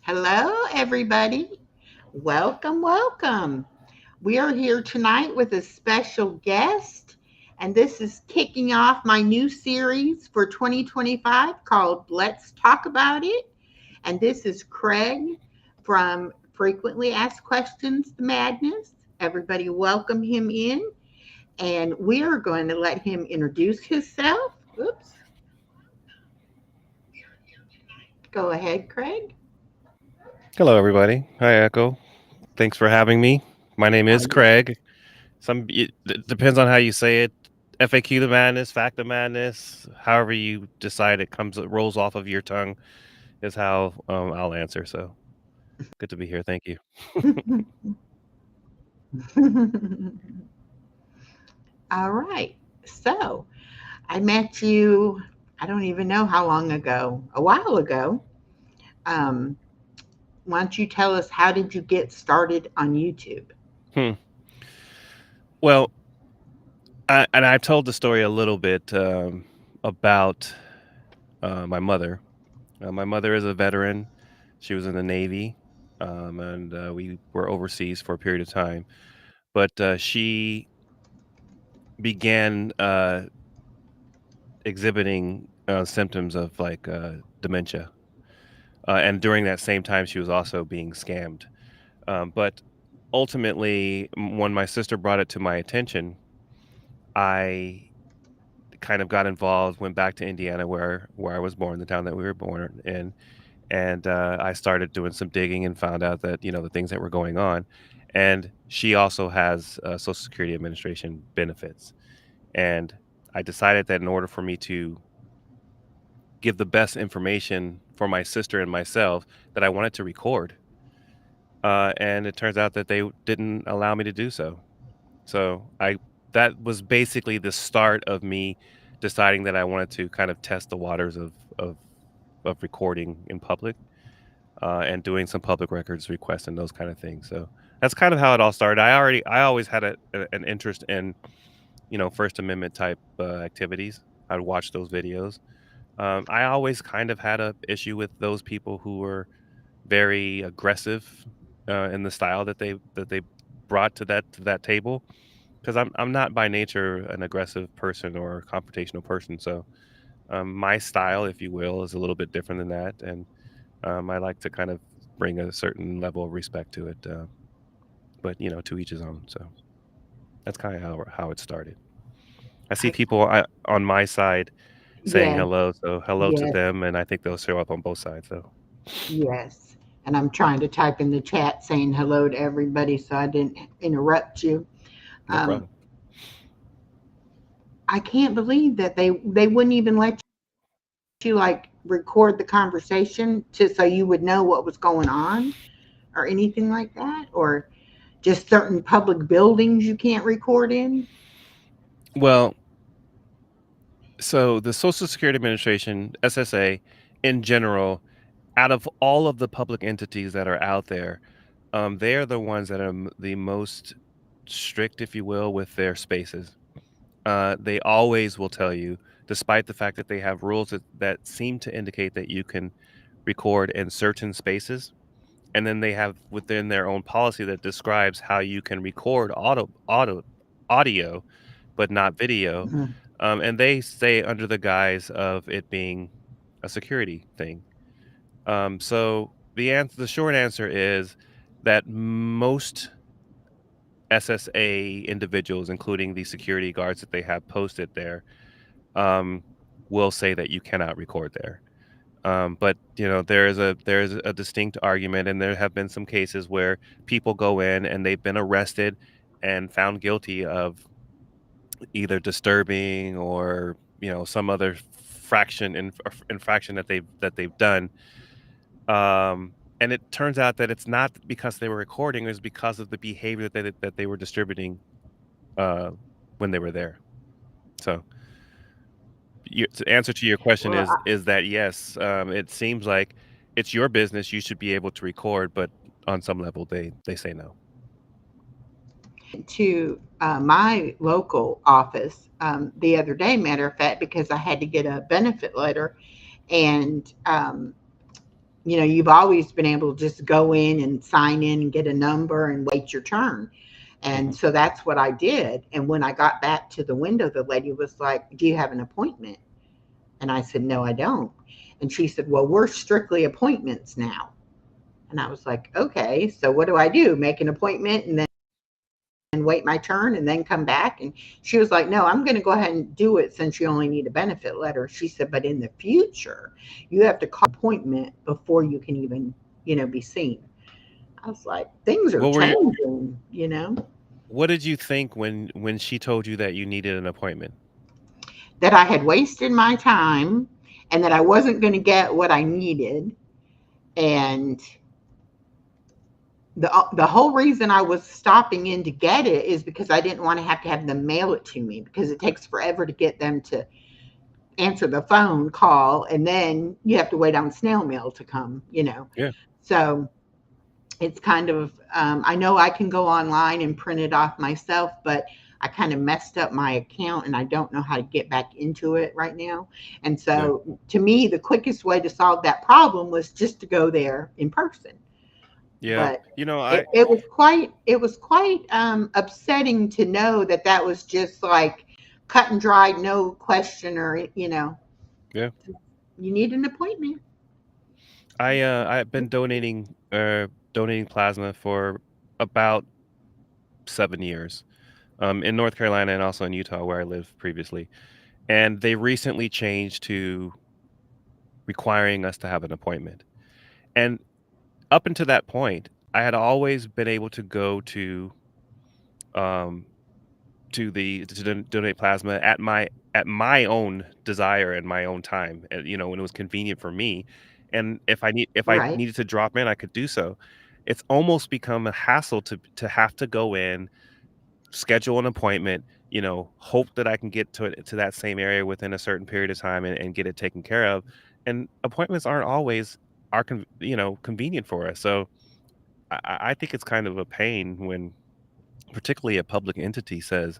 Hello, everybody. Welcome, welcome. We are here tonight with a special guest, and this is kicking off my new series for 2025 called Let's Talk About It. And this is Craig from Frequently Asked Questions to Madness. Everybody, welcome him in, and we are going to let him introduce himself. Oops. Go ahead, Craig. Hello, everybody. Hi, Echo. Thanks for having me. My name Oh, is Craig. It depends on how you say it. FAQ the madness, fact the madness, however you decide it rolls off of your tongue is how I'll answer. So good to be here. Thank you. yeah. All right. So I met you, I don't even know how long ago, a while ago. Um, why don't you tell us how did you get started on YouTube? Hmm. Well, I've told the story a little bit about my mother. My mother is a veteran. She was in the Navy, and we were overseas for a period of time. But she began exhibiting symptoms of like dementia. And during that same time, she was also being scammed. But ultimately, when my sister brought it to my attention, I kind of got involved, went back to Indiana, where I was born, the town that we were born in, and I started doing some digging and found out that the things that were going on. And she also has Social Security Administration benefits, and I decided that in order for me to give the best information for my sister and myself, that I wanted to record. And it turns out that they didn't allow me to do so. So that was basically the start of me deciding that I wanted to kind of test the waters of recording in public, and doing some public records requests and those kind of things. So that's kind of how it all started. I always had an interest in First Amendment type activities. I'd watch those videos. I always kind of had a issue with those people who were very aggressive in the style that they brought to that table, because I'm not by nature an aggressive person or a confrontational person. So my style, if you will, is a little bit different than that, and I like to kind of bring a certain level of respect to it. But to each his own. So that's kind of how it started. I see I, people on my side saying yeah, hello, so hello to yes, them, and I think they'll show up on both sides. So yes. And I'm trying to type in the chat saying hello to everybody so I didn't interrupt you. no Um, problem. I can't believe that they wouldn't even let you like record the conversation to so you would know what was going on or anything like that, or just certain public buildings you can't record in. Well, so the Social Security Administration, SSA, in general, out of all of the public entities that are out there, they are the ones that are the most strict, if you will, with their spaces. They always will tell you, despite the fact that they have rules that seem to indicate that you can record in certain spaces, and then they have within their own policy that describes how you can record audio, but not video. Mhm. And they say under the guise of it being a security thing. So the short answer is that most SSA individuals, including the security guards that they have posted there, um, will say that you cannot record there. But there is a distinct argument, and there have been some cases where people go in and they've been arrested and found guilty of either disturbing or some other infraction that they've done. And it turns out that it's not because they were recording; it was because of the behavior that they were distributing uh, when they were there. So to answer to your question Well, is that yes, it seems like it's your business. You should be able to record, but on some level, they say no. to my local office the other day, matter of fact, because I had to get a benefit letter. And you've always been able to just go in and sign in and get a number and wait your turn. And Mhm. so that's what I did. And when I got back to the window, the lady was like, "Do you have an appointment?" And I said, "No, I don't." And she said, "Well, we're strictly appointments now." And I was like, "Okay, so what do I do? Make an appointment and then wait my turn and then come back?" And she was like, "No, I'm going to go ahead and do it since you only need a benefit letter." She said, "But in the future, you have to call an appointment before you can even, be seen." I was like, things are What were you changing. what did you think when she told you that you needed an appointment? That I had wasted my time and that I wasn't going to get what I needed. And the whole reason I was stopping in to get it is because I didn't want to have them mail it to me, because it takes forever to get them to answer the phone call, and then you have to wait on snail mail to come. Yeah. So it's kind of, I know I can go online and print it off myself, but I kind of messed up my account and I don't know how to get back into it right now. And Yeah. so to me, the quickest way to solve that problem was just to go there in person. Yeah. But I it was quite upsetting to know that that was just like cut and dried, no question, or yeah. you need an appointment. I've been donating plasma for about 7 years. In North Carolina and also in Utah where I lived previously. And they recently changed to requiring us to have an appointment. And up until that point, I had always been able to go um donate plasma at my own desire and my own time, and when it was convenient for me. And if I Right. needed to drop in, I could do so. It's almost become a hassle to have to go in, schedule an appointment, hope that I can get to that same area within a certain period of time and get it taken care of. And appointments aren't always convenient for us. So I think it's kind of a pain when particularly a public entity says,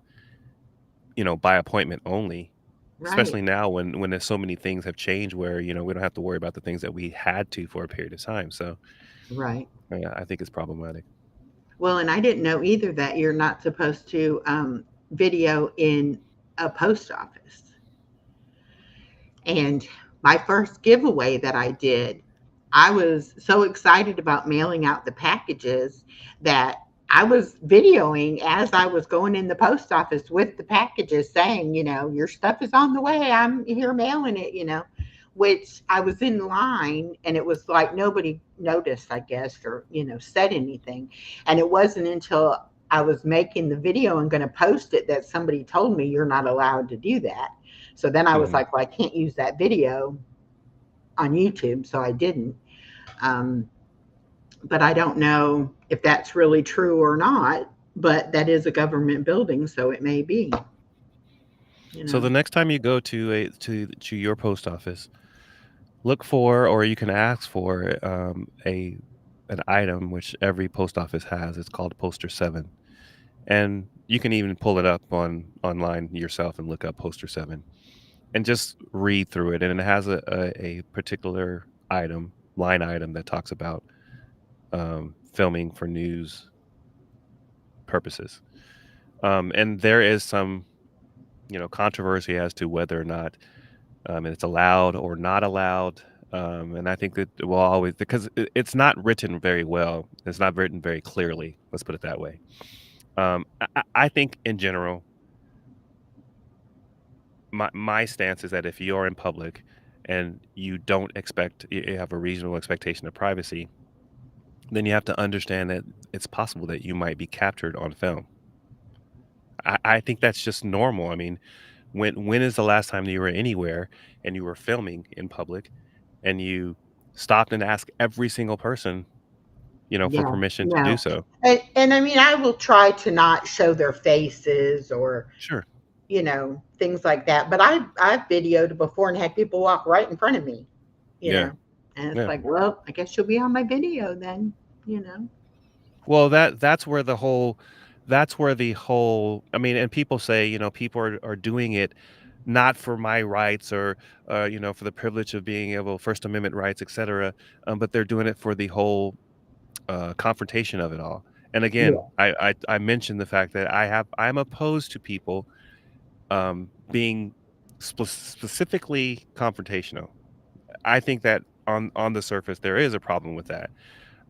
by appointment only, Right. especially now when there's so many things have changed where, we don't have to worry about the things that we had to for a period of time. So Right. yeah, I think it's problematic. Well, and I didn't know either that you're not supposed to video in a post office. And my first giveaway that I did, I was so excited about mailing out the packages that I was videoing as I was going in the post office with the packages saying, your stuff is on the way. I'm here mailing it, which I was in line and it was like nobody noticed, I guess, or, said anything. And it wasn't until I was making the video and going to post it that somebody told me you're not allowed to do that. So then I was Hmm. like, well, I can't use that video on YouTube. So I didn't. Um, but I don't know if that's really true or not. But that is a government building, so it may be. You So know. the next time you go to your post office, look for, or you can ask for, a an item which every post office has. It's called Poster 7. And you can even pull it up online yourself and look up Poster 7 and just read through it. And it has a particular line item that talks about filming for news purposes. And there is some, controversy as to whether or not it's allowed or not allowed. And I think that will always, because it's not written very well. It's not written very clearly. Let's put it that way. I think in general, my stance is that if you're in public and you have a reasonable expectation of privacy, then you have to understand that it's possible that you might be captured on film. I think that's just normal. I mean, when is the last time that you were anywhere and you were filming in public and you stopped and asked every single person, for Yeah. permission to do No. so? And I mean, I will try to not show their faces or Sure. things like that. But I've videoed before and had people walk right in front of me. You Yeah. know, and it's Yeah. like, well, I guess you'll be on my video then. You know. Well, that's where the whole, I mean, and people say, people are doing it not for my rights or for the privilege of being able First Amendment rights, etc. But they're doing it for the whole confrontation of it all. And again, Yeah, I mentioned the fact that I'm opposed to people being specifically confrontational. I think that on the surface there is a problem with that.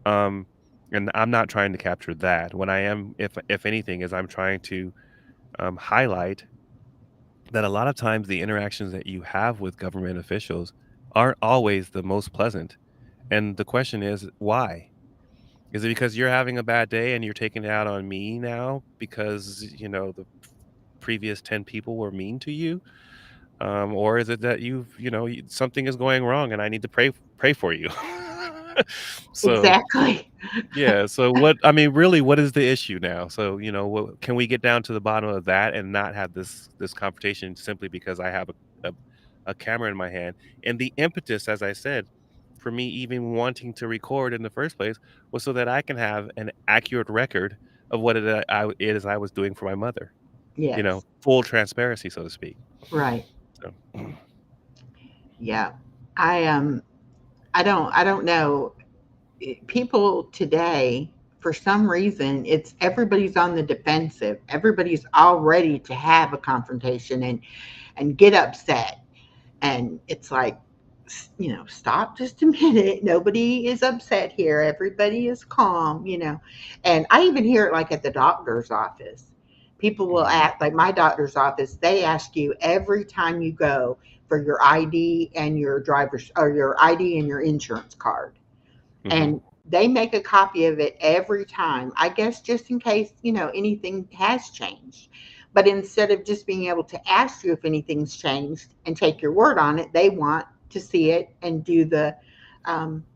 Um, and I'm not trying to capture that. What I am, if anything, is I'm trying to highlight that a lot of times the interactions that you have with government officials aren't always the most pleasant. And the question is, why? Is it because you're having a bad day and you're taking it out on me now because, the previous 10 people were mean to you? Or is it that something is going wrong and I need to pray for you? So, exactly. yeah, so really, what is the issue now? So, what can we get down to the bottom of that and not have this confrontation simply because I have a camera in my hand? And the impetus, as I said, for me even wanting to record in the first place was so that I can have an accurate record of what it is I was doing for my mother. Yes, Full transparency, so to speak. right. So, Yeah. I I don't know. People today, for some reason, it's everybody's on the defensive. Everybody's all ready to have a confrontation and get upset. And it's like, stop just a minute. Nobody is upset here. Everybody is calm. And I even hear it like at the doctor's office. People will mhm, act like my doctor's office, they ask you every time you go for your ID and your driver's or your ID and your insurance card. mhm. And they make a copy of it every time, I guess, just in case, anything has changed. But instead of just being able to ask you if anything's changed and take your word on it, they want to see it and do the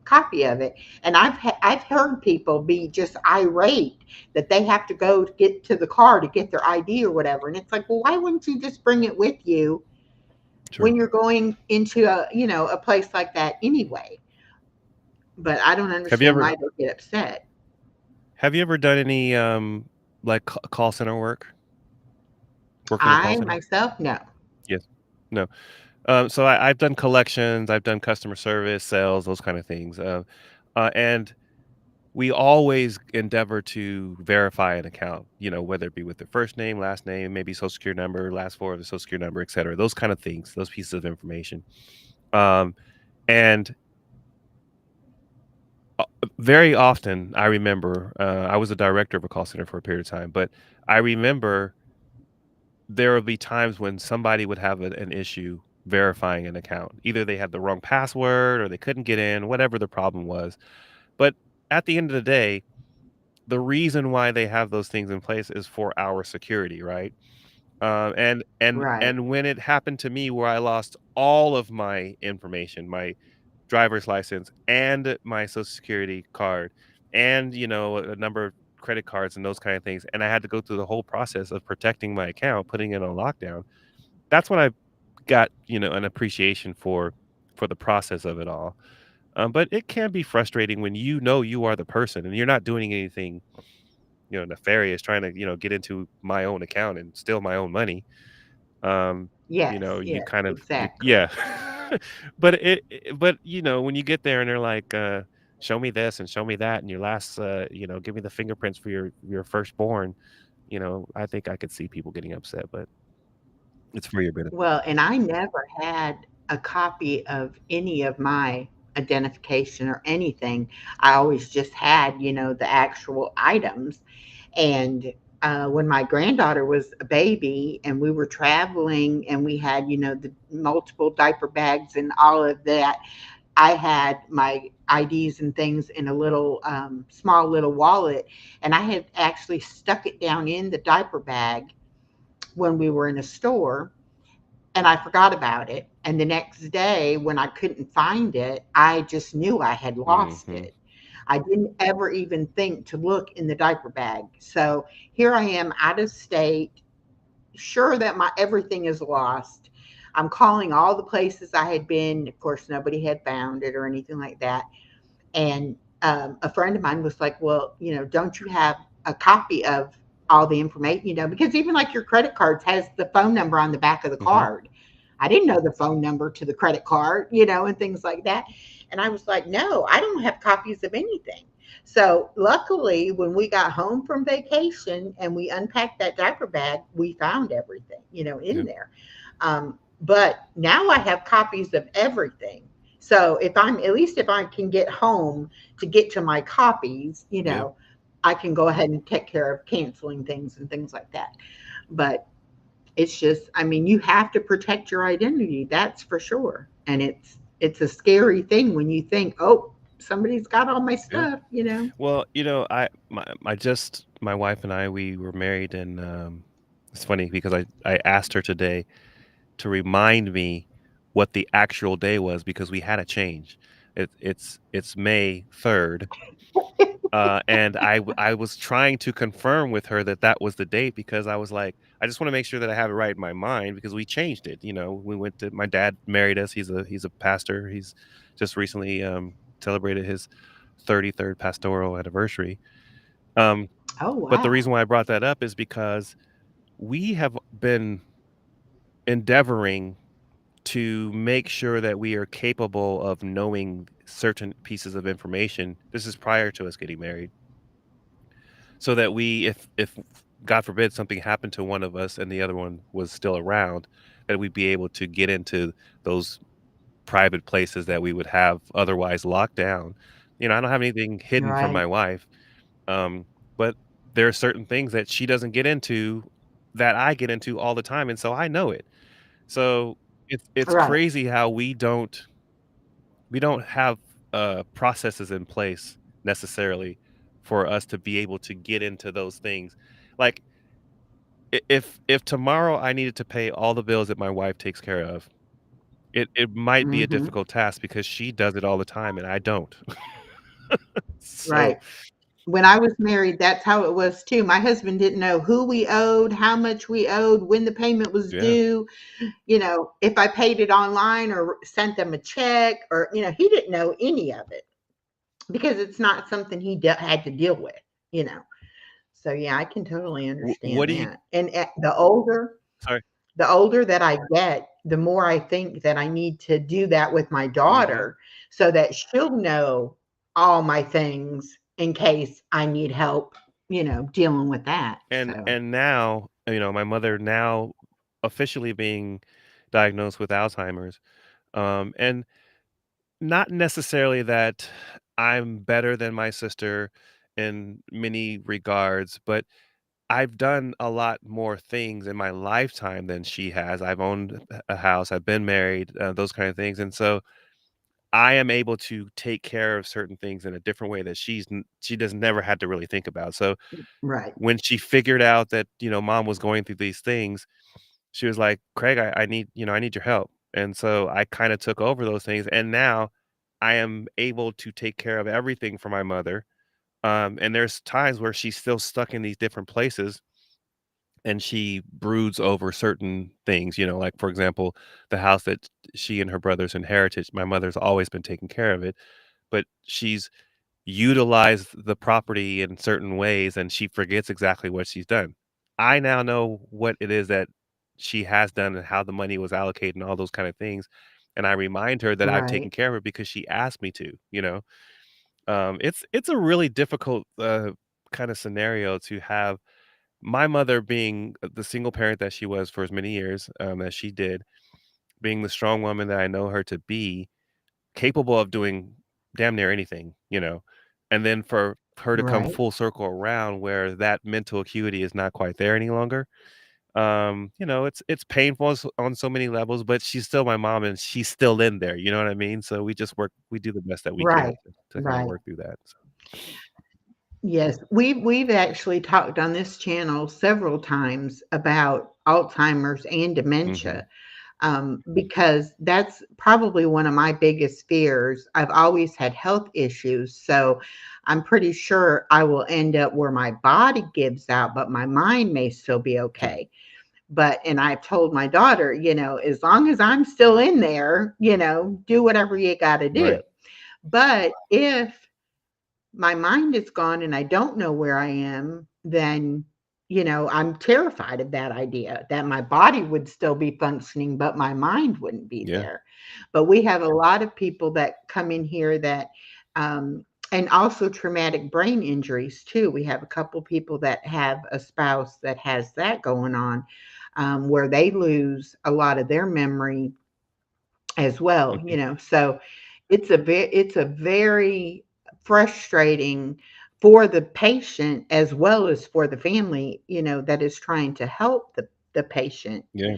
copy of it. And I've heard people be just irate that they have to go to get to the car to get their ID or whatever. And it's like, well, why wouldn't you just bring it with you True. when you're going into a place like that anyway? But I don't Have you understand ever why they get upset. have you ever done any like call center worked in a call I center? myself, no. Yes. No. So I've done collections, I've done customer service, sales, those kind of things. And we always endeavor to verify an account, whether it be with their first name, last name, maybe social security number, last four of the social security number, et cetera. Those kind of things, those pieces of information. Um, and very often, I remember I was a director of a call center for a period of time, but I remember there would be times when somebody would have an issue verifying an account. Either they had the wrong password or they couldn't get in, whatever the problem was. But at the end of the day, the reason why they have those things in place is for our security, right? And and Right. and when it happened to me, where I lost all of my information, my driver's license and my social security card, and a number of credit cards and those kind of things, and I had to go through the whole process of protecting my account, putting it on lockdown. That's when I got an appreciation for the process of it all. But it can be frustrating when you are the person and you're not doing anything nefarious, trying to get into my own account and steal my own money. Yes, You yes, kind of exactly. yeah. But when you get there and they're like, show me this and show me that and your last give me the fingerprints for your firstborn, I think I could see people getting upset, but it's for your benefit. Well, and I never had a copy of any of my identification or anything. I always just had, the actual items. And when my granddaughter was a baby and we were traveling and we had, the multiple diaper bags and all of that, I had my IDs and things in a little small little wallet, and I had actually stuck it down in the diaper bag when we were in a store, and I forgot about it. And the next day, when I couldn't find it, I just knew I had lost Mhm. it. I didn't ever even think to look in the diaper bag. So here I am out of state, sure that my everything is lost. I'm calling all the places I had been. Of course, nobody had found it or anything like that. And a friend of mine was like, well, don't you have a copy of all the information? Because even like your credit cards has the phone number on the back of the Mhm. card. I didn't know the phone number to the credit card, and things like that. And I was like, no, I don't have copies of anything. So luckily, when we got home from vacation and we unpacked that diaper bag, we found everything, in Yeah. there. But now I have copies of everything. So at least if I can get home to get to my copies, Yeah. I can go ahead and take care of canceling things and things like that. But it's just, I mean, you have to protect your identity. That's for sure. And it's a scary thing when you think, oh, somebody's got all my Yeah. stuff. Well, my wife and I, we were married, and it's funny because I asked her today to remind me what the actual day was because we had a change. It's May 3rd, and I was trying to confirm with her that that was the date because I was like, I just want to make sure that I have it right in my mind because we changed it. We went to my dad married us. He's a pastor. He's just recently celebrated his 33rd pastoral anniversary. Um, Oh, but the wow. reason why I brought that up is because we have been endeavoring to make sure that we are capable of knowing certain pieces of information. This is prior to us getting married, so that we, if God forbid something happened to one of us and the other one was still around, that we'd be able to get into those private places that we would have otherwise locked down. I don't have anything hidden from Right. my wife, um, but there are certain things that she doesn't get into that I get into all the time, and so I know it. So it's Right. crazy how we don't have processes in place necessarily for us to be able to get into those things. Like if tomorrow I needed to pay all the bills that my wife takes care of, it might be a Hmm. difficult task because she does it all the time and I don't. So Right. When I was married, that's how it was too. My husband didn't know who we owed, how much we owed, when the payment was yeah, due, if I paid it online or sent them a check, or, he didn't know any of it because it's not something he had to deal with, you know. So yeah, I can totally what understand do you? that. And Sorry. the older that I get, the more I think that I need to do that with my Hmm. daughter so that she'll know all my things in case I need help, dealing with that. And So, and now my mother now officially being diagnosed with Alzheimer's, and not necessarily that I'm better than my sister in many regards, but I've done a lot more things in my lifetime than she has. I've owned a house, I've been married, those kind of things, and so I am able to take care of certain things in a different way that she does never had to really think about. So right, when she figured out that mom was going through these things, she was like, "Craig, I need I need your help." And so I kind of took over those things, and now I am able to take care of everything for my mother. And there's times where she's still stuck in these different places and she broods over certain things, like for example, the house that she and her brothers inherited. My mother's always been taking care of it, but she's utilized the property in certain ways and she forgets exactly what she's done. I now know what it is that she has done and how the money was allocated and all those kind of things. And I remind her that I've taken right, care of it because she asked me to. It's a really difficult kind of scenario to have my mother being the single parent that she was for as many years as she did, being the strong woman that I know her to be, capable of doing damn near anything. And then for her to come right, full circle around where that mental acuity is not quite there any longer. It's painful on so many levels, but she's still my mom and she's still in there. You know what I mean? So we do the best that we can right, to kind of right. work through that. So. Yes, we've actually talked on this channel several times about Alzheimer's and Hmm. dementia, because that's probably one of my biggest fears. I've always had health issues, so I'm pretty sure I will end up where my body gives out, but my mind may still be Yeah. okay. And I've told my daughter, as long as I'm still in there, do whatever you got to do. Right. But if my mind is gone and I don't know where I am, then I'm terrified of that idea that my body would still be functioning, but my mind wouldn't be Yeah. there. But we have a lot of people that come in here that, and also traumatic brain injuries too. We have a couple people that have a spouse that has that going on, where they lose a lot of their memory as well. Mhm. So it's a very frustrating for the patient as well as for the family, that is trying to help the patient. Yeah.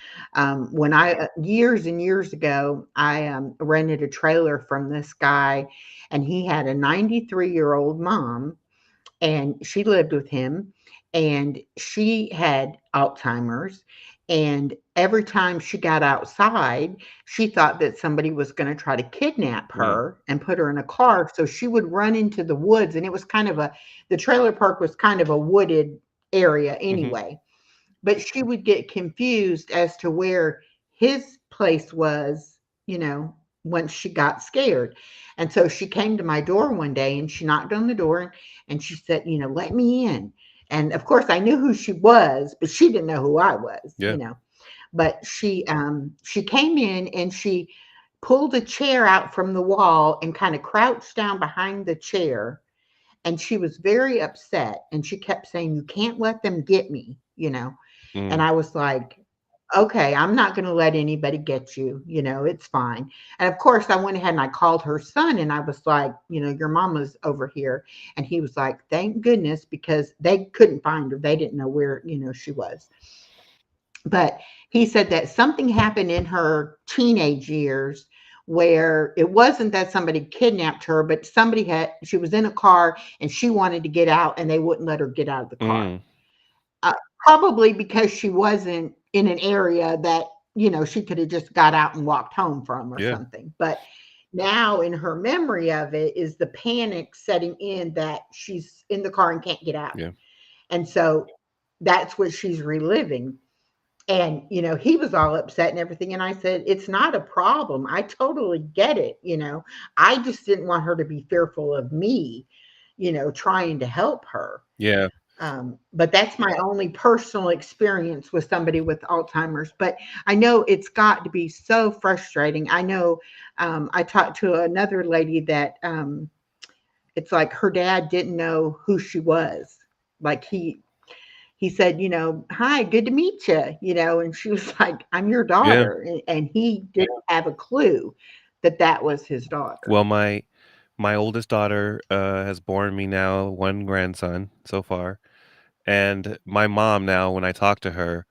When I years and years ago, I rented a trailer from this guy, and he had a 93-year-old mom, and she lived with him, and she had Alzheimer's. And every time she got outside, she thought that somebody was going to try to kidnap Mm. her and put her in a car. So she would run into the woods, and it was the trailer park was kind of a wooded area Mhm. anyway. But she would get confused as to where his place was, you know, once she got scared. And so she came to my door one day, and she knocked on the door, and she said, let me in. And of course I knew who she was, but she didn't know who I was. Yeah. But she came in, and she pulled a chair out from the wall and kind of crouched down behind the chair, and she was very upset, and she kept saying, "You can't let them get me." And Mm. I was like, "Okay, I'm not going to let anybody get you. It's fine." And of course, I went ahead and I called her son, and I was like, "Your mama's over here." And he was like, "Thank goodness," because they couldn't find her. They didn't know where she was. But he said that something happened in her teenage years where it wasn't that somebody kidnapped her, but she was in a car, and she wanted to get out, and they wouldn't let her get out of the car. Mm. Uh, Probably because she wasn't in an area that, she could have just got out and walked home from or Yeah. something. But now in her memory of it is the panic setting in that she's in the car and can't get out. Yeah. And so that's what she's reliving. And, he was all upset and everything. And I said, "It's not a problem. I totally get it. I just didn't want her to be fearful of me, trying to help her." Yeah. But that's my only personal experience with somebody with Alzheimer's. But I know it's got to be so frustrating. I know I talked to another lady that it's like her dad didn't know who she was. Like he said, "Hi, good to meet you," and she was like, "I'm your Yeah. daughter." And he didn't have a clue that that was his daughter. Well, my oldest daughter has borne me now one grandson so far, and my mom now, when I talk to her,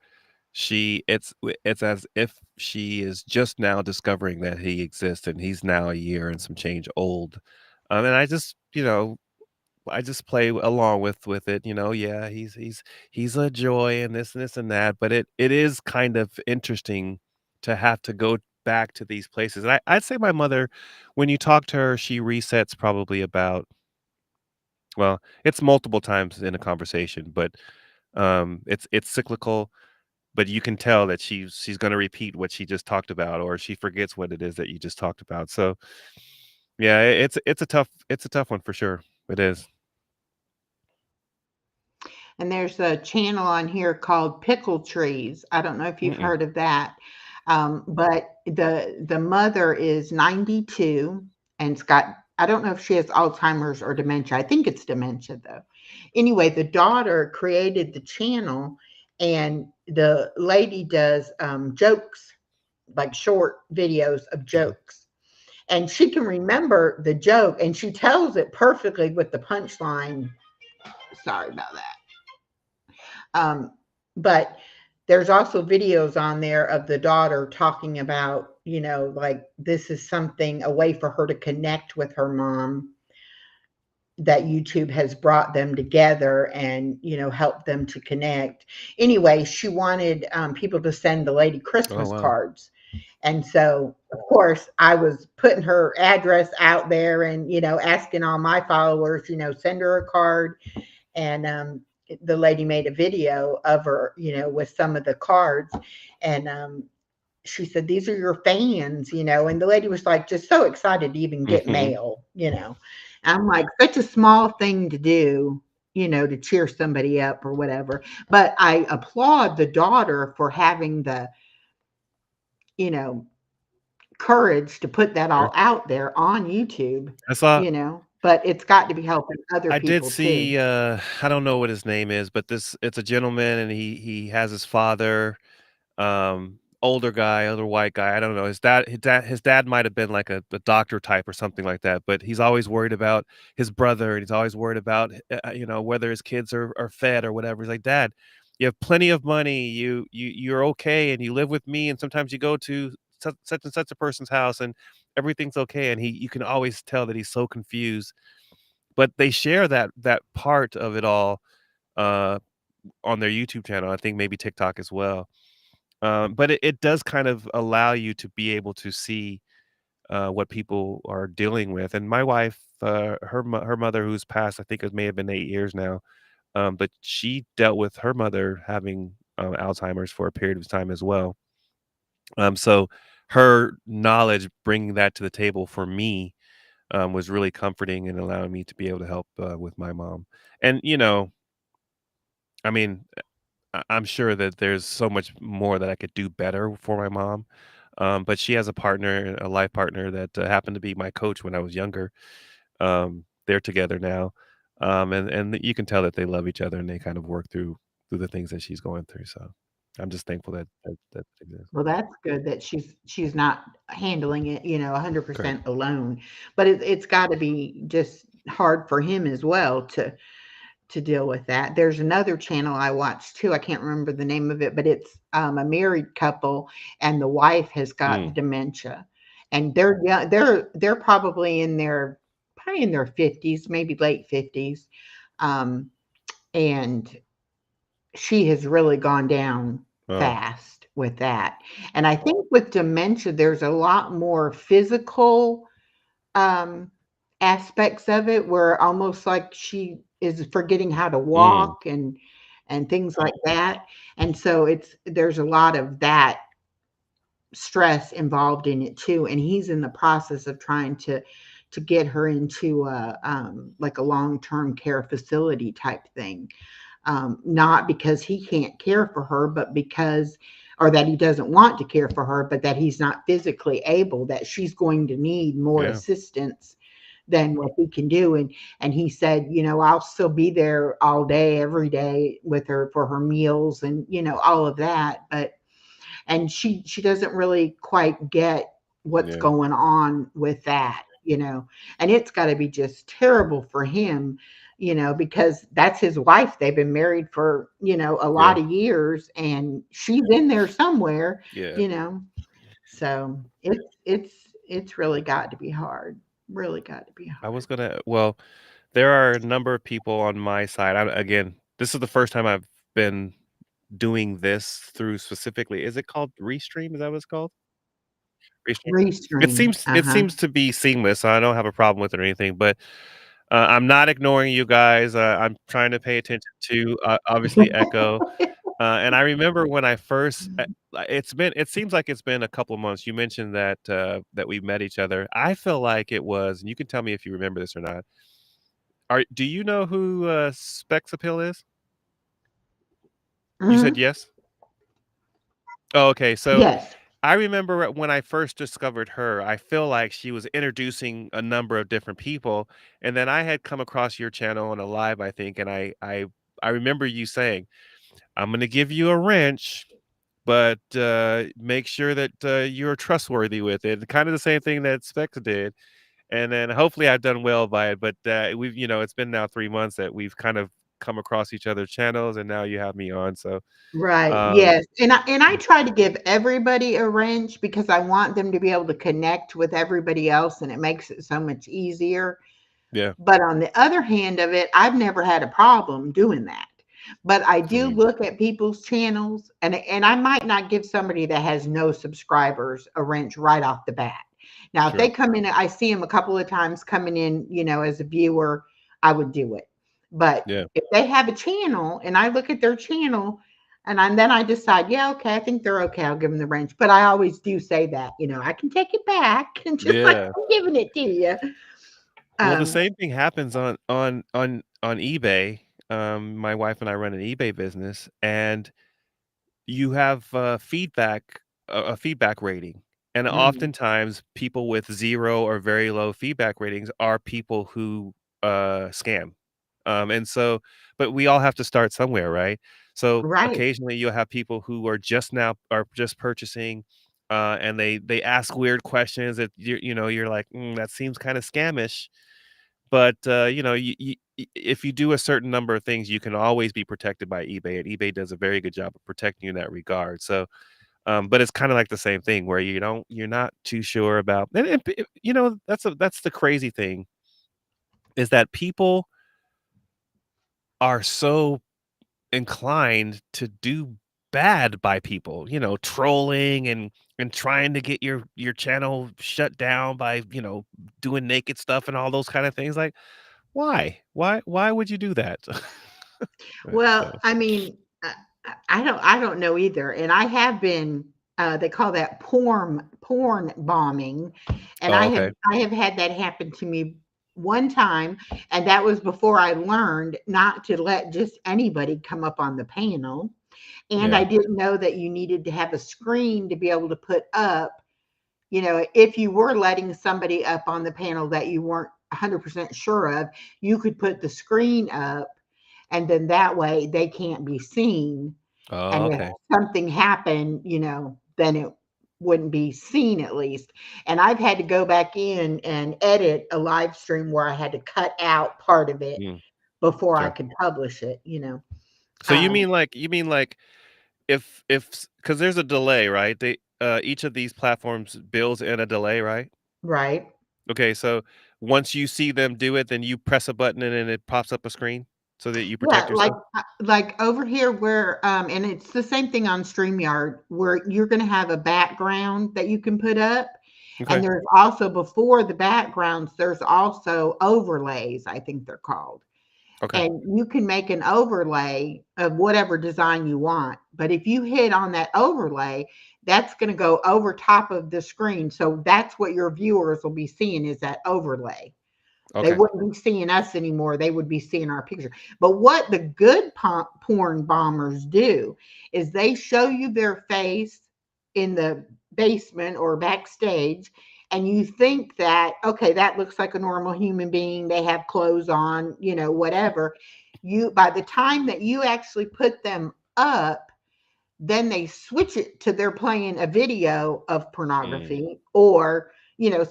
it's as if she is just now discovering that he exists, and he's now a year and some change old. And I just play along with it. Yeah, he's a joy and this and that, but it is kind of interesting to have to go back to these places. And I'd say my mother, when you talk to her, she resets probably about, well, it's multiple times in a conversation, but it's cyclical, but you can tell that she's going to repeat what she just talked about, or she forgets what it is that you just talked about. So yeah, it's a tough one for sure. It is. And there's a channel on here called Pickle Trees. I don't know if you've Mm-mm. heard of that. But the mother is 92, and it's got, I don't know if she has Alzheimer's or dementia. I think it's dementia though. Anyway, the daughter created the channel, and the lady does jokes, like short videos of Mhm. jokes. And she can remember the joke, and she tells it perfectly with the punchline. Sorry about that. But there's also videos on there of the daughter talking about, like this is something, a way for her to connect with her mom, that YouTube has brought them together and, help them to connect. Anyway, she wanted people to send the lady Oh Christmas wow. cards. And so, of course, I was putting her address out there and, asking all my followers, send her a card. And the lady made a video of her, with some of the cards. And she said, "These are your fans." And the lady was like just so excited to even get Hmm. mail. I'm like, such a small thing to do, to cheer somebody up or whatever. But I applaud the daughter for having the, you know, courage to put that Sure. all out there on YouTube, I saw but it's got to be helping other I did people too. see I don't know what his name is, but it's a gentleman and he has his father, older guy, older white guy. I don't know. His dad might have been like a doctor type or something like that, but he's always worried about his brother and he's always worried about whether his kids are fed or whatever. He's like, "Dad, you have plenty of money. You're okay and you live with me and sometimes you go to such and such a person's house and everything's okay." And you can always tell that he's so confused, but they share that part of it all uh, on their YouTube channel. I think maybe TikTok as well. But it does kind of allow you to be able to see what people are dealing with. And my wife, her mother, who's passed, I think it may have been 8 years now, but she dealt with her mother having Alzheimer's for a period of time as well. So her knowledge, bringing that to the table for me, was really comforting and allowing me to be able to help with my mom. And I mean, I'm sure that there's so much more that I could do better for my mom. But she has a partner, a life partner that happened to be my coach when I was younger. They're together now, and you can tell that they love each other and they kind of work through the things that she's going through. So I'm just thankful that exists. Well, that's good that she's not handling it, Correct. 100% alone. But it's got to be just hard for him as well to deal with that. There's another channel I watch too. I can't remember the name of it, but it's a married couple, and the wife has got Mm, dementia, and they're young. They're probably in their 50s, maybe late 50s, um, and she has really gone down oh, fast with that. And I think with dementia, there's a lot more physical um, aspects of it where almost like she is forgetting how to mm, walk and things like that. And so there's a lot of that stress involved in it too. And he's in the process of trying to get her into a like a long-term care facility type thing. Not because he can't care for her, but because, or that he doesn't want to care for her, but that he's not physically able, that she's going to need more yeah, assistance than what he can do. And he said, I'll still be there all day, every day with her for her meals and, all of that. But and she doesn't really quite get what's yeah, going on with that, and it's got to be just terrible for him, because that's his wife. They've been married for, a yeah, lot of years, and she's in there somewhere, yeah. you know. So it's really got to be hard. Really got to be I was hard. gonna. Well, there are a number of people on my side. Again, this is the first time I've been doing this through specifically. Is it called Restream? Is that what it's called? Restream? It Restream. seems it Uh-huh. seems to be seamless, so I don't have a problem with it or anything, but, I'm not ignoring you guys, I'm trying to pay attention to, obviously, Echo, and I remember when I first it seems like it's been a couple of months. You mentioned that we met each other. I feel like it was, and you can tell me if you remember this or not. Do you know who, Specs Appeal is? You said Hmm. yes? Oh, okay, so Yes. I remember when I first discovered her, I feel like she was introducing a number of different people, and then I had come across your channel on a live, I think, and I remember you saying, "I'm gonna give you a wrench, but, make sure that, you're trustworthy with it." Kind of the same thing that Specs did, and then hopefully I've done well by it, but, it's been now 3 months that we've kind of come across each other's channels, and now you have me on, so, Right, um yes, and I try to give everybody a wrench because I want them to be able to connect with everybody else, and it makes it so much easier. yeah, But on the other hand of it, I've never had a problem doing that. But I do mhm, look at people's channels, and I might not give somebody that has no subscribers a wrench right off the bat. Now, if they sure, come in, I see them a couple of times coming in, as a viewer, I would do it. But yeah. if they have a channel and I look at their channel and then I decide, yeah, okay, I think they're okay, I'll give them the wrench. But I always do say that, I can take it back, and just like Yeah. I'm giving it to you. Well, the Um, same thing happens on eBay. My wife and I run an eBay business, and you have a feedback rating, and Mhm. oftentimes people with 0 or very low feedback ratings are people who, scam. And so but we all have to start somewhere, right? So, Right. occasionally, you'll have people who are just purchasing, and they ask weird questions that you're like, "Mm, that seems kinda scamish." But, if you do a certain number of things, you can always be protected by eBay, and eBay does a very good job of protecting you in that regard. So, but it's kinda like the same thing where you're not too sure about that's the crazy thing is that people are so inclined to do bad by people, trolling and trying to get your channel shut down by, doing naked stuff and all those kind of things, like, why? Why would you do that? So, Well, I mean, I don't know either, and I have been, they call that porn bombing, and oh, okay. I have had that happen to me one time, and that was before I learned not to let just anybody come up on the panel, and I Yeah. didn't know that you needed to have a screen to be able to put up, if you were letting somebody up on the panel that you weren't 100% sure of, you could put the screen up, and then that way they can't be seen. Oh, And if okay. something happened, then it wouldn't be seen at least. And I've had to go back in and edit a live stream where I had to cut out part of it Mm, before I okay. could publish it. So Um, you mean like if because there's a delay, right? Each of these platforms builds in a delay, right? right. Okay, so once you see them do it, then you press a button and then it pops up a screen so that you Yeah, protect yourself? like over here where, and it's the same thing on StreamYard where you're gonna have a background that you can put up, and Okay. there's also before the backgrounds, there's also overlays, I think they're called. Okay. And you can make an overlay of whatever design you want. But if you hit on that overlay, that's going to go over top of the screen. So that's what your viewers will be seeing is that overlay. They Okay. wouldn't be seeing us anymore. They would be seeing our picture. But what the good porn bombers do is they show you their face in the basement or backstage, and you think that, okay, that looks like a normal human being. They have clothes on, whatever. By the time that you actually put them up, then they switch it to they're playing a video of Mm, pornography or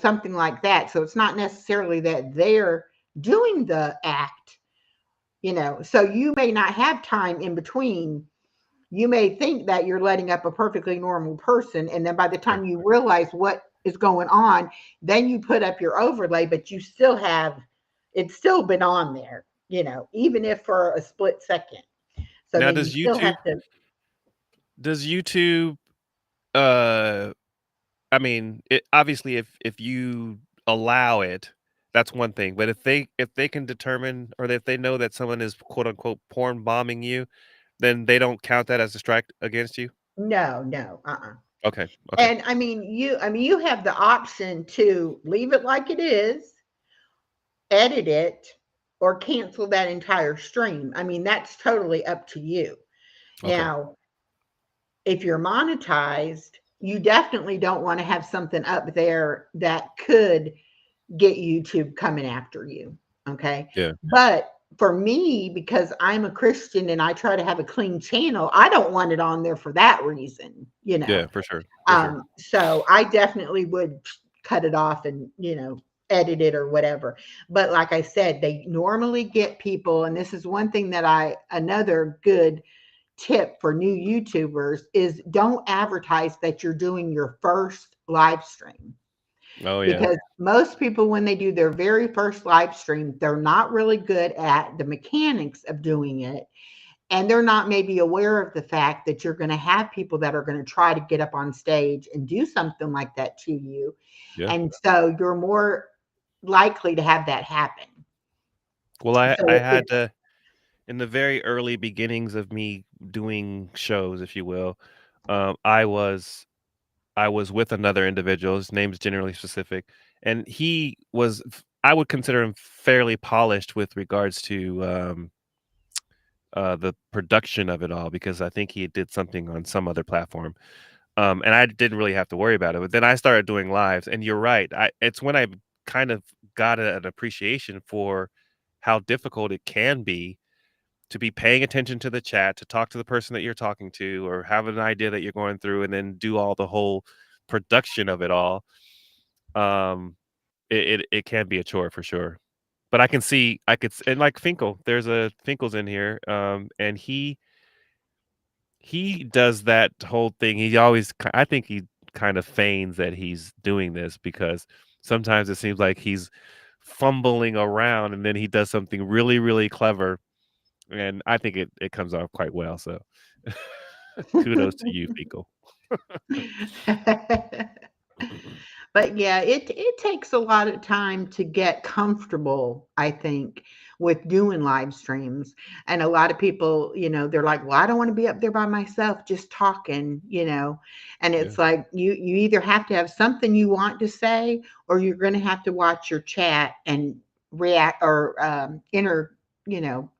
something like that. So it's not necessarily that they're doing the act. So you may not have time in between. You may think that you're letting up a perfectly normal person, and then by the sure. time you realize what is going on, then you put up your overlay, but you still have it's still been on there, even if for a split second. So Now then you does still YouTube have to. does YouTube, uh I mean, obviously, if you allow it, that's one thing, but if they can determine or if they know that someone is, quote, unquote, "porn bombing" you, then they don't count that as a strike against you? No, no, Okay, okay. And I mean, you have the option to leave it like it is, edit it, or cancel that entire stream. I mean, that's totally up to you. Okay. Now, if you're monetized, you definitely don't want to have something up there that could get YouTube coming after you. Okay. Yeah, But for me, because I'm a Christian and I try to have a clean channel, I don't want it on there for that reason. yeah, for sure, for sure. So I definitely would cut it off and, edit it or whatever. But like I said, they normally get people, and this is one thing that another good tip for new YouTubers is don't advertise that you're doing your first live stream Oh, yeah. because most people, when they do their very first live stream, they're not really good at the mechanics of doing it, and they're not maybe aware of the fact that you're going to have people that are going to try to get up on stage and do something like that to you. Yeah. And so you're more likely to have that happen. Well, I So had to in the very early beginnings of me doing shows, if you will, um, I was I was with another individual. His name's generally specific, and he was I would consider him fairly polished with regards to the production of it all, because I think he did something on some other platform. And I didn't really have to worry about it. But then I started doing lives, and you're right. It's when I kind of got an appreciation for how difficult it can be paying attention to the chat, to talk to the person that you're talking to, or have an idea that you're going through, and then do all the whole production of it all. Um, it can be a chore for sure. But and like Finkel, there's a Finkel's in here, and he does that whole thing. I think he kind of feigns that he's doing this, because sometimes it seems like he's fumbling around, and then he does something really, really clever, and I think it comes off quite well. So kudos to you, Finkel. But yeah, it takes a lot of time to get comfortable, I think, with doing live streams. And a lot of people, they're like, "Well, I don't want to be up there by myself just talking." And Yeah. it's like you either have to have something you want to say, or you're going to have to watch your chat and react or you know,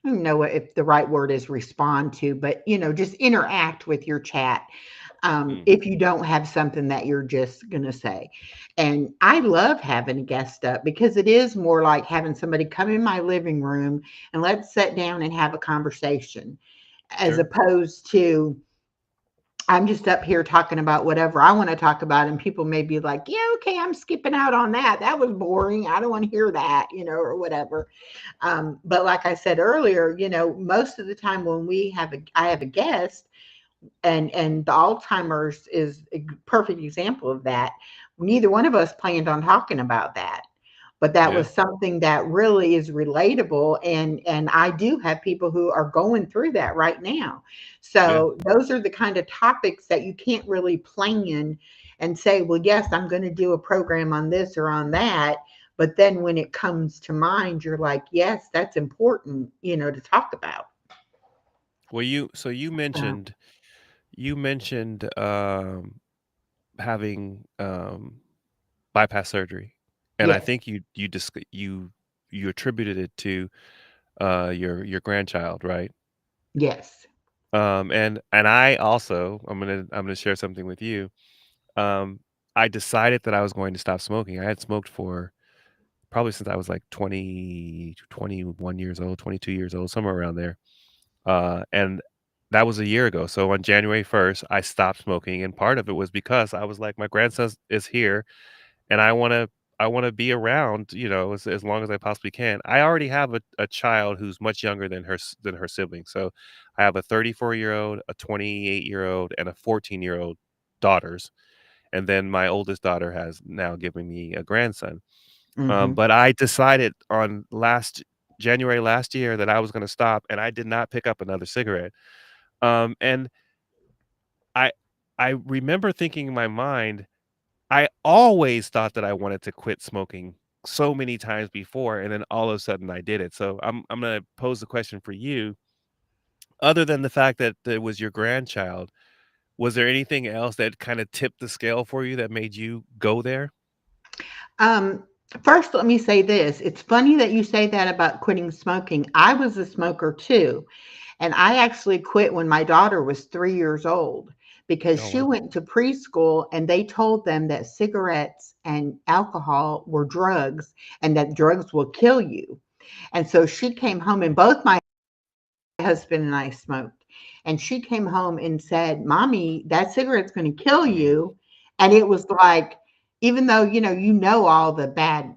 I don't know if the right word is respond to, but just interact with your chat, Mhm. if you don't have something that you're just going to say. And I love having a guest up because it is more like having somebody come in my living room and let's sit down and have a conversation, as Sure. opposed to I'm just up here talking about whatever I want to talk about. And people may be like, yeah, okay, I'm skipping out on that. That was boring. I don't want to hear that, or whatever. But like I said earlier, most of the time when I have a guest, and the Alzheimer's is a perfect example of that. Neither one of us planned on talking about that, but that Yeah. was something that really is relatable, and I do have people who are going through that right now. Yeah. So those are the kind of topics that you can't really plan and say, well, yes, I'm going to do a program on this or on that. But then when it comes to mind, you're like, yes, that's important, to talk about. Well, you Uh, mentioned having bypass surgery, and I yes, think you attributed it to your grandchild, right? yes. And I also I'm gonna share something with you. Um, I decided that I was going to stop smoking. I had smoked for probably since I was like 21 years old, 22 years old, somewhere around there. And that was a year ago. So on January 1st, I stopped smoking, and part of it was because I was like, my grandson is here, and I wanna be around, as long as I possibly can. I already have a child who's much younger than her siblings. So I have a 34-year-old, a 28-year-old, and a 14-year-old daughters, and then my oldest daughter has now given me a grandson. Hmm. But I decided on last January last year that I was gonna stop, and I did not pick up another cigarette. And I I remember thinking in my mind, I always thought that I wanted to quit smoking so many times before, and then all of a sudden I did it. So I'm gonna pose the question for you. Other than the fact that it was your grandchild, was there anything else that kind of tipped the scale for you that made you go there? Um, First, let me say this. It's funny that you say that about quitting smoking. I was a smoker too. And I actually quit when my daughter was 3 years old because Oh she wow. went to preschool and they told them that cigarettes and alcohol were drugs and that drugs will kill you. And so she came home, and both my husband and I smoked. And she came home and said, Mommy, that cigarette's going to kill Mm, you. And it was like, even though, you know all the bad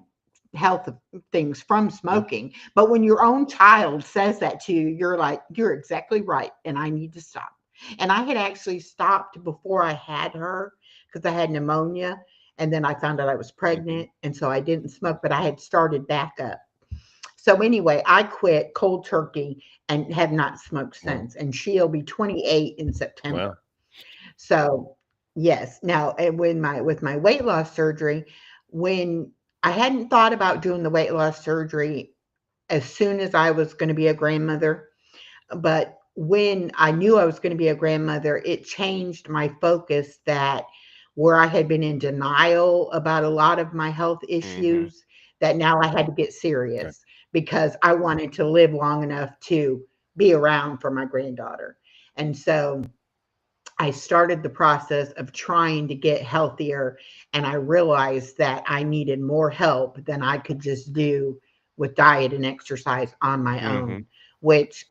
health things from yeah. smoking, but when your own child says that to you, you're like, you're exactly right. And I need to stop. And I had actually stopped before I had her because I had pneumonia. And then I found out I was Mhm. pregnant. And so I didn't smoke, but I had started back up. So anyway, I quit cold turkey and have not smoked Wow. since. And she'll be 28 in Wow. September. So yes. Now, and when my with my weight loss surgery, when I hadn't thought about doing the weight loss surgery as soon as I was going to be a grandmother, but when I knew I was going to be a grandmother, it changed my focus, that where I had been in denial about a lot of my health Mhm. issues, that now I had to get Okay. serious because I wanted to live long enough to be around for my granddaughter. And so I started the process of trying to get healthier, and I realized that I needed more help than I could just do with diet and exercise on my Hmm. own, which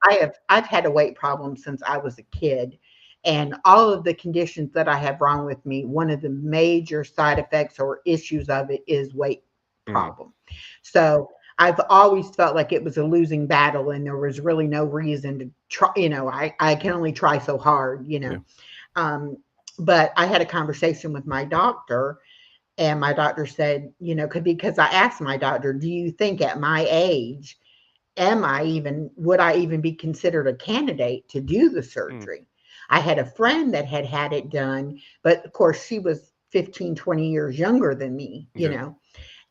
I've had a weight problem since I was a kid. And all of the conditions that I have wrong with me, one of the major side effects or issues of it is weight Mm. problem. So I've always felt like it was a losing battle and there was really no reason to try. I can only try so hard. Yeah. Um, but I had a conversation with my doctor, and my doctor said, because I asked my doctor, do you think at my age, would I even be considered a candidate to do the Mm. surgery? I had a friend that had had it done, but of course she was 15, 20 years younger than me, Okay.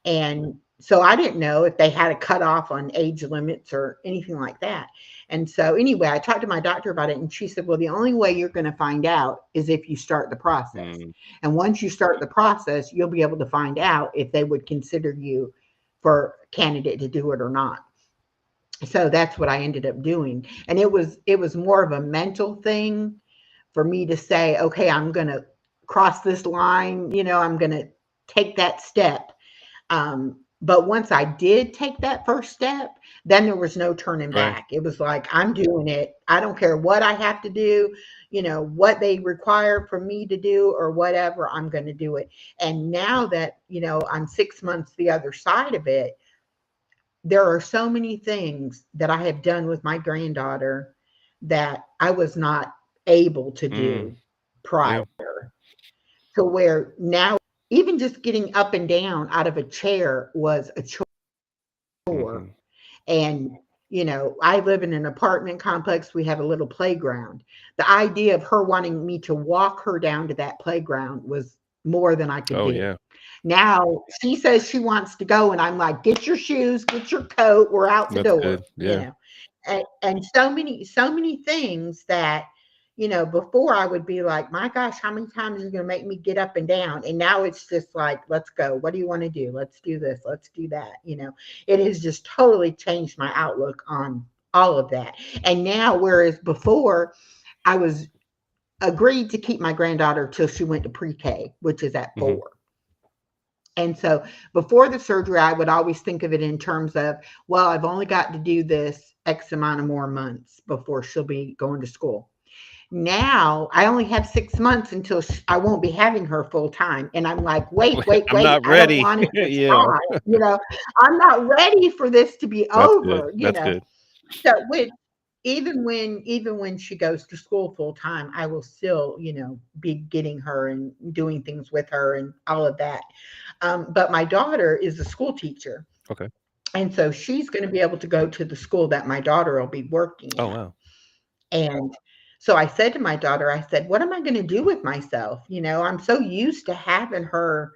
and so I didn't know if they had a cutoff on age limits or anything like that. And so, anyway, I talked to my doctor about it, and she said, well, the only way you're going to find out is if you start the process. Mm. And once you start the process, you'll be able to find out if they would consider you for candidate to do it or not. So that's what I ended up doing. And it was more of a mental thing for me to say, okay, I'm going to cross this line, I'm going to take that step. But once I did take that first step, then there was no turning Right. back. It was like, I'm doing it. I don't care what I have to do, what they require for me to do or whatever, I'm going to do it. And now that, I'm 6 months the other side of it, there are so many things that I have done with my granddaughter that I was not able to Mm. do prior, Yeah. to where now even just getting up and down out of a chair was a chore. Hmm. And, I live in an apartment complex. We have a little playground. The idea of her wanting me to walk her down to that playground was more than I could Oh do. yeah. Now she says she wants to go, and I'm like, get your shoes, get your coat, we're out the That's good. door. Yeah. And so many things that, before I would be like, my gosh, how many times are you going to make me get up and down? And now it's just like, let's go. What do you want to do? Let's do this. Let's do that. It has just totally changed my outlook on all of that. And now, whereas before I was agreed to keep my granddaughter till she went to pre-K, which is at Hmm. 4. And so before the surgery, I would always think of it in terms of, well, I've only got to do this X amount of more months before she'll be going to school. Now I only have 6 months until I won't be having her full time. And I'm like, wait, wait, I'm wait. not I don't ready. want it to Yeah. stop. I'm not ready for this to be That's good. over. That's good. So with even when she goes to school full time, I will still, be getting her and doing things with her and all of that. But my daughter is a school teacher. Okay. And so she's going to be able to go to the school that my daughter will be working Oh at. wow. And so I said to my daughter, I said, what am I going to do with myself? I'm so used to having her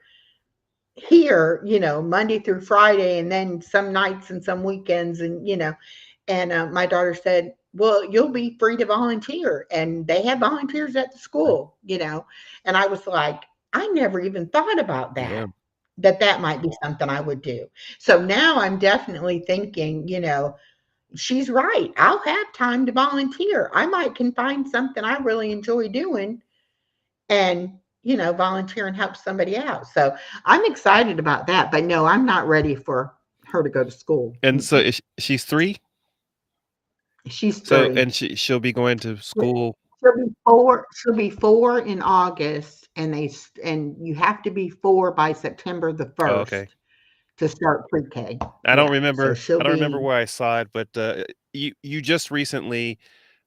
here, Monday through Friday, and then some nights and some weekends. And my daughter said, well, you'll be free to volunteer. And they have volunteers at the Okay. school. And I was like, I never even thought about Yeah. that might be something I would do. So now I'm definitely thinking, she's right. I'll have time to volunteer. I might can find something I really enjoy doing and, volunteer and help somebody out. So I'm excited about that. But no, I'm not ready for her to go to school. And so Mm-mm. she's 3. She's So 3. and she'll be going to school. She'll be 4. She'll be 4 in August, and you have to be 4 by September the Oh, okay. 1st to start pre-K. I don't Yeah. So remember. she'll I don't remember be where I saw it, but you just recently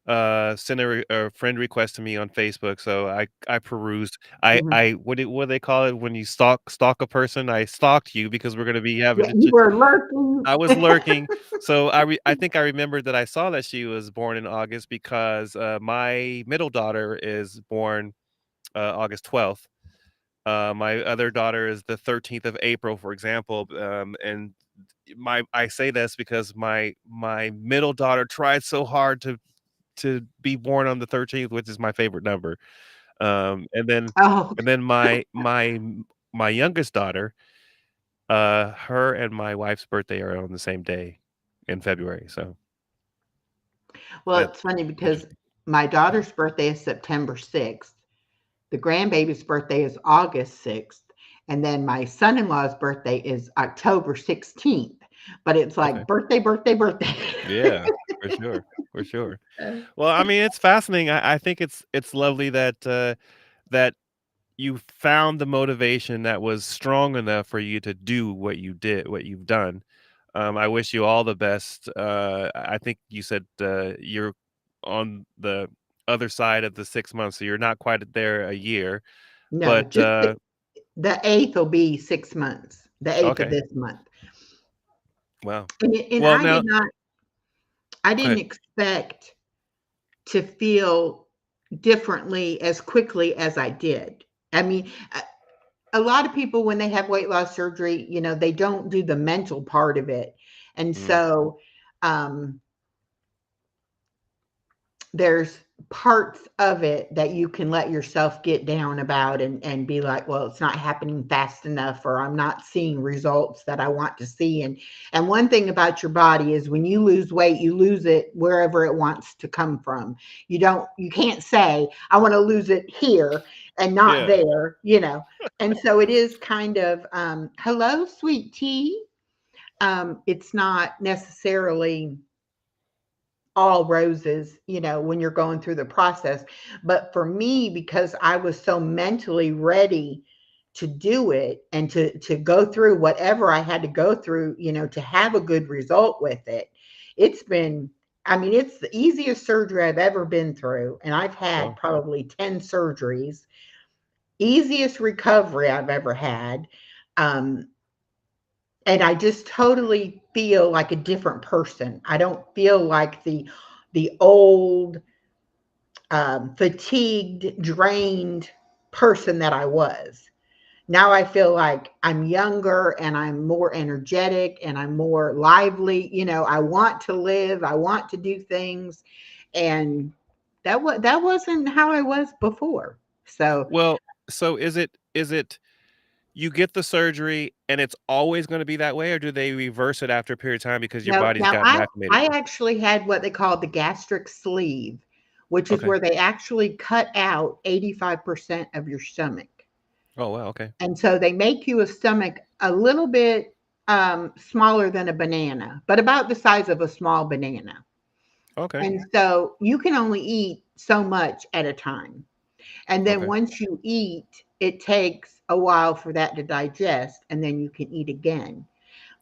sent a friend request to me on Facebook, so I perused. mhm. I what do they call it when you stalk a person? I stalked you because we're gonna be having Yeah, to. you were lurking. I was lurking, so I think I remembered that I saw that she was born in August because my middle daughter is born August 12th. My other daughter is the 13th of April, for example, and my I say this because my middle daughter tried so hard to be born on the 13th, which is my favorite number. And then Oh, my youngest daughter, her and my wife's birthday are on the same day. in February. So Well, that's it's funny because interesting. my daughter's birthday is September 6th. The grandbaby's birthday is August 6th. And then my son in law's birthday is October 16th. But it's Okay. like birthday, birthday, birthday. Yeah, for sure. For sure. Well, I mean, it's fascinating. I think it's lovely that that you found the motivation that was strong enough for you to do what you did, what you've done. I wish you all the best. I think you said you're on the other side of the 6 months, so you're not quite there a year. No, But just the 8th will be 6 months, the 8th of okay, this month. wow. And Well, now I go didn't ahead. expect to feel differently as quickly as I did. I mean, a lot of people, when they have weight loss surgery, they don't do the mental part of it. And Mm, so, um, there's parts of it that you can let yourself get down about and be like, well, it's not happening fast enough, or I'm not seeing results that I want to see. And one thing about your body is when you lose weight, you lose it wherever it wants to come from. You can't say, I want to lose it here and not yeah. there. And so it is kind of, hello, sweet tea. It's not necessarily all roses, when you're going through the process. But for me, because I was so mentally ready to do it and to go through whatever I had to go through, to have a good result with it, it's been, I mean, it's the easiest surgery I've ever been through. And I've had Well, probably 10 surgeries, easiest recovery I've ever had. Um, and I just totally feel like a different person. I don't feel like the old, fatigued, drained person that I was. Now I feel like I'm younger and I'm more energetic and I'm more lively. I want to live. I want to do things, and that wasn't how I was before. So well, so is it you get the surgery and it's always going to be that way, or do they reverse it after a period of time because your now, body's now gotten I acclimated? I actually had what they call the gastric sleeve, which is Okay. where they actually cut out 85% of your stomach. Oh wow. Okay. And so they make you a stomach a little bit, smaller than a banana, but about the size of a small banana. Okay. And so you can only eat so much at a time. And then Okay. once you eat, it takes a while for that to digest, and then you can eat again.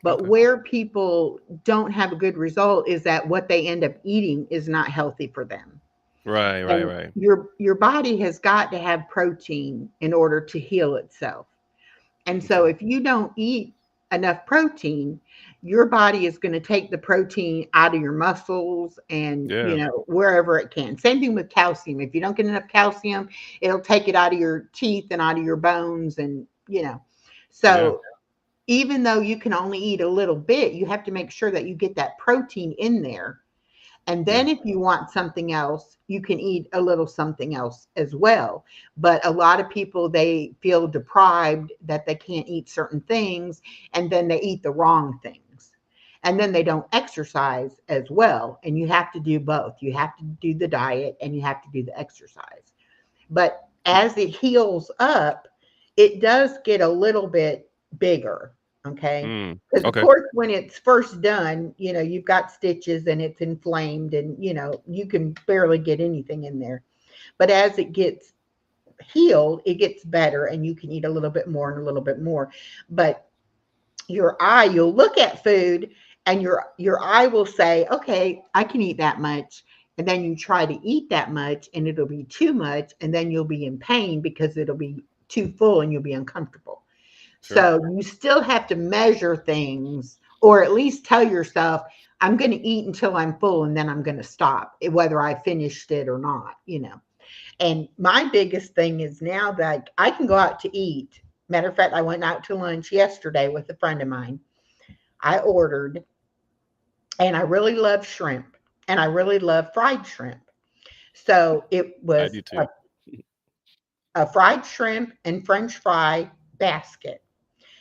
But Okay. where people don't have a good result is that what they end up eating is not healthy for them. Right. Right. And Right. your body has got to have protein in order to heal itself. And so Okay. if you don't eat enough protein, your body is going to take the protein out of your muscles and, Yeah. wherever it can. Same thing with calcium. If you don't get enough calcium, it'll take it out of your teeth and out of your bones and. Yeah. So even though you can only eat a little bit, you have to make sure that you get that protein in there, and Yeah. then if you want something else, you can eat a little something else as well. But a lot of people, they feel deprived that they can't eat certain things, and then they eat the wrong things. And then they don't exercise as well. And you have to do both. You have to do the diet and you have to do the exercise. But as it heals up, it does get a little bit bigger. Okay. Mm. Because, of Okay. course, when it's first done, you've got stitches and it's inflamed and, you can barely get anything in there. But as it gets healed, it gets better and you can eat a little bit more and a little bit more. But you'll look at food and your eye will say, okay, I can eat that much. And then you try to eat that much and it'll be too much. And then you'll be in pain because it'll be too full and you'll be uncomfortable. Sure. So you still have to measure things, or at least tell yourself, I'm going to eat until I'm full and then I'm going to stop, whether I finished it or not. And my biggest thing is now that I can go out to eat. Matter of fact, I went out to lunch yesterday with a friend of mine. I ordered, and I really love shrimp, and I really love fried shrimp. So it I was do too. a fried shrimp and French fry basket.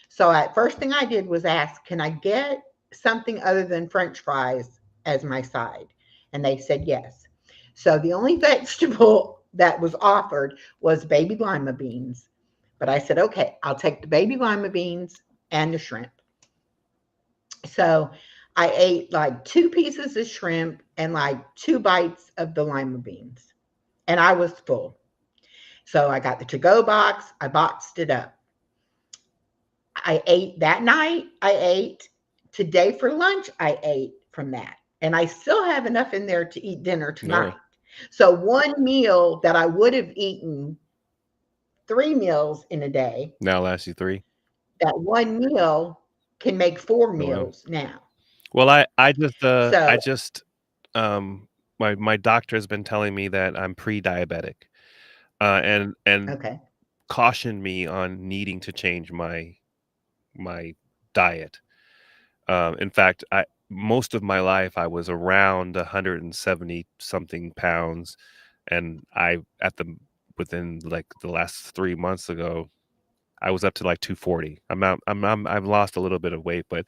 So at first thing I did was ask, can I get something other than French fries as my side? And they said yes. So the only vegetable that was offered was baby lima beans. But I said, okay, I'll take the baby lima beans and the shrimp. So I ate like 2 pieces of shrimp and like 2 bites of the lima beans. And I was full. So I got the to go box, I boxed it up. I ate that night. I ate today for lunch. I ate from that. And I still have enough in there to eat dinner tonight. Really? So one meal that I would have eaten 3 meals in a day, Now lasts you 3? that one meal can make 4 Oh, wow. meals now. Well, I So, just, my doctor has been telling me that I'm pre-diabetic, and okay. cautioned me on needing to change my diet. In fact, I most of my life I was around 170 something pounds, and I at the within like the last 3 months ago, I was up to like 240. I've lost a little bit of weight, but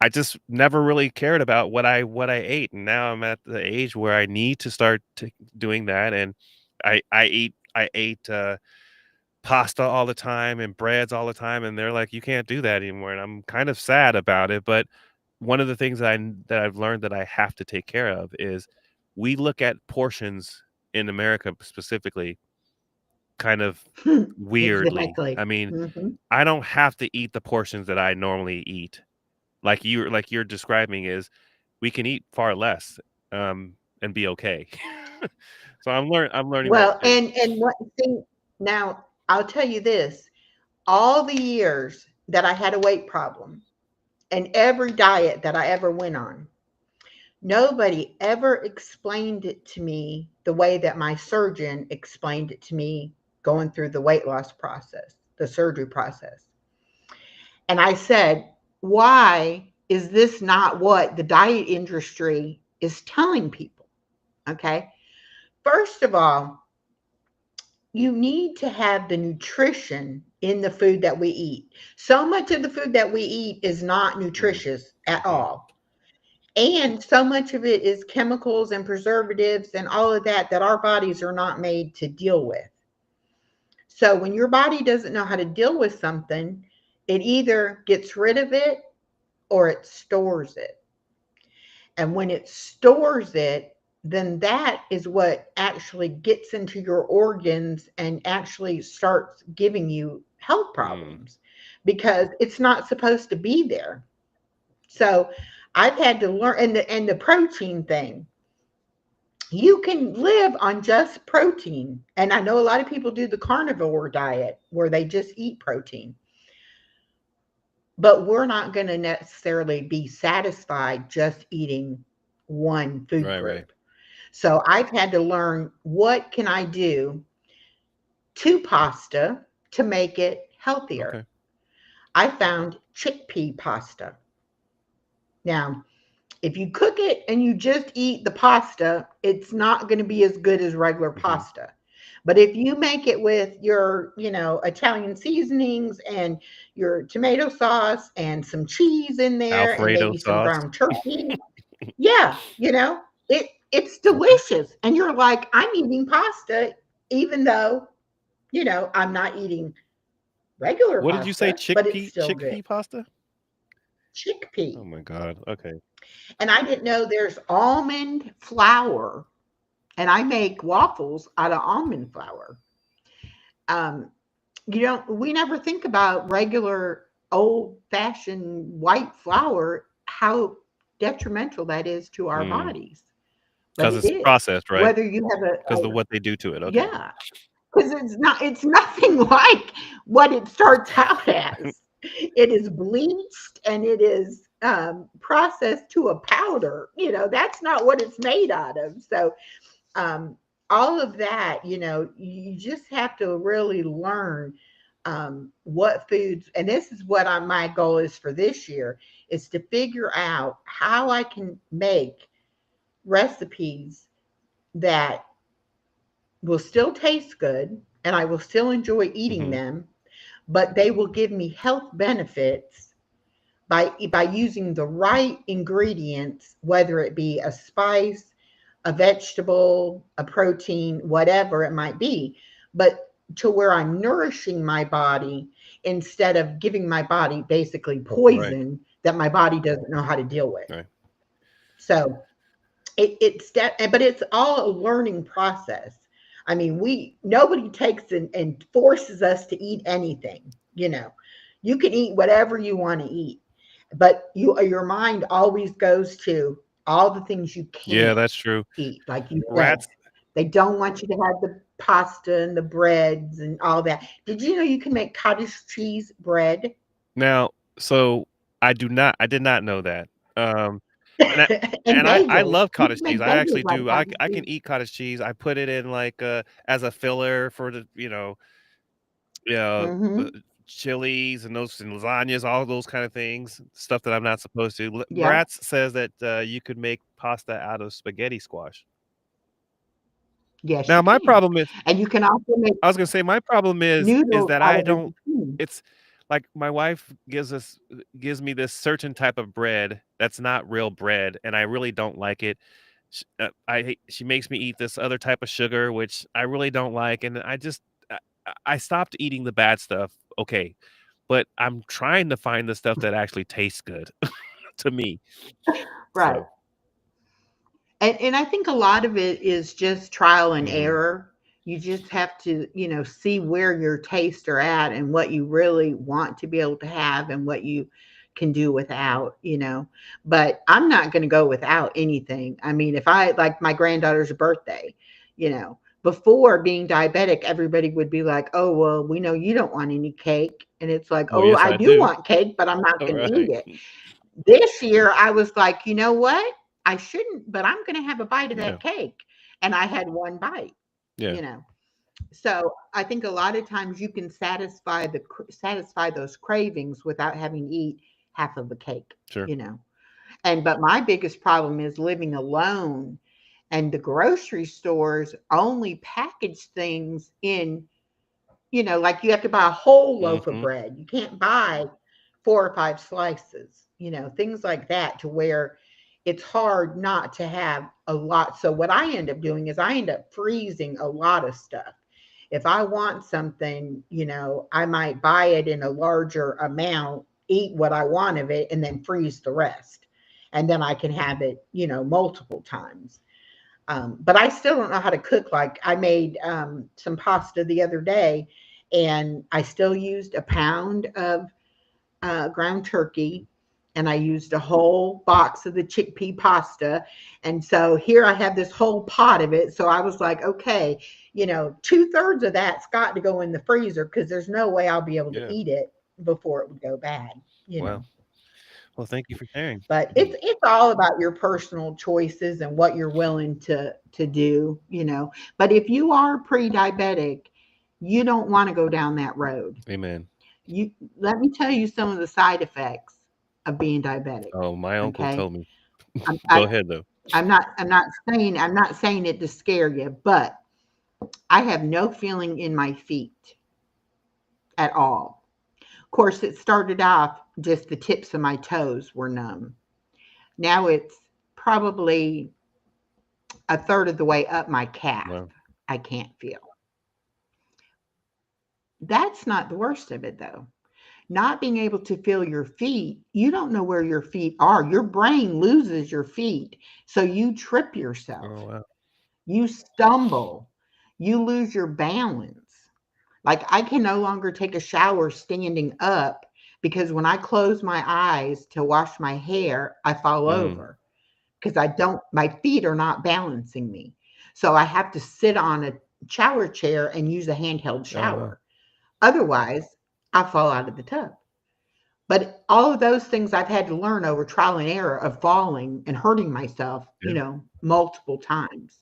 I just never really cared about what I ate, and now I'm at the age where I need to start doing that. And I ate pasta all the time and breads all the time, and they're like, you can't do that anymore, and I'm kind of sad about it. But one of the things that I've learned that I have to take care of is we look at portions in America specifically kind of weirdly. Exactly. I mean, Hmm. I don't have to eat the portions that I normally eat. Like you're describing is we can eat far less and be okay. So I'm learning that Well, too. and what thing now, I'll tell you this, all the years that I had a weight problem and every diet that I ever went on, nobody ever explained it to me the way that my surgeon explained it to me going through the weight loss process, the surgery process. And I said, why is this not what the diet industry is telling people? Okay. First of all, you need to have the nutrition in the food that we eat. So much of the food that we eat is not Mm, nutritious at mhm. all. And so much of it is chemicals and preservatives and all of that that our bodies are not made to deal with. So when your body doesn't know how to deal with something, it either gets rid of it or it stores it. And when it stores it, then that is what actually gets into your organs and actually starts giving you health Mm. problems because it's not supposed to be there. So I've had to learn, and the protein thing. You can live on just protein. And I know a lot of people do the carnivore diet where they just eat protein, but we're not going to necessarily be satisfied just eating one food Right, right. group. So I've had to learn what can I do to pasta to make it healthier. Okay. I found chickpea pasta. Now, if you cook it and you just eat the pasta, it's not going to be as good as regular Mhm. pasta. But if you make it with your, Italian seasonings and your tomato sauce and some cheese in there and Alfredo maybe some sauce. ground turkey, yeah, it's Okay. delicious. And you're like, I'm eating pasta, even though, I'm not eating regular What did you say? pasta, but it's still good. Chickpea pasta? Oh Chickpea. my god. Okay. And I didn't know there's almond flour, and I make waffles out of almond flour. Um, we never think about regular old fashioned white flour, how detrimental that is to our Mm. bodies. But 'Cause it it's is. processed, right? Whether you have 'Cause of what they do to it. Okay. yeah, because it's nothing like what it starts out as. It is bleached and it is processed to a powder. That's not what it's made out of. So um, all of that, you just have to really learn what foods, and this is what my goal is for this year, is to figure out how I can make recipes that will still taste good and I will still enjoy eating Mhm. them, but they will give me health benefits by using the right ingredients, whether it be a spice, a vegetable, a protein, whatever it might be, but to where I'm nourishing my body instead of giving my body basically Right. poison that my body doesn't know how to deal with. Right. So but it's all a learning process. I mean, nobody takes and forces us to eat anything. You can eat whatever you want to eat, but your mind always goes to all the things you Yeah, can't that's true. eat. Like you said, Rats. they don't want you to have the pasta and the breads and all that. Did you know you can make cottage cheese bread? Now, so I did not know that. And And I bagels. love You cottage can cheese. make I actually bagels like do. cottage I cheese. can eat cottage cheese. I put it in like as a filler for the Mm-hmm. chilies and those and lasagnas, all those kind of things, stuff that I'm not supposed to. Yep. Bratz says that you could make pasta out of spaghetti squash. Yes, Now you my can. problem is, And you can also make I was gonna say my problem is noodles that out I of a don't. zucchini. It's like my wife gives me this certain type of bread that's not real bread, and I really don't like it. She makes me eat this other type of sugar, which I really don't like, and I stopped eating the bad stuff. Okay, but I'm trying to find the stuff that actually tastes good to me. Right. So, And I think a lot of it is just trial and mhm, error. You just have to, see where your tastes are at and what you really want to be able to have and what you can do without. But I'm not going to go without anything. I mean, if I like my granddaughter's birthday, before being diabetic, everybody would be like, oh, well, we know you don't want any cake. And it's like, oh oh, yes, I I do do. want cake, but I'm not All going to eat right. it. This year, I was like, you know what? I shouldn't, but I'm going to have a bite of Yeah, that cake. And I had one bite, yeah, you know. So I think a lot of times you can satisfy those cravings without having to eat half of a cake, sure. you know. But my biggest problem is living alone, and the grocery stores only package things in, like you have to buy a whole loaf of Hmm. bread. You can't buy 4 or 5 slices, things like that, to where it's hard not to have a lot. So what I end up doing is I end up freezing a lot of stuff. If I want something, I might buy it in a larger amount, eat what I want of it, and then freeze the rest. And then I can have it, multiple times. But I still don't know how to cook. Like I made some pasta the other day, and I still used a pound of ground turkey, and I used a whole box of the chickpea pasta. And so here I have this whole pot of it. So I was like, okay, 2/3 of that's got to go in the freezer because there's no way I'll be able to Yeah. eat it before it would go bad. Wow. Well, thank you for sharing. But it's all about your personal choices and what you're willing to do. But if you are pre-diabetic, you don't want to go down that road. Amen. You Let me tell you some of the side effects of being diabetic. Oh, my uncle Okay. told me. I'm, Go I, ahead though. I'm not saying it to scare you, but I have no feeling in my feet at all. Of course, it started off just the tips of my toes were numb. Now it's probably a third of the way up my calf. Wow. I can't feel. That's not the worst of it, though. Not being able to feel your feet, you don't know where your feet are. Your brain loses your feet. So you trip Oh yourself, wow. you stumble, you lose your balance. Like I can no longer take a shower standing up because when I close my eyes to wash my hair, I fall Mm. over because my feet are not balancing me. So I have to sit on a shower chair and use a handheld Oh wow. shower. Otherwise, I fall out of the tub. But all of those things I've had to learn over trial and error of falling and hurting myself, Yeah. multiple times.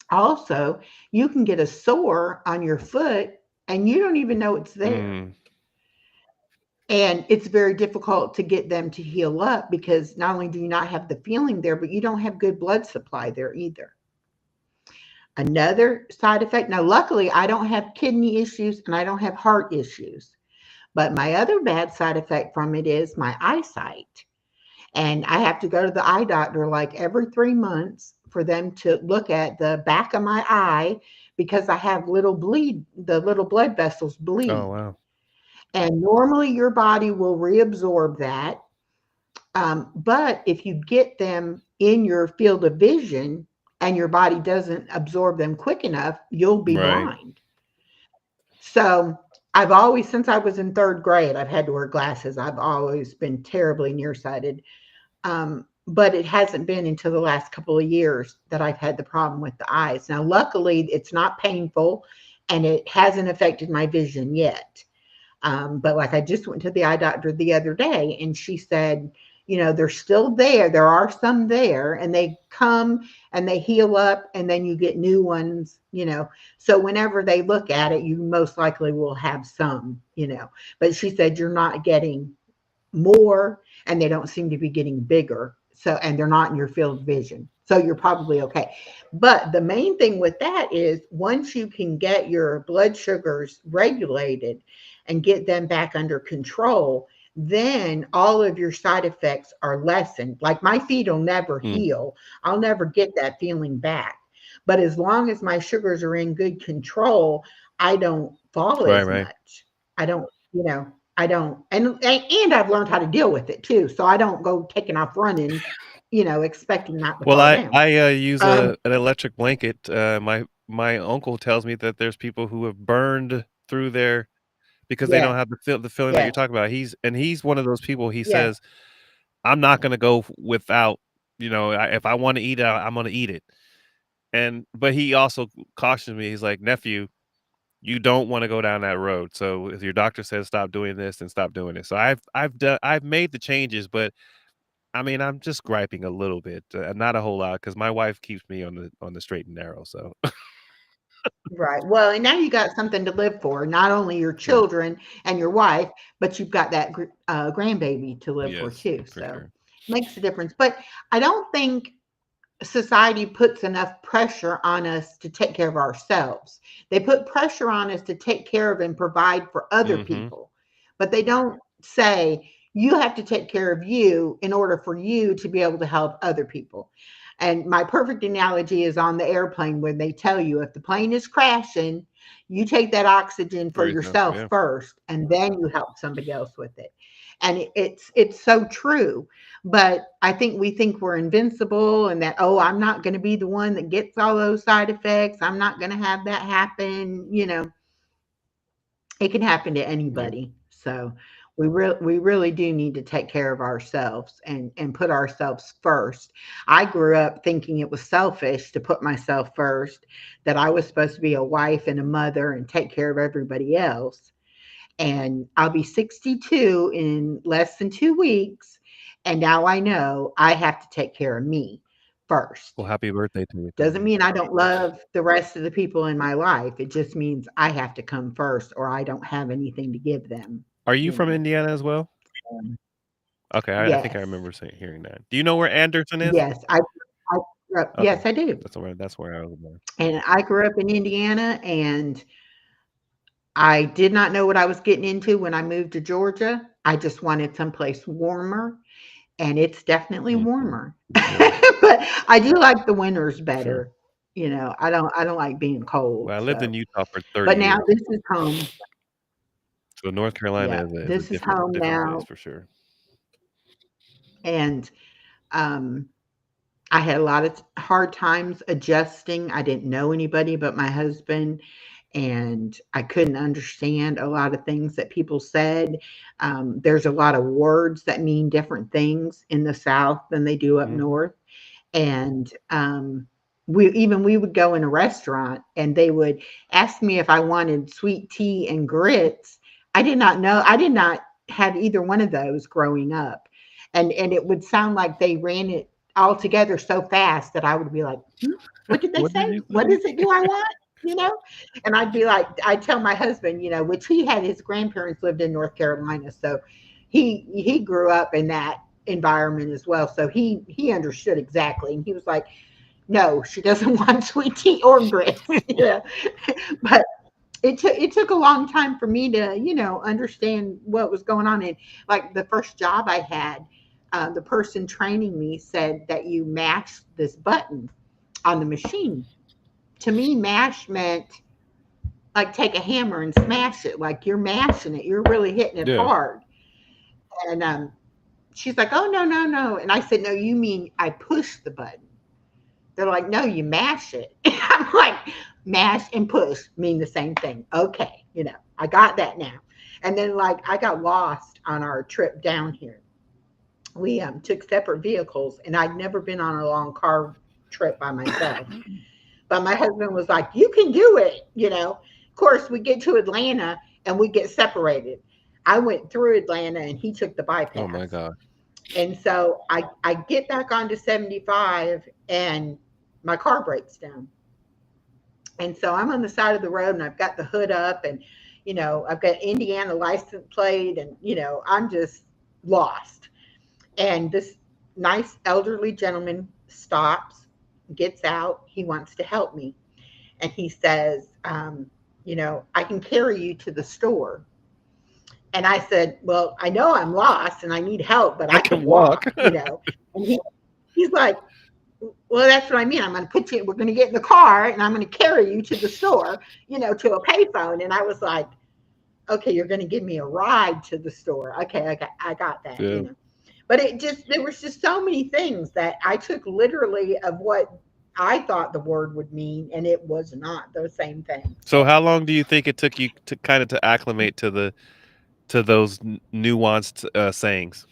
Also, you can get a sore on your foot and you don't even know it's there. Mm. And it's very difficult to get them to heal up because not only do you not have the feeling there, but you don't have good blood supply there either. Another side effect. Now, luckily, I don't have kidney issues and I don't have heart issues. But my other bad side effect from it is my eyesight. And I have to go to the eye doctor like every 3 months for them to look at the back of my eye because I have the little blood vessels Oh bleed. wow. And normally your body will reabsorb that. But if you get them in your field of vision and your body doesn't absorb them quick enough, you'll be Right. blind. So I've always, since I was in third grade, I've had to wear glasses. I've always been terribly nearsighted. But it hasn't been until the last couple of years that I've had the problem with the eyes. Now, luckily, it's not painful and it hasn't affected my vision yet. But like I just went to the eye doctor the other day and she said, they're still there. There are some there and they come and they heal up and then you get new ones. So whenever they look at it, you most likely will have some. But she said, you're not getting more and they don't seem to be getting bigger. So, and they're not in your field of vision. So you're probably okay. But the main thing with that is once you can get your blood sugars regulated and get them back under control, then all of your side effects are lessened. Like my feet will never Mm. heal. I'll never get that feeling back. But as long as my sugars are in good control, I don't fall Right, as right. much. I don't, you know, I don't, and I've learned how to deal with it too. So I don't go taking off running, expecting not to Well, fall I down. I use Um, an electric blanket. My uncle tells me that there's people who have burned through their because they don't yes, have the feeling that you're yes, talking about. He's one of those people. He yes, says, "I'm not gonna go without. If I want to eat it, I'm gonna eat it." But he also cautions me. He's like, "Nephew, you don't want to go down that road. So if your doctor says stop doing this, then stop doing it." So I've made the changes, but I mean, I'm just griping a little bit, not a whole lot, because my wife keeps me on the straight and narrow. So right. Well, and now you got something to live for, not only your yeah, children and your wife, but you've got that grandbaby to live for yes, too. for So sure. makes a difference. But I don't think society puts enough pressure on us to take care of ourselves. They put pressure on us to take care of and provide for other Hmm. people, but they don't say you have to take care of you in order for you to be able to help other people. And my perfect analogy is on the airplane when they tell you if the plane is crashing, you take that oxygen For for yourself, yourself yeah. first and then you help somebody else with it. And it's so true. But I think we think we're invincible and that, oh, I'm not going to be the one that gets all those side effects. I'm not going to have that happen. It can happen to Yep. anybody. So we really do need to take care of ourselves and put ourselves first. I grew up thinking it was selfish to put myself first, that I was supposed to be a wife and a mother and take care of everybody else. And I'll be 62 in less than 2 weeks. And now I know I have to take care of me Well, first. happy birthday to you. Doesn't mean I don't love the rest of the people in my life. It just means I have to come first or I don't have anything to give them, Are you you from know. Indiana as well? Um, Okay, I think I yes. remember hearing that. Do you know where Anderson is? Yes. I grew up, Okay, yes, I do. that's where I was born. And I grew up in Indiana and I did not know what I was getting into when I moved to Georgia. I just wanted someplace warmer and it's definitely Hmm. warmer. Yeah, But I do like the winters sure. better. I don't like being cold. Well, I lived in So, Utah for 30 but now years, this is home. so North Carolina Yeah, is a this is different home different place now. for sure. And um, I had a lot of hard times adjusting. I didn't know anybody but my husband, and I couldn't understand a lot of things that people said. There's a lot of words that mean different things in the South than they do up Mhm. north. And we would go in a restaurant and they would ask me if I wanted sweet tea and grits. I did not have either one of those growing up. And it would sound like they ran it all together so fast that I would be like, what did they What did say? you What say? is it do I want? You know? And I'd be like, I'd tell my husband, which he had his grandparents lived in North Carolina. So he grew up in that environment as well. So he understood exactly. And he was like, no, she doesn't want sweet tea or grits. But it took a long time for me to, understand what was going on. And like the first job I had, the person training me said that you mash this button on the machine. To me, mash meant like take a hammer and smash it, like you're mashing it, you're really hitting it Yeah. hard. And she's like, oh, no, no, no. And I said, no, you mean I push the button. They're like, no, you mash it. I'm like, mash and push mean the same thing. Okay, I got that now. And then, like, I got lost on our trip down here. We took separate vehicles, and I'd never been on a long car trip by myself. But my husband was like, you can do it. Of course, we get to Atlanta and we get separated. I went through Atlanta and he took the Oh my bypass. God. And so I get back onto 75 and my car breaks down. And so I'm on the side of the road and I've got the hood up and, I've got Indiana license plate and, I'm just lost. And this nice elderly gentleman stops, gets out. He wants to help me. And he says, I can carry you to the store. And I said, well, I know I'm lost and I need help, but I can walk. And he's like, well, that's what I mean. I'm going to put you, we're going to get in the car and I'm going to carry you to the store, to a payphone. And I was like, okay, you're going to give me a ride to the store. Okay, I got that, Yeah. But there was just so many things that I took literally of what I thought the word would mean, and it was not the same thing. So how long do you think it took you to kind of to acclimate to those nuanced sayings?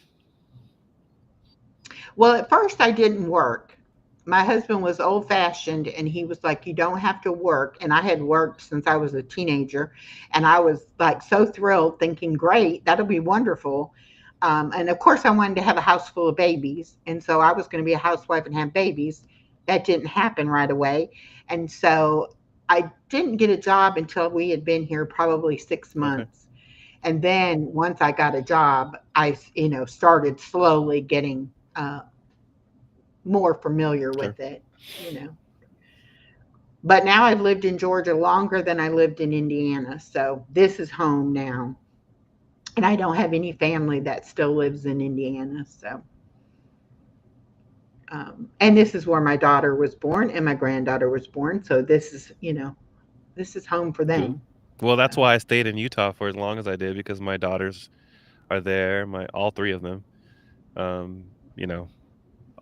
Well, at first I didn't work. My husband was old fashioned and he was like, you don't have to work. And I had worked since I was a teenager. And I was like so thrilled, thinking, great, that'll be wonderful. And of course, I wanted to have a house full of babies. And so I was going to be a housewife and have babies. That didn't happen right away. And so I didn't get a job until we had been here probably 6 Okay. months. And then once I got a job, I, started slowly getting more familiar Sure. with it, But now I've lived in Georgia longer than I lived in Indiana. So this is home now. And I don't have any family that still lives in Indiana. So, and this is where my daughter was born and my granddaughter was born. So this is home for Good. them. Well, that's why I stayed in Utah for as long as I did, because my daughters are there, all three of them. You know,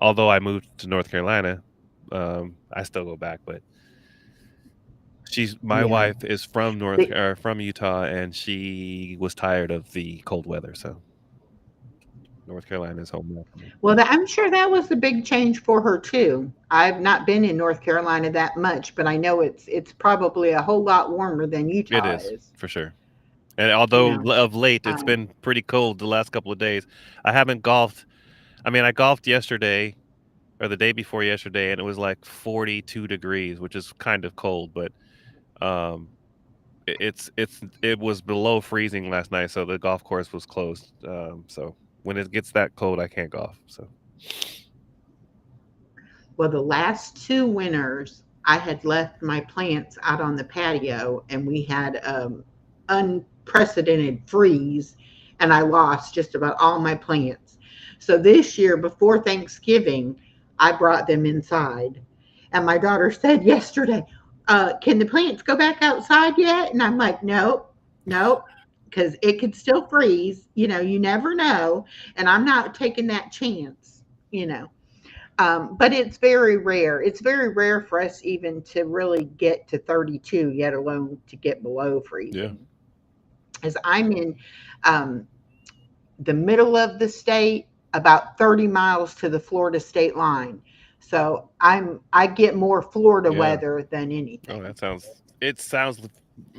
although I moved to North Carolina, I still go back, but my Yeah. wife is from from Utah, and she was tired of the cold weather, so North Carolina is home now for me. Well, I'm sure that was a big change for her too. I've not been in North Carolina that much, but I know it's probably a whole lot warmer than It Utah is, is. for sure. And although of late it's Um, been pretty cold the last couple of days, I haven't golfed. I mean, I golfed yesterday or the day before yesterday, and it was like 42 degrees, which is kind of cold, but um, it was below freezing last night, so the golf course was closed. So when it gets that cold, I can't golf. So well, the last 2 winters, I had left my plants out on the patio, and we had unprecedented freeze, and I lost just about all my plants. So this year, before Thanksgiving, I brought them inside. And my daughter said yesterday, can the plants go back outside yet? And I'm like, nope, nope, because it could still freeze. You never know. And I'm not taking that chance. But it's very rare. It's very rare for us even to really get to 32, yet alone to get below freezing. yeah, As I'm in the middle of the state, about 30 miles to the Florida state line. So I get more Florida yeah. weather than Oh, anything. it sounds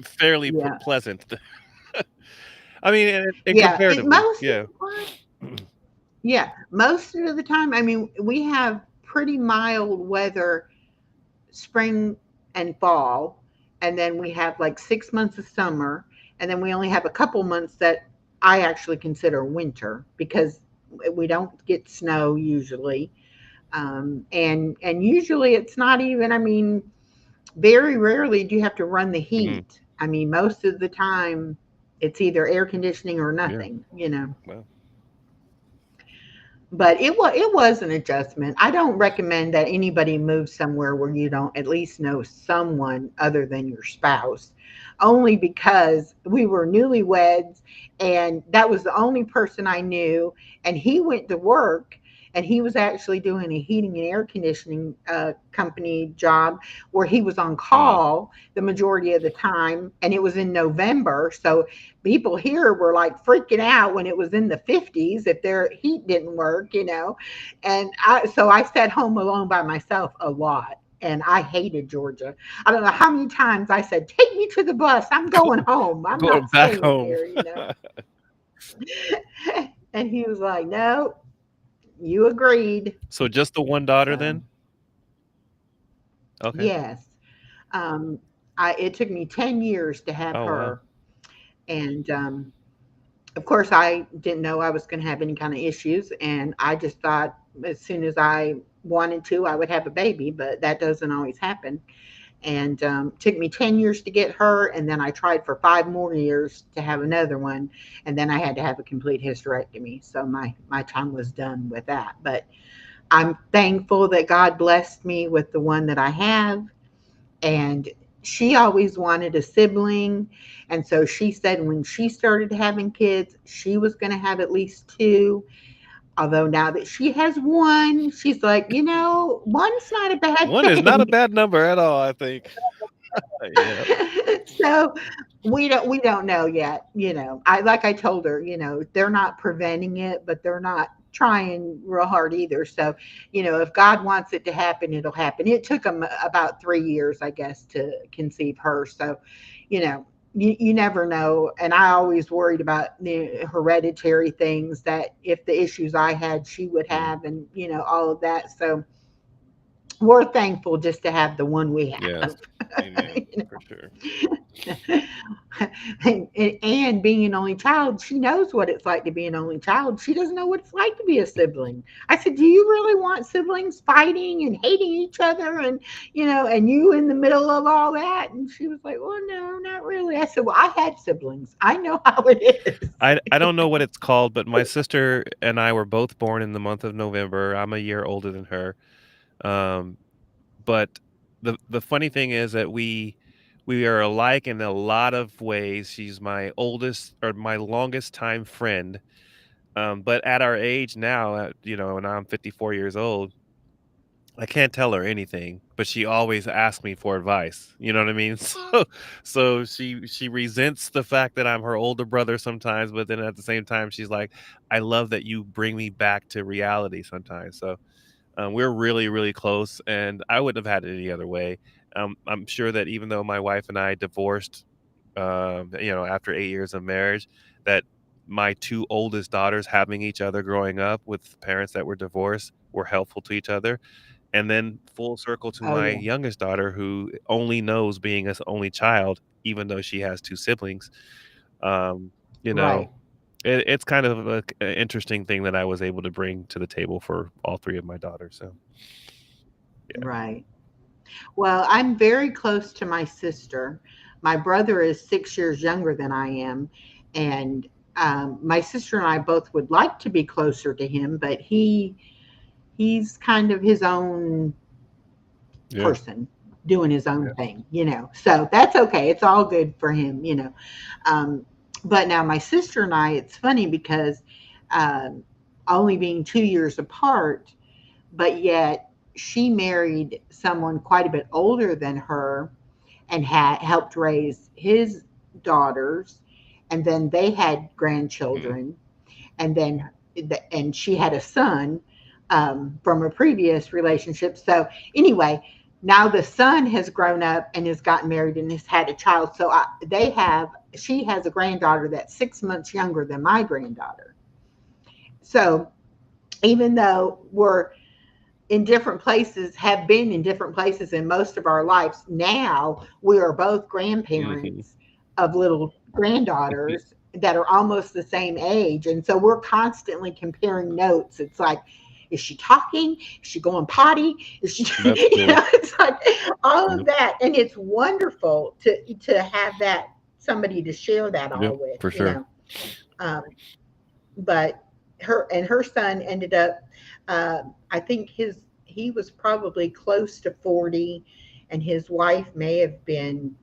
fairly Yeah. pleasant. I mean, and Yeah. comparatively, Most yeah. of the time, yeah, most of the time, I mean, we have pretty mild weather spring and fall, and then we have like 6 months of summer, and then we only have a couple months that I actually consider winter because we don't get snow usually, and usually it's not even. I mean, very rarely do you have to run the Mhm. heat. I mean, most of the time it's either air conditioning or Yeah. nothing, you know. Well, But it was an adjustment. I don't recommend that anybody move somewhere where you don't at least know someone other than your spouse, only because we were newlyweds and that was the only person I knew, and he went to work and he was actually doing a heating and air conditioning company job where he was on mm, call the majority of the time, and it was in November, so people here were like freaking out when it was in the 50s if their heat didn't work, you know. And I sat home alone by myself a lot. And I hated Georgia. I don't know how many times I said, "Take me to the bus. I'm going home. I'm going not back staying home. here," you know. And he was like, "No, you agreed." So just the one daughter So then? Okay. yes, um, it took me 10 years to have Oh wow. her, and of course, I didn't know I was going to have any kind of issues, and I just thought as soon as I wanted to, I would have a baby, but that doesn't always happen. And took me 10 years to get her, and then I tried for 5 more years to have another one, and then I had to have a complete hysterectomy. So my time was done with that. But I'm thankful that God blessed me with the one that I have, and she always wanted a sibling, and so she said when she started having kids she was going to have at least two, although now that she has one she's like, one's not a bad One is not a thing. bad number at all, I think. Yeah. So we don't know yet, I like I told her, they're not preventing it, but they're not trying real hard either. So if God wants it to happen, it'll happen. It took them about 3 years, I guess, to conceive her. So you know you never know, and I always worried about the hereditary things, that if the issues I had she would Mm, have, and all of that. So we're thankful just to have the one we yes. have. Amen. You For sure. and being an only child, she knows what it's like to be an only child. She doesn't know what it's like to be a sibling. I said, "Do you really want siblings fighting and hating each other, and and you in the middle of all that?" And she was like, "Well, no, not really." I said, "Well, I had siblings. I know how it is." I don't know what it's called, but my sister and I were both born in the month of November. I'm a year older than her. Um, but the funny thing is that we are alike in a lot of ways. She's my oldest or my longest time friend. But at our age now, and I'm 54 years old, I can't tell her anything, but she always asks me for advice. You know what I mean? So she resents the fact that I'm her older brother sometimes, but then at the same time, she's like, "I love that you bring me back to reality sometimes." So we're really, really close, and I wouldn't have had it any other way. I'm sure that even though my wife and I divorced, after 8 years of marriage, that my two oldest daughters having each other growing up with parents that were divorced were helpful to each other. And then full circle to Oh my yeah, youngest daughter, who only knows being an only child, even though she has two siblings. Um, you right, know, it's kind of an interesting thing that I was able to bring to the table for all three of my daughters. So yeah. right. Well, I'm very close to my sister. My brother is 6 years younger than I am, and my sister and I both would like to be closer to him, but he's kind of his own Yeah. person doing his Yeah. own thing, So that's okay. It's all good for him. Um, but now my sister and I, it's funny because um, only being 2 years apart, but yet she married someone quite a bit older than her and had helped raise his daughters, and then they had Mhm. grandchildren, and then and she had a son from a previous relationship. So anyway, now the son has grown up and has gotten married and has had a child. So she has a granddaughter that's 6 months younger than my granddaughter. So even though we're in different places, have been in different places in most of our lives, now we are both Mhm. grandparents of little granddaughters that are almost the same age. And so we're constantly comparing notes. It's like, Is she talking? Is she going potty? Is she, That's cool. it's like all of Yep. that. And it's wonderful to have that somebody to share that all Yep. with, For sure. Um, but her son ended up, I think he was probably close to 40, and his wife may have been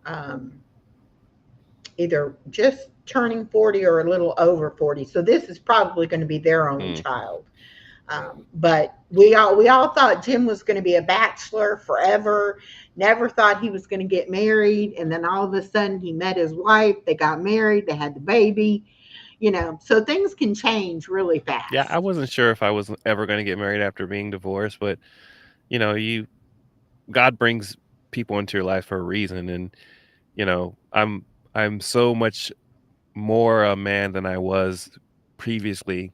um, either just turning 40 or a little over 40. So this is probably going to be their only Mm. child. But we all thought Jim was going to be a bachelor forever. Never thought he was going to get married, and then all of a sudden he met his wife. They got married. They had the baby. So things can change really Yeah, I fast. wasn't sure if I was ever going to get married after being divorced, but God brings people into your life for a reason, and I'm so much more a man than I was previously,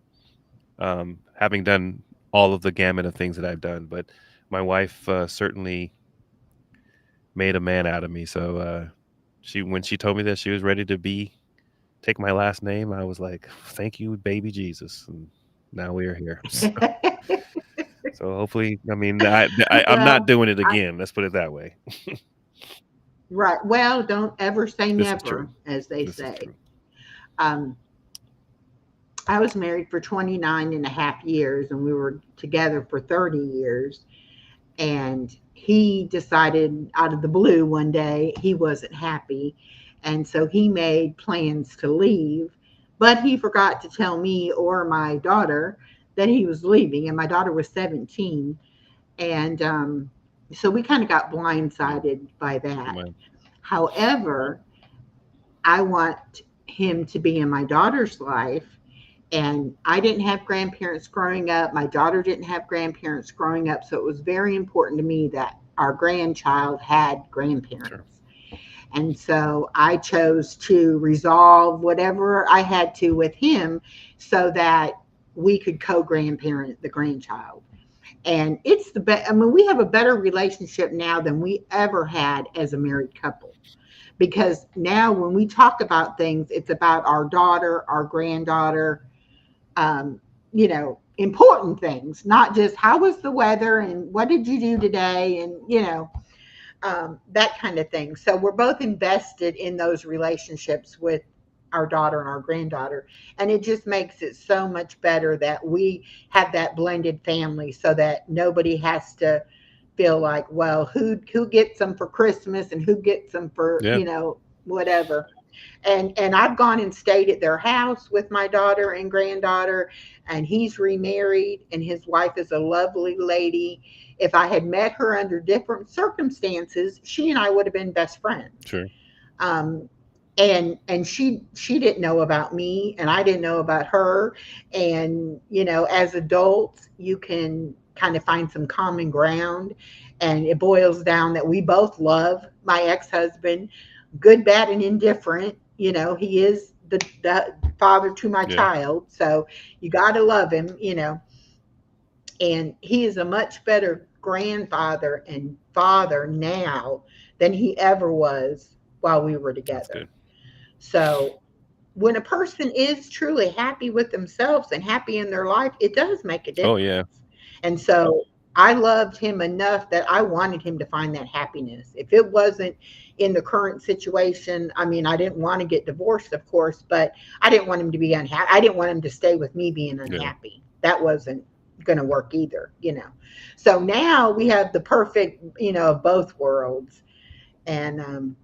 having done all of the gamut of things that I've done. But my wife certainly made a man out of me. So when she told me that she was ready to take my last name, I was like, "Thank you, baby Jesus." And now we are here. So hopefully, I mean, I'm not Well, doing it I, again. Let's put it that way. right. Well, don't ever say This is true. never, as they This is say. true. Um, I was married for 29 and a half years, and we were together for 30 years. And he decided out of the blue one day he wasn't happy. And so he made plans to leave, but he forgot to tell me or my daughter that he was leaving. And my daughter was 17. And so we kind of got Yeah. blindsided by that. Well, However, I want him to be in my daughter's life. And I didn't have grandparents growing up. My daughter didn't have grandparents growing up. So it was very important to me that our grandchild had sure. grandparents. And so I chose to resolve whatever I had to with him so that we could co grandparent the grandchild. And it's the best. I mean, we have a better relationship now than we ever had as a married couple, because now when we talk about things, it's about our daughter, our granddaughter, important things, not just how was the weather and what did you do today, and that kind of thing. So we're both invested in those relationships with our daughter and our granddaughter, and it just makes it so much better that we have that blended family, so that nobody has to feel like, well, who gets them for Christmas and who gets them for Yeah. whatever. And I've gone and stayed at their house with my daughter and granddaughter, and he's remarried, and his wife is a lovely lady. If I had met her under different circumstances, she and I would have been best friends. Sure. Um, and she didn't know about me, and I didn't know about her. And as adults, you can kind of find some common ground, and it boils down that we both love my ex-husband, good, bad, and indifferent. He is the father to my Yeah. child, so you got to love him. And he is a much better grandfather and father now than he ever was while we were That's together. good. So when a person is truly happy with themselves and happy in their life, it does make a Oh yeah. difference. And so I loved him enough that I wanted him to find that happiness. If it wasn't in the current situation, I mean, I didn't want to get divorced, of course, but I didn't want him to be unhappy. I didn't want him to stay with me being Yeah. unhappy. That wasn't going to work either. So now we have the perfect, of both worlds. And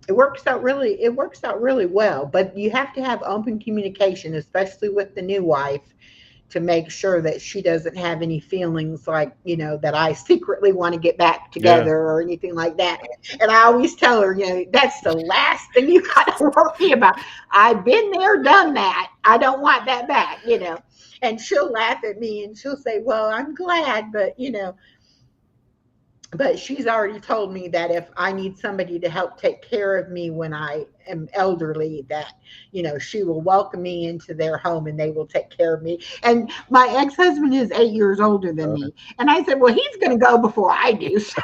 it works out really well. But you have to have open communication, especially with the new wife, to make sure that she doesn't have any feelings like, that I secretly want to get back Yeah. together or anything like that. And I always tell her, that's the last thing you got to worry about. I've been there, done that. I don't want that back. And she'll laugh at me and she'll say, well, I'm glad, but she's already told me that if I need somebody to help take care of me when I am elderly, that, she will welcome me into their home and they will take care of me. And my ex-husband is 8 years older than me. And I said, well, he's going to go before I do. So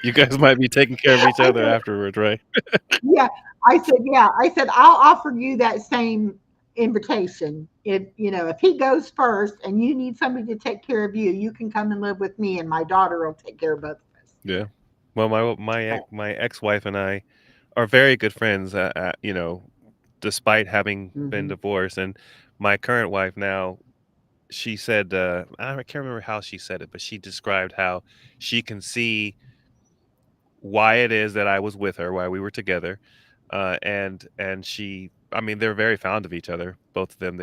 You guys might be taking care of each other afterwards, right? yeah, I said, I'll offer you that same invitation. If he goes first and you need somebody to take care of you, you can come and live with me, and my daughter will take care of both of us. Yeah. Well, So, my ex-wife and I are very good friends. Despite having been mhm. divorced, and my current wife now, she said, I can't remember how she said it, but she described how she can see why it is that I was with her, why we were together, and I mean, they're very fond of each other, both of them.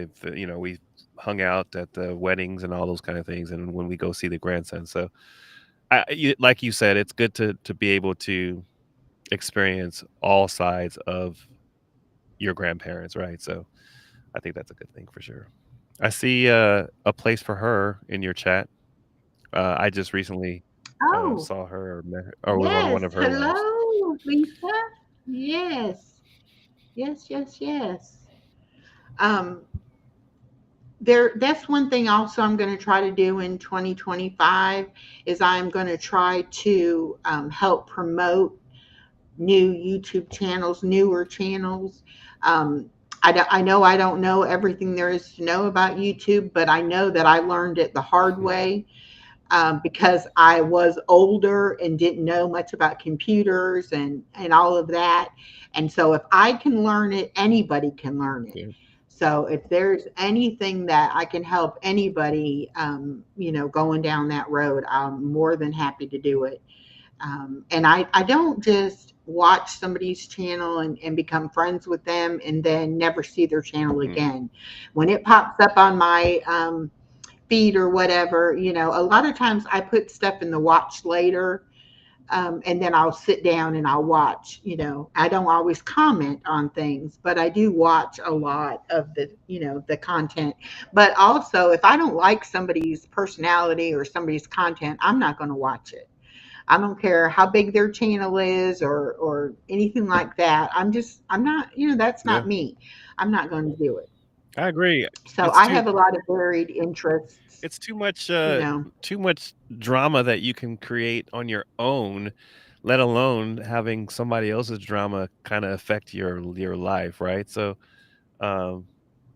We hung out at the weddings and all those kind of things, and when we go see the grandson. So, like you said, it's good to be able to experience all sides of your grandparents, right? So, I think that's a good thing for sure. I see a place for her in your chat. I just recently Oh, saw her or was on one yes. of her lives. Hello, Lisa. Yes. Yes, yes, yes. Um, that's one thing also I'm going to try to do in 2025 is I'm going to try to help promote new YouTube channels, newer channels. Um, I know I don't know everything there is to know about YouTube, but I know that I learned it the hard way because I was older and didn't know much about computers and all of that. And so if I can learn it, anybody can learn it. Yeah. So if there's anything that I can help anybody, going down that road, I'm more than happy to do it. And I don't just watch somebody's channel and become friends with them and then never see their channel Mm. again. When it pops up on my feed or whatever, a lot of times I put stuff in the watch later, and then I'll sit down and I'll watch. I don't always comment on things, but I do watch a lot of the content. But also, if I don't like somebody's personality or somebody's content, I'm not going to watch it. I don't care how big their channel is or anything like that. I'm not, that's Yeah, not me. I'm not going to do it. I agree. So It's I too have a lot of varied interests, it's too much you know. too much drama that you can create on your own, let alone having somebody else's drama kind of affect your life, right? So, um,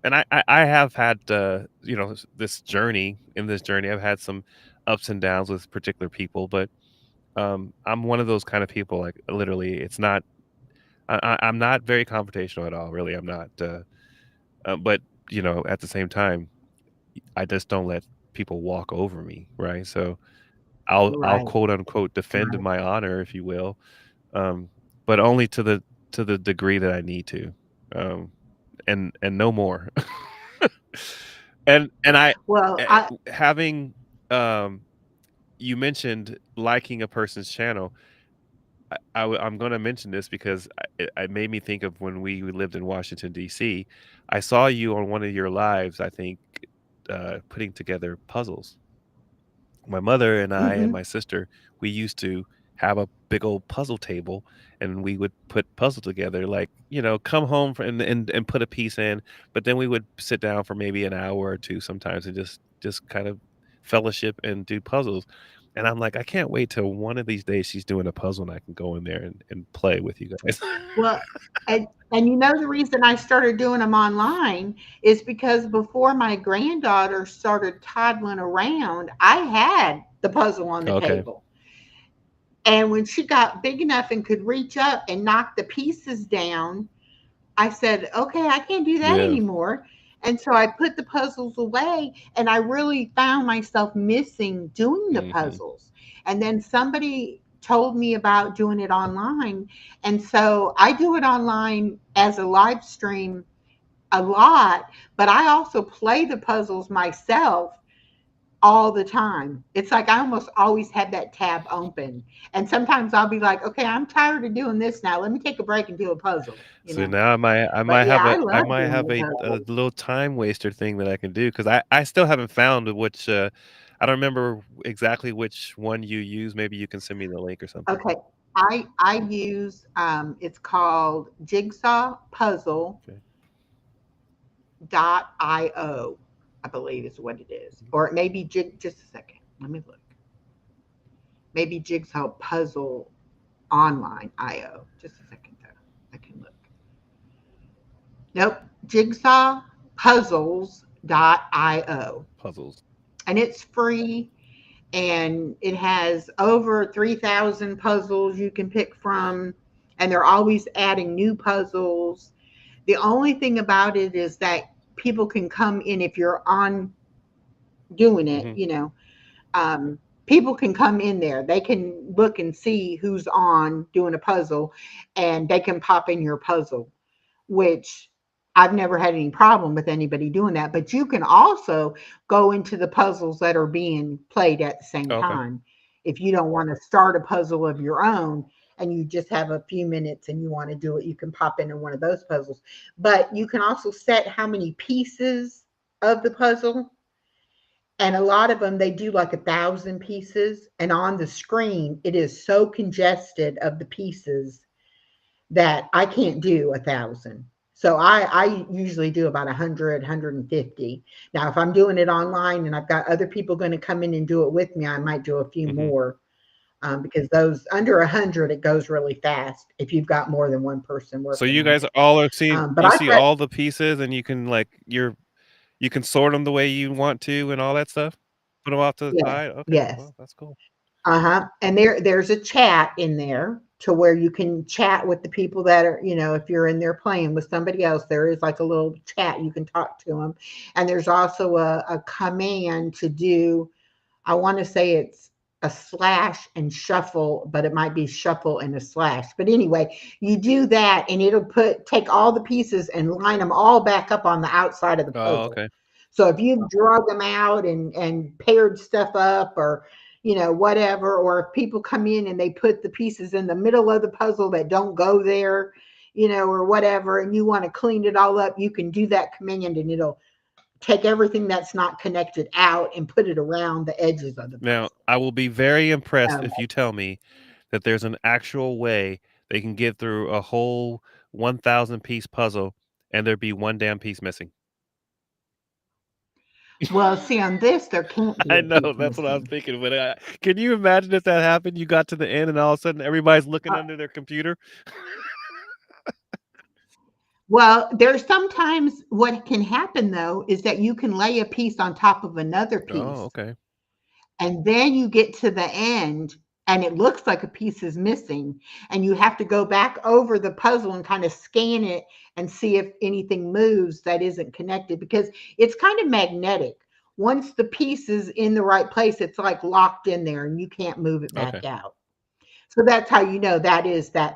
and I have had this journey I've had some ups and downs with particular people, but I'm one of those kind of people, like literally it's not I'm not very confrontational at all, really. I'm not but at the same time I just don't let people walk over me, right? So I'll Right, quote unquote defend right. my honor, if you will, um, but only to the degree that I need to, um, and no more. And Well, I having you mentioned liking a person's channel. I'm going to mention this because it made me think of when we lived in Washington D.C. I saw you on one of your lives, I think, putting together puzzles. My mother and I and mhm. my sister, we used to have a big old puzzle table, and we would put puzzle together, like, come home and put a piece in, but then we would sit down for maybe an hour or two sometimes and just kind of fellowship and do puzzles. And I'm like, I can't wait till one of these days she's doing a puzzle and I can go in there and play with you guys. Well, and the reason I started doing them online is because before my granddaughter started toddling around, I had the puzzle on the Okay. table. And when she got big enough and could reach up and knock the pieces down, I said, okay, I can't do that Yeah. anymore. And so I put the puzzles away and I really found myself missing doing the Hmm. puzzles. And then somebody told me about doing it online. And so I do it online as a live stream a lot, but I also play the puzzles myself all the time. It's like I almost always have that tab open. And sometimes I'll be like, okay, I'm tired of doing this now. Let me take a break and do a puzzle. So now But yeah, I I love might doing have the a puzzles. little time waster thing that I can do, because I still haven't found which I don't remember exactly which one you use. Maybe you can send me the link or something. Okay. I use it's called Jigsaw Puzzle Okay. .io, I believe is what it is. Or it may be just a second. Let me look. Maybe Jigsaw Puzzle Online IO. Just a second though. I can look. Nope. Jigsaw. puzzles.io, Puzzles. and it's free, and it has over 3,000 puzzles you can pick from, and they're always adding new puzzles. The only thing about it is that people can come in if you're on doing it, Hmm. people can come in there. They can look and see who's on doing a puzzle, and they can pop in your puzzle, which I've never had any problem with anybody doing that. But you can also go into the puzzles that are being played at the same Oh, okay. time. If you don't want to start a puzzle of your own and you just have a few minutes and you want to do it, you can pop into one of those puzzles. But you can also set how many pieces of the puzzle, and a lot of them they do like 1,000 pieces, and on the screen it is so congested of the pieces that I can't do 1,000. So I usually do about 100, 150. Now if I'm doing it online and I've got other people going to come in and do it with me, I might do a few Hmm. more, because those under 100 it goes really fast if you've got more than one person So working you on guys it. all are seeing, But you I see all the pieces, and you can like you can sort them the way you want to and all that stuff. Put them off to the yes, side. Okay, yes. well that's cool. Uh-huh. And there's a chat in there to where you can chat with the people that are, if you're in there playing with somebody else, there is like a little chat you can talk to them. And there's also a command to do, I want to say it's a slash and shuffle, but it might be shuffle and a slash. But anyway, you do that and it'll take all the pieces and line them all back up on the outside of the Oh, puzzle. okay. So if you've drug them out and paired stuff up, or whatever, or if people come in and they put the pieces in the middle of the puzzle that don't go there, or whatever, and you want to clean it all up, you can do that command and it'll take everything that's not connected out and put it around the edges of the Now, puzzle. I will be very impressed Um, if you tell me that there's an actual way they can get through a whole 1,000-piece puzzle and there be one damn piece missing. well, see, on this, there can't be I a know piece that's what I was missing. thinking, but can you imagine if that happened? You got to the end and all of a sudden everybody's looking Uh, under their computer. well, there's sometimes what can happen though is that you can lay a piece on top of another Oh, piece, okay. and then you get to the end and it looks like a piece is missing, and you have to go back over the puzzle and kind of scan it and see if anything moves that isn't connected, because it's kind of magnetic. Once the piece is in the right place, it's like locked in there and you can't move it back Okay. out. So that's how you know that is the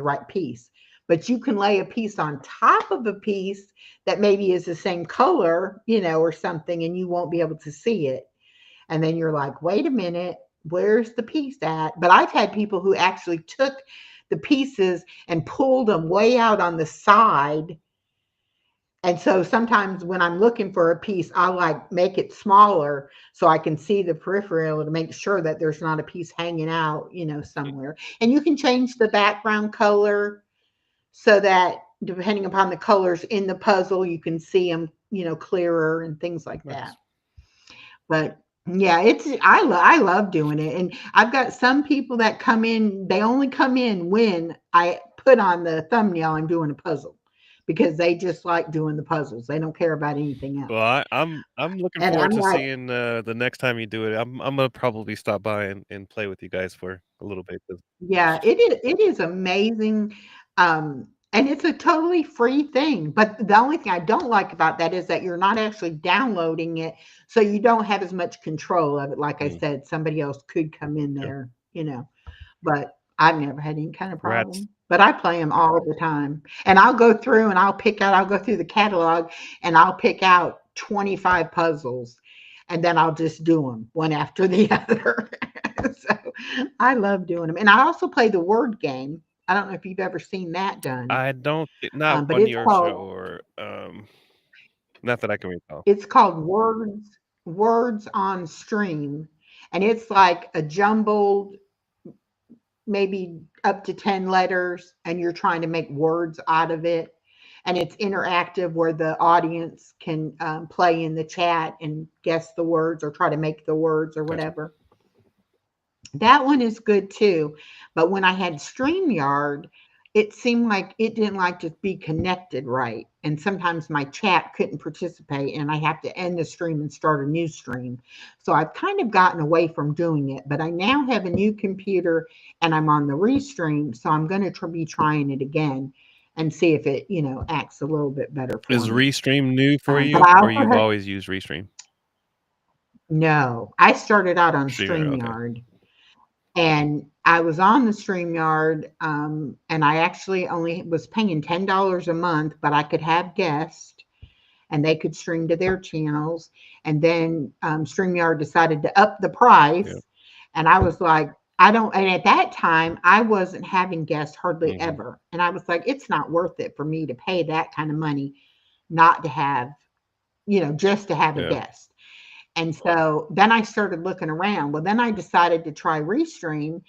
right piece. But you can lay a piece on top of a piece that maybe is the same color, or something, and you won't be able to see it. And then you're like, wait a minute, where's the piece at? But I've had people who actually took the pieces and pulled them way out on the side. And so sometimes when I'm looking for a piece, I like make it smaller so I can see the peripheral to make sure that there's not a piece hanging out, somewhere. And you can change the background color so that depending upon the colors in the puzzle, you can see them, clearer and things like that. Nice. But yeah, I love doing it, and I've got some people that come in. They only come in when I put on the thumbnail I'm doing a puzzle, because they just like doing the puzzles. They don't care about anything Well, else. I'm looking And forward I'm to like, seeing the next time you do it. I'm gonna probably stop by and play with you guys for a little bit. yeah, it is amazing. And it's a totally free thing. But the only thing I don't like about that is that you're not actually downloading it, so you don't have as much control of it. Like I Mm, said, somebody else could come in sure. there. But I've never had any kind of Rats. problem. But I play them all the time. And I'll go through the catalog and I'll pick out 25 puzzles, and then I'll just do them one after the other. So I love doing them. And I also play the word game. I don't know if you've ever seen that done, I don't not but on your show or not that I can recall. it's called Words on Stream, and it's like a jumbled, maybe up to 10 letters, and you're trying to make words out of it. And it's interactive where the audience can play in the chat and guess the words or try to make the words or Gotcha. whatever. That one is good too. But when I had StreamYard, it seemed like it didn't like to be connected right. And sometimes my chat couldn't participate and I have to end the stream and start a new stream. So I've kind of gotten away from doing it, but I now have a new computer and I'm on the Restream. So I'm going to be trying it again and see if it, acts a little bit better for Is me. Restream new for But you, I or also you've have, always used Restream? no, I started out on StreamYard, okay. StreamYard. And I was on the StreamYard, and I actually only was paying $10 a month, but I could have guests and they could stream to their channels. And then StreamYard decided to up the price. Yeah. And I was like, I don't, and at that time, I wasn't having guests hardly Mhm. ever. And I was like, it's not worth it for me to pay that kind of money not to have, just to have a Yeah. guest. And so then I started looking around. Well, then I decided to try Restream.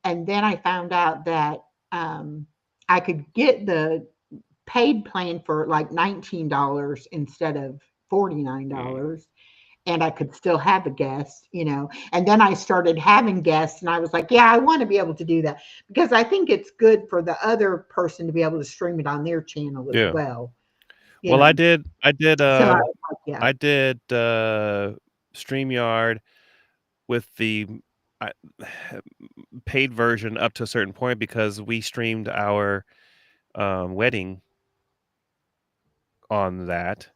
And then I found out that I could get the paid plan for like $19 instead of $49. And I could still have a guest. And then I started having guests, and I was like, yeah, I want to be able to do that because I think it's good for the other person to be able to stream it on their channel as Yeah. well. Well, I did So yeah. I did StreamYard with the I, paid version up to a certain point because we streamed our wedding on that.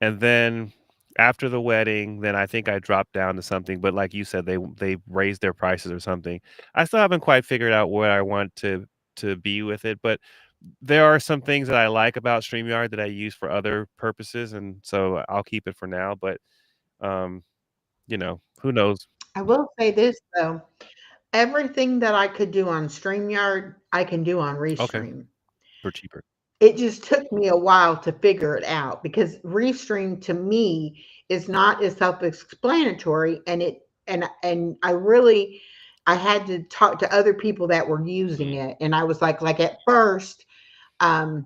And then after the wedding, then I think I dropped down to something, but like you said, they raised their prices or something. I still haven't quite figured out where I want to be with it, but there are some things that I like about StreamYard that I use for other purposes, and so I'll keep it for now. But um, who knows? I will say this though. Everything that I could do on StreamYard, I can do on Okay, Restream. for cheaper. It just took me a while to figure it out because Restream to me is not as self-explanatory, and I had to talk to other people that were using it, and I was like at first, um,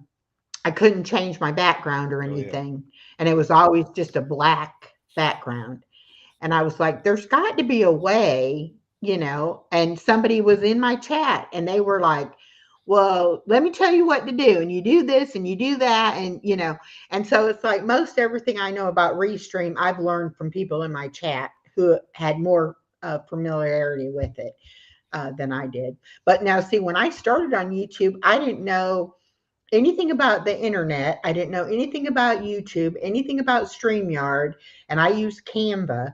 I couldn't change my background or Oh yeah. anything, and it was always just a black background. And I was like, there's got to be a way. And somebody was in my chat and they were like, well, let me tell you what to do. And you do this and you do that. And so it's like most everything I know about Restream, I've learned from people in my chat who had more familiarity with it than I did. But now, see, when I started on YouTube, I didn't know anything about the internet. I didn't know anything about YouTube, anything about StreamYard, and I used Canva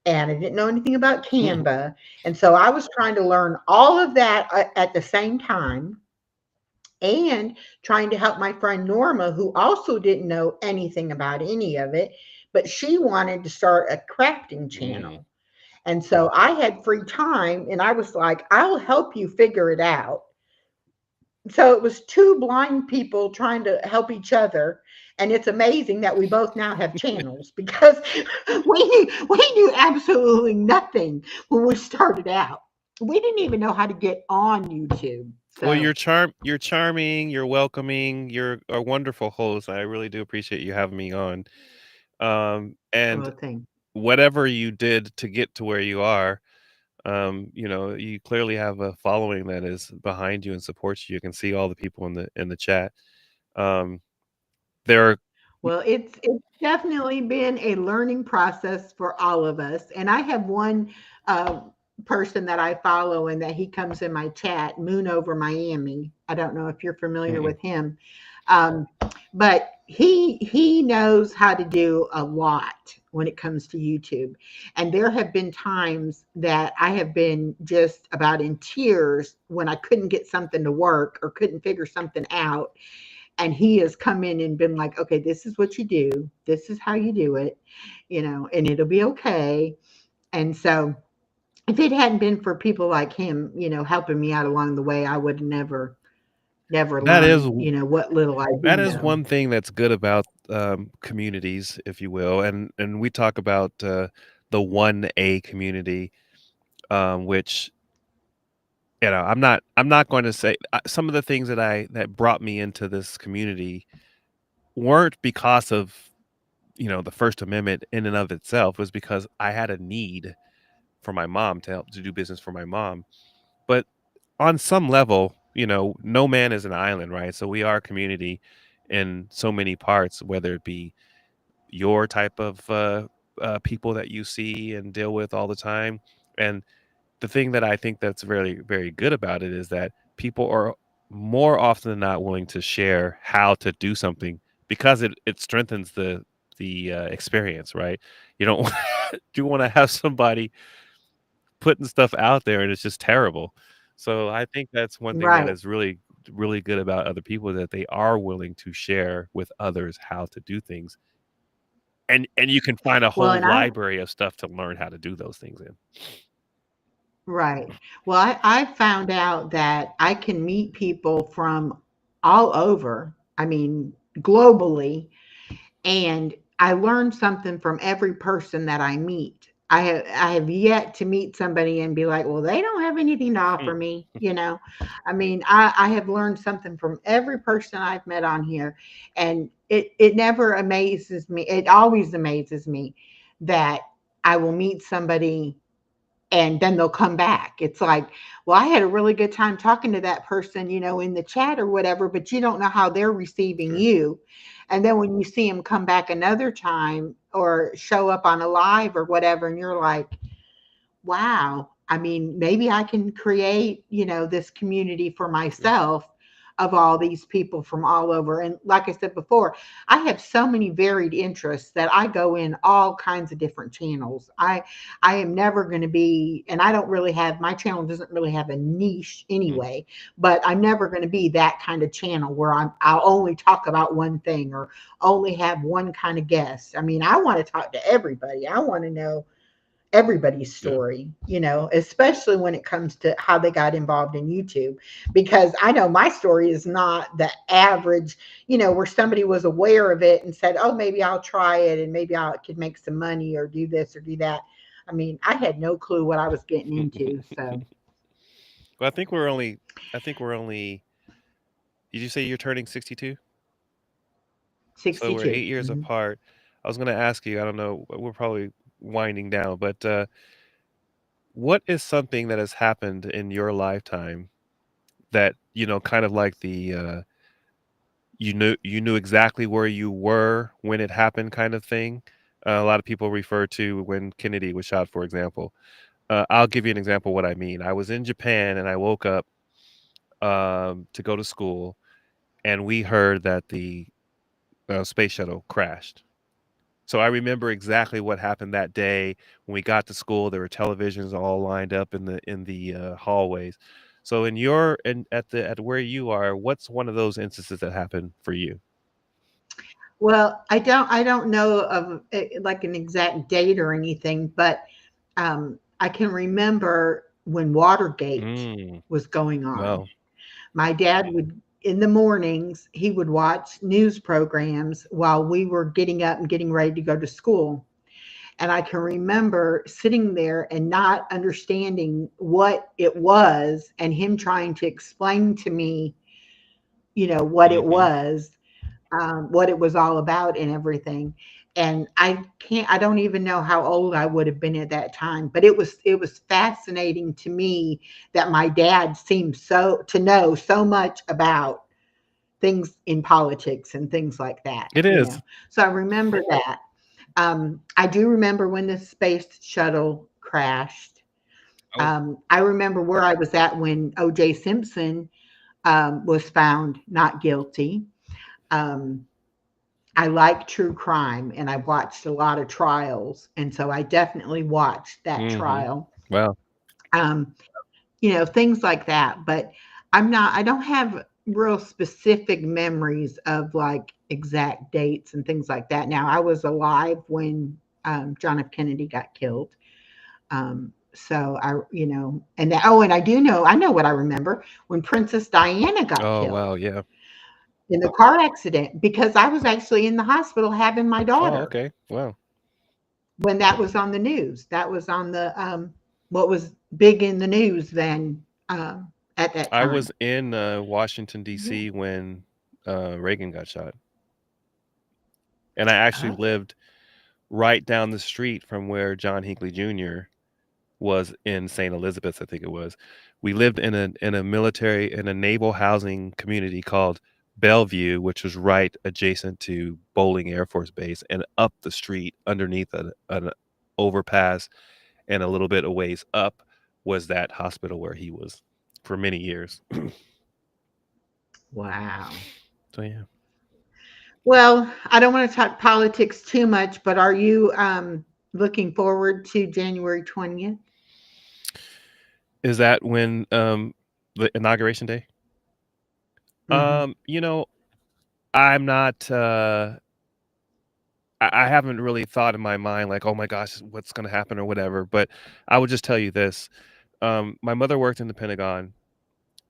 and I didn't know anything about Canva. And so I was trying to learn all of that at the same time and trying to help my friend Norma, who also didn't know anything about any of it, but she wanted to start a crafting channel. And so I had free time and I was like, I'll help you figure it out. So it was two blind people trying to help each other. And it's amazing that we both now have channels because we knew absolutely nothing when we started out. We didn't even know how to get on YouTube. Well, So you're charming, you're welcoming, you're a wonderful host. I really do appreciate you having me on. And thing. whatever you did to get to where you are, you clearly have a following that is behind you and supports you. You can see all the people in the chat. There are Well, it's definitely been a learning process for all of us. And I have one uh, person that I follow and that he comes in my chat, Moon Over Miami. I don't know if you're familiar mm-mm. with him, um, but he knows how to do a lot when it comes to YouTube. And there have been times that I have been just about in tears when I couldn't get something to work or couldn't figure something out, and he has come in and been like, okay, this is what you do, this is how you do it, and it'll be okay. And so if it hadn't been for people like him, helping me out along the way, I would never that is learn, what little I do that is know. one thing that's good about communities, if you will, and we talk about the 1A community, which I'm not going to say some of the things that brought me into this community weren't because of the First Amendment in and of itself. It was because I had a need for my mom to help to do business for my mom. But on some level, no man is an island, right? So we are a community in so many parts, whether it be your type of people that you see and deal with all the time. And the thing that I think that's very, very good about it is that people are more often than not willing to share how to do something because it strengthens the experience, right? You don't you want to have somebody putting stuff out there and it's just terrible. So I think that's one thing that Right. is really, really good about other people, that they are willing to share with others how to do things. And you can find a Well, whole and I library of stuff to learn how to do those things in. right. Well, I found out that I can meet people from all over. I mean, globally, and I learn something from every person that I meet. I have yet to meet somebody and be like, well, they don't have anything to offer me, you know. I mean, I have learned something from every person I've met on here, and it never amazes me. It always amazes me that I will meet somebody and then they'll come back. It's like, well, I had a really good time talking to that person, in the chat or whatever, but you don't know how they're receiving Sure. you. And then when you see them come back another time or show up on a live or whatever, and you're like, wow, I mean, maybe I can create, this community for Yeah. myself of all these people from all over. And like I said before, I have so many varied interests that I go in all kinds of different channels. I am never going to be, and I don't really have, my channel doesn't really have a niche Mm. anyway, but I'm never going to be that kind of channel where I'll only talk about one thing or only have one kind of guest. I mean, I want to talk to everybody. I want to know everybody's Yeah. story, especially when it comes to how they got involved in YouTube. Because I know my story is not the average, where somebody was aware of it and said, oh, maybe I'll try it and maybe I could make some money or do this or do that. I mean, I had no clue what I was getting into. So Well, I think we're only, did you say you're turning 62? So we're 62. 8 years Mm-hmm. apart. I was going to ask you, I don't know, we're probably winding down, but what is something that has happened in your lifetime that, kind of like you knew exactly where you were when it happened kind of thing? A lot of people refer to when Kennedy was shot, for example. I'll give you an example of what I mean. I was in Japan and I woke up to go to school, and we heard that the space shuttle crashed. So I remember exactly what happened that day when we got to school. There were televisions all lined up in the hallways. So in your and at where you are, what's one of those instances that happened for you? Well, I don't know of like an exact date or anything, but I can remember when Watergate Mm, was going on. well, My dad would, in the mornings, he would watch news programs while we were getting up and getting ready to go to school. And I can remember sitting there and not understanding what it was, and him trying to explain to me, what it hmm was, what it was all about, and everything. And I don't even know how old I would have been at that time, but it was fascinating to me that my dad seemed so to know so much about things in politics and things like that, it is. So I remember that. I do remember when the space shuttle crashed. Oh, I remember where I was at when O.J. Simpson was found not guilty. Um, I like true crime and I watched a lot of trials. And so I definitely watched that hmm trial. well, Um, things like that. But I don't have real specific memories of like exact dates and things like that. Now, I was alive when John F. Kennedy got killed. So and that, oh, and I know what I remember when Princess Diana got oh wow, killed yeah. in the car accident because I was actually in the hospital having my Oh, daughter okay. Wow. when that was on the news. That was on the what was big in the news then at that I was time. in Washington Yeah. D.C. when Reagan got shot, and I actually Oh, lived right down the street from where John Hinckley Jr. was in St. Elizabeth, I think it was. We lived in a naval housing community called Bellevue, which was right adjacent to Bolling Air Force Base, and up the street underneath an overpass and a little bit a ways up was that hospital where he was for many years. Wow. So yeah. Well, I don't want to talk politics too much, but are you looking forward to January 20th? Is that when the inauguration day? Hmm. You know, I'm not I haven't really thought in my mind like, oh my gosh, what's gonna happen or whatever. But I would just tell you this. My mother worked in the Pentagon,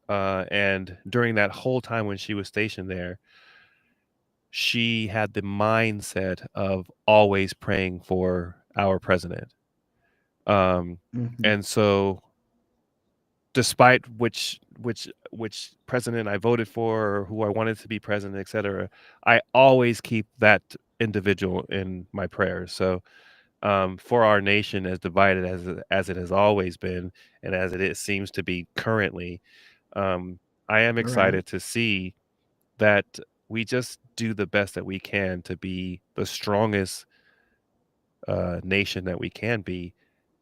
and during that whole time when she was stationed there, she had the mindset of always praying for our president. Um, Hmm. and so despite which president I voted for or who I wanted to be president, et cetera, I always keep that individual in my prayers. So for our nation, as divided as it has always been, and as seems to be currently, um, I am Right. excited to see that we just do the best that we can to be the strongest nation that we can be,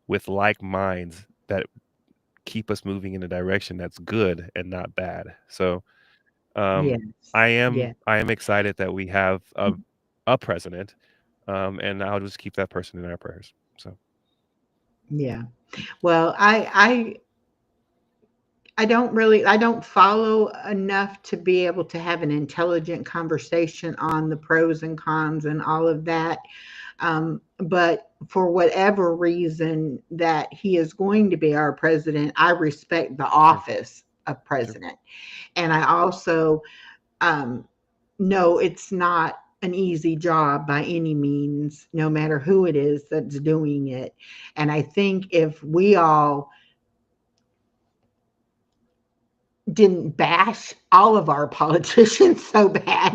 with like minds that keep us moving in a direction that's good and not bad. So Yes. Yeah. I am excited that we have a president, and I'll just keep that person in our prayers. So Yeah. Well, I don't follow enough to be able to have an intelligent conversation on the pros and cons and all of that. But for whatever reason that he is going to be our president, I respect the sure, office of sure, president. And I also um, know it's not an easy job by any means, no matter who it is that's doing it. And I think if we all didn't bash all of our politicians so bad,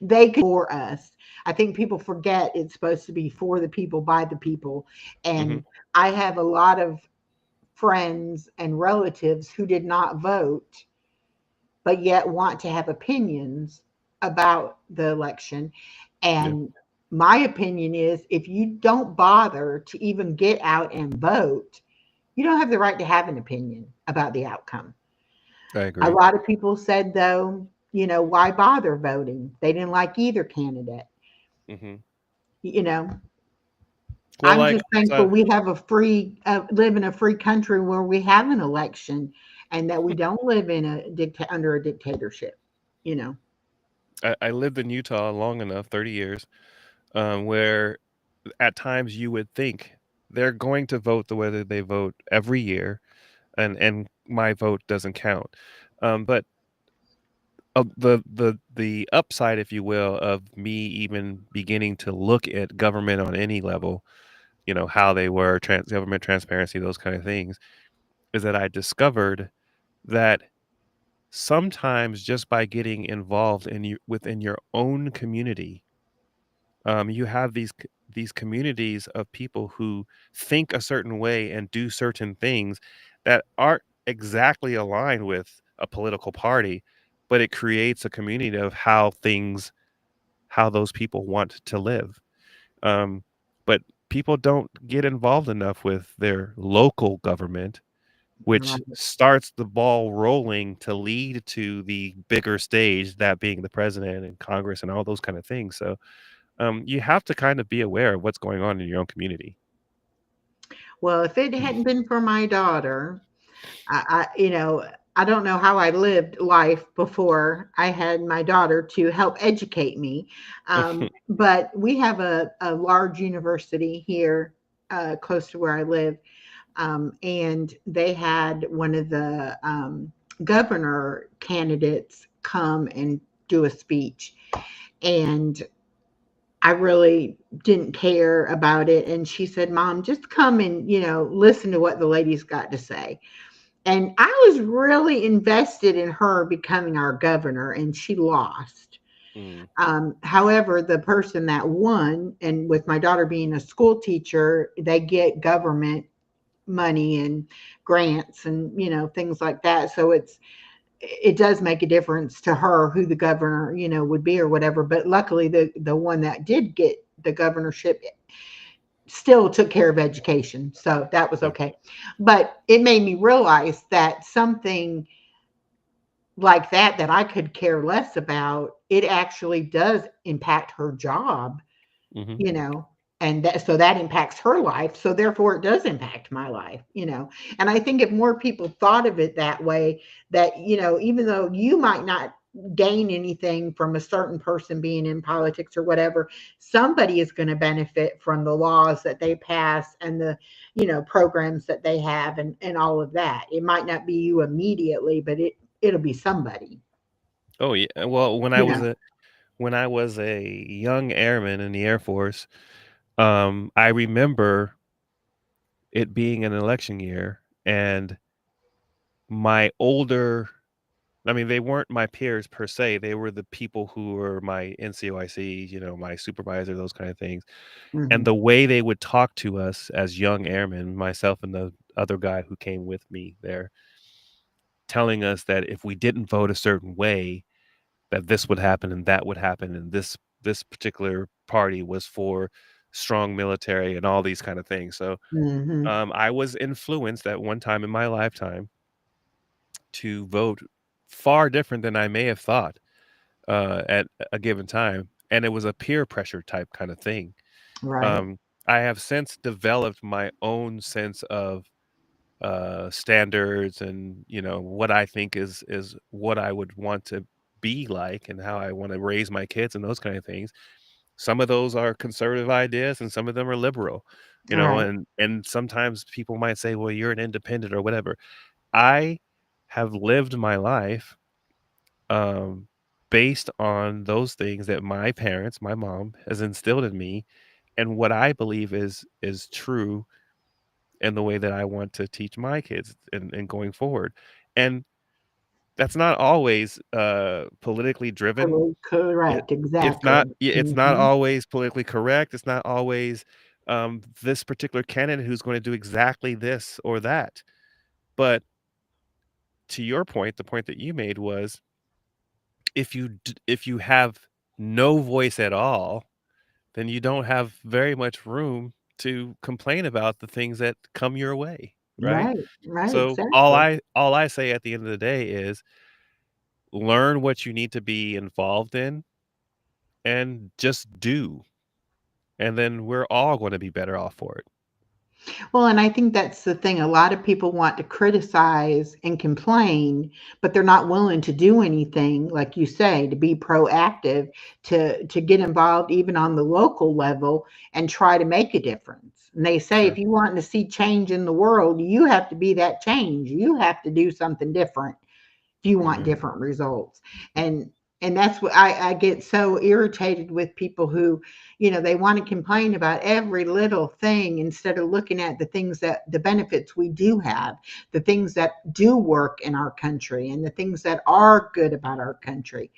they could for us. I think people forget it's supposed to be for the people, by the people. hmm And I have a lot of friends and relatives who did not vote, but yet want to have opinions about the election. yeah, And my opinion is if you don't bother to even get out and vote, you don't have the right to have an opinion about the outcome. I A agree. lot of people said, though, why bother voting? They didn't like either candidate. hmm You know, Well, I'm like just thankful so, we have live in a free country where we have an election and that we don't live in under a dictatorship, you know. I lived in Utah long enough, 30 years, where at times you would think they're going to vote the way that they vote every year, and my vote doesn't count. But the upside, if you will, of me even beginning to look at government on any level, how they were government transparency, those kind of things, is that I discovered that sometimes just by getting involved within your own community, you have these communities of people who think a certain way and do certain things that aren't exactly aligned with a political party, but it creates a community of how those people want to live. Um, but people don't get involved enough with their local government, which Right. starts the ball rolling to lead to the bigger stage, that being the president and Congress and all those kind of things. So you have to kind of be aware of what's going on in your own community. Well, if it hadn't been for my daughter, I don't know how I lived life before I had my daughter to help educate me. But we have a large university here close to where I live. And they had one of the governor candidates come and do a speech. And I really didn't care about it. And she said, Mom, just come and, listen to what the lady's got to say. And I was really invested in her becoming our governor, and she lost. Mm, However, the person that won, and with my daughter being a school teacher, they get government money and grants and, things like that. So it does make a difference to her who the governor, would be or whatever. But luckily, the one that did get the governorship still took care of education, so that was Yeah. okay. But it made me realize that something like that I could care less about, it actually does impact her job, Hmm. you know, and that impacts her life. So therefore, it does impact my life. And I think if more people thought of it that way, that even though you might not gain anything from a certain person being in politics or whatever, somebody is going to benefit from the laws that they pass and the programs that they have and all of that. It might not be you immediately, but it'll be somebody. Oh yeah. Well, You know. when I was a young airman in the Air Force, I remember it being an election year, and my older, I mean, they weren't my peers per se. They were the people who were my NCOIC, my supervisor, those kind of things. And Mhm. the way they would talk to us as young airmen, myself and the other guy who came with me there, telling us that if we didn't vote a certain way, that this would happen and that would happen, and this particular party was for strong military and all these kind of things. So Mhm. I was influenced at one time in my lifetime to vote far different than I may have thought at a given time, and it was a peer pressure type kind of thing. Right. Um, I have since developed my own sense of standards and what I think is what I would want to be like and how I want to raise my kids and those kind of things. Some of those are conservative ideas and some of them are liberal, Right. and sometimes people might say, well, you're an independent or whatever. I have lived my life um, based on those things that my parents, my mom, has instilled in me, and what I believe is true in the way that I want to teach my kids and going forward. And that's not always politically driven. It Correct. it's Exactly. not it's not Mhm. always politically correct. It's not always this particular candidate who's going to do exactly this or that. But to your point, the point that you made was if you have no voice at all, then you don't have very much room to complain about the things that come your way, right? Right. Right. So all Exactly. I say at the end of the day is learn what you need to be involved in and just do. And then we're all going to be better off for it. Well, and I think that's the thing. A lot of people want to criticize and complain, but they're not willing to do anything, like you say, to be proactive, to get involved even on the local level and try to make a difference. And they say Sure. if you want to see change in the world, you have to be that change. You have to do something different if you want Mhm. different results. And that's what I get so irritated with people who, they want to complain about every little thing instead of looking at the things that the benefits we do have, the things that do work in our country and the things that are good about our country.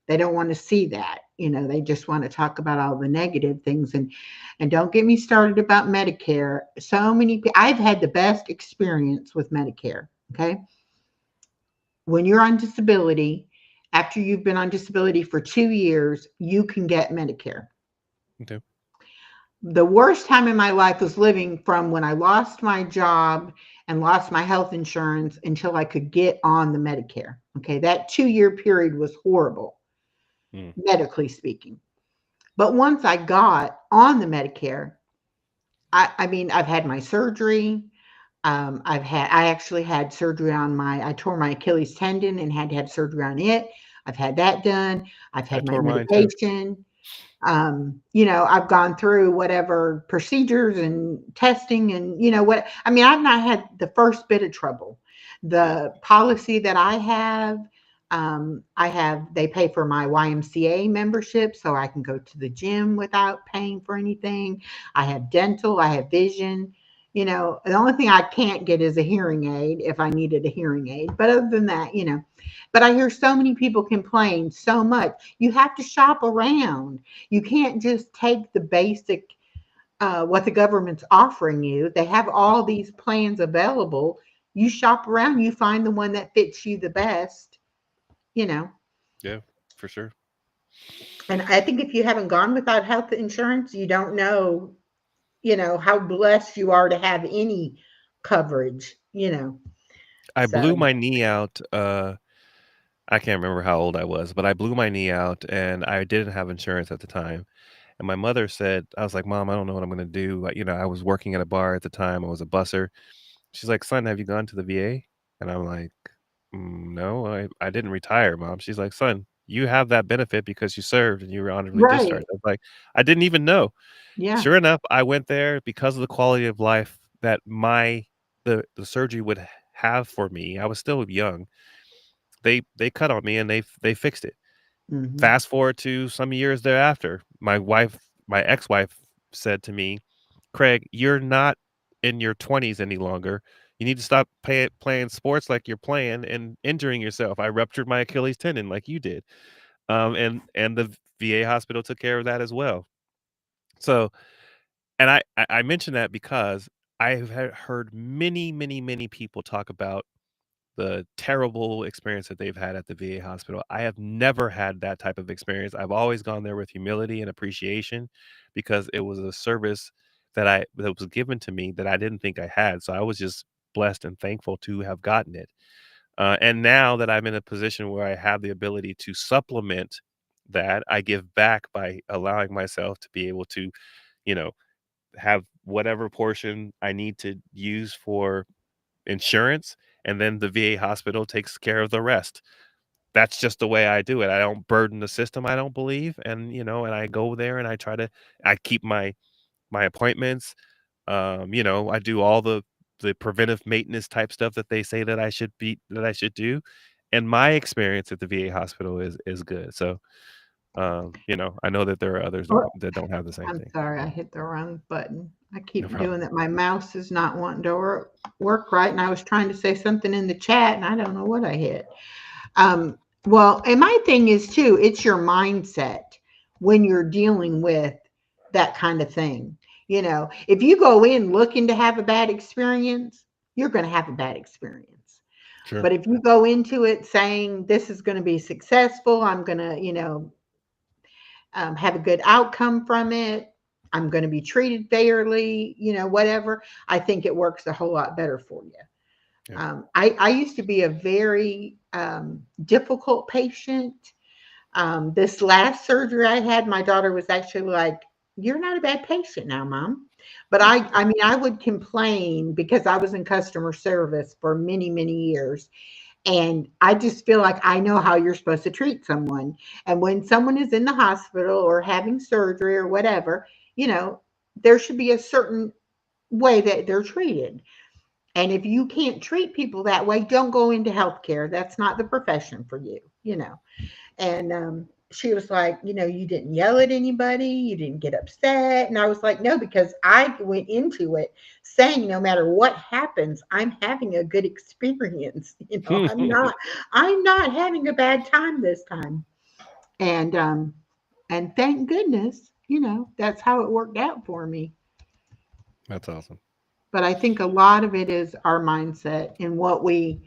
They don't want to see that. They just want to talk about all the negative things. And don't get me started about Medicare. So many I've had the best experience with Medicare. Okay, when you're on disability, after you've been on disability for 2 years, you can get Medicare. Okay. The worst time in my life was living from when I lost my job and lost my health insurance until I could get on the Medicare. Okay, that 2 year period was horrible, Mm. medically speaking. But once I got on the Medicare, I mean, I've had my surgery. I actually had surgery on I tore my Achilles tendon and had to have surgery on it. I've had that done. I've I had my tore mine too. medication. I've gone through whatever procedures and testing and what I mean, I've not had the first bit of trouble. The policy that they pay for my YMCA membership so I can go to the gym without paying for anything. I have dental, I have vision. The only thing I can't get is a hearing aid if I needed a hearing aid. But other than that, but I hear so many people complain so much. You have to shop around. You can't just take the basic what the government's offering you. They have all these plans available. You shop around, you find the one that fits you the best, you know. Yeah, for sure. And I think if you haven't gone without health insurance, you don't know, how blessed you are to have any coverage. I blew So, my knee out. I can't remember how old I was, but I blew my knee out and I didn't have insurance at the time. And my mother said, I was like, Mom, I don't know what I'm going to do. Like, I was working at a bar at the time. I was a busser. She's like, Son, have you gone to the VA? And I'm like, No, I didn't retire, Mom. She's like, Son, you have that benefit because you served and you were honorably right. discharged. I was like, I didn't even know. Yeah. Sure enough, I went there because of the quality of life that the surgery would have for me. I was still young. They cut on me and they fixed it. Hmm. Fast forward to some years thereafter, my ex-wife said to me, "Craig, you're not in your 20s any longer. You need to stop playing sports like you're playing and injuring yourself." I ruptured my Achilles tendon like you did. And the VA hospital took care of that as well. So, and I mention that because I have heard many, many, many people talk about the terrible experience that they've had at the VA hospital. I have never had that type of experience. I've always gone there with humility and appreciation because it was a service that was given to me that I didn't think I had. So I was just blessed and thankful to have gotten it. And now that I'm in a position where I have the ability to supplement that, I give back by allowing myself to be able to, you know, have whatever portion I need to use for insurance, and then the VA hospital takes care of the rest. That's just the way I do it. I don't burden the system, I don't believe, and I go there and I keep my appointments. I do all the preventive maintenance type stuff that they say that I should do. And my experience at the VA hospital is good. So, I know that there are others Oh, that don't have the same I'm thing. sorry, I hit the wrong button. I No keep problem. doing that. My mouse is not wanting to work right, and I was trying to say something in the chat, and I don't know what I hit. Um, well, and my thing is too, it's your mindset when you're dealing with that kind of thing. If you go in looking to have a bad experience, you're going to have a bad experience. Sure. But if you go into it saying this is going to be successful, I'm going to, have a good outcome from it, I'm going to be treated fairly, whatever, I think it works a whole lot better for you. Yeah. I used to be a very difficult patient. This last surgery I had, my daughter was actually like, "You're not a bad patient now, Mom." But I mean, I would complain because I was in customer service for many, many years. And I just feel like I know how you're supposed to treat someone. And when someone is in the hospital or having surgery or whatever, there should be a certain way that they're treated. And if you can't treat people that way, don't go into healthcare. That's not the profession for you. And she was like, you didn't yell at anybody, you didn't get upset. And I was like, no, because I went into it saying no matter what happens, I'm having a good experience. I'm not having a bad time this time. And thank goodness, that's how it worked out for me. That's awesome. But I think a lot of it is our mindset and what we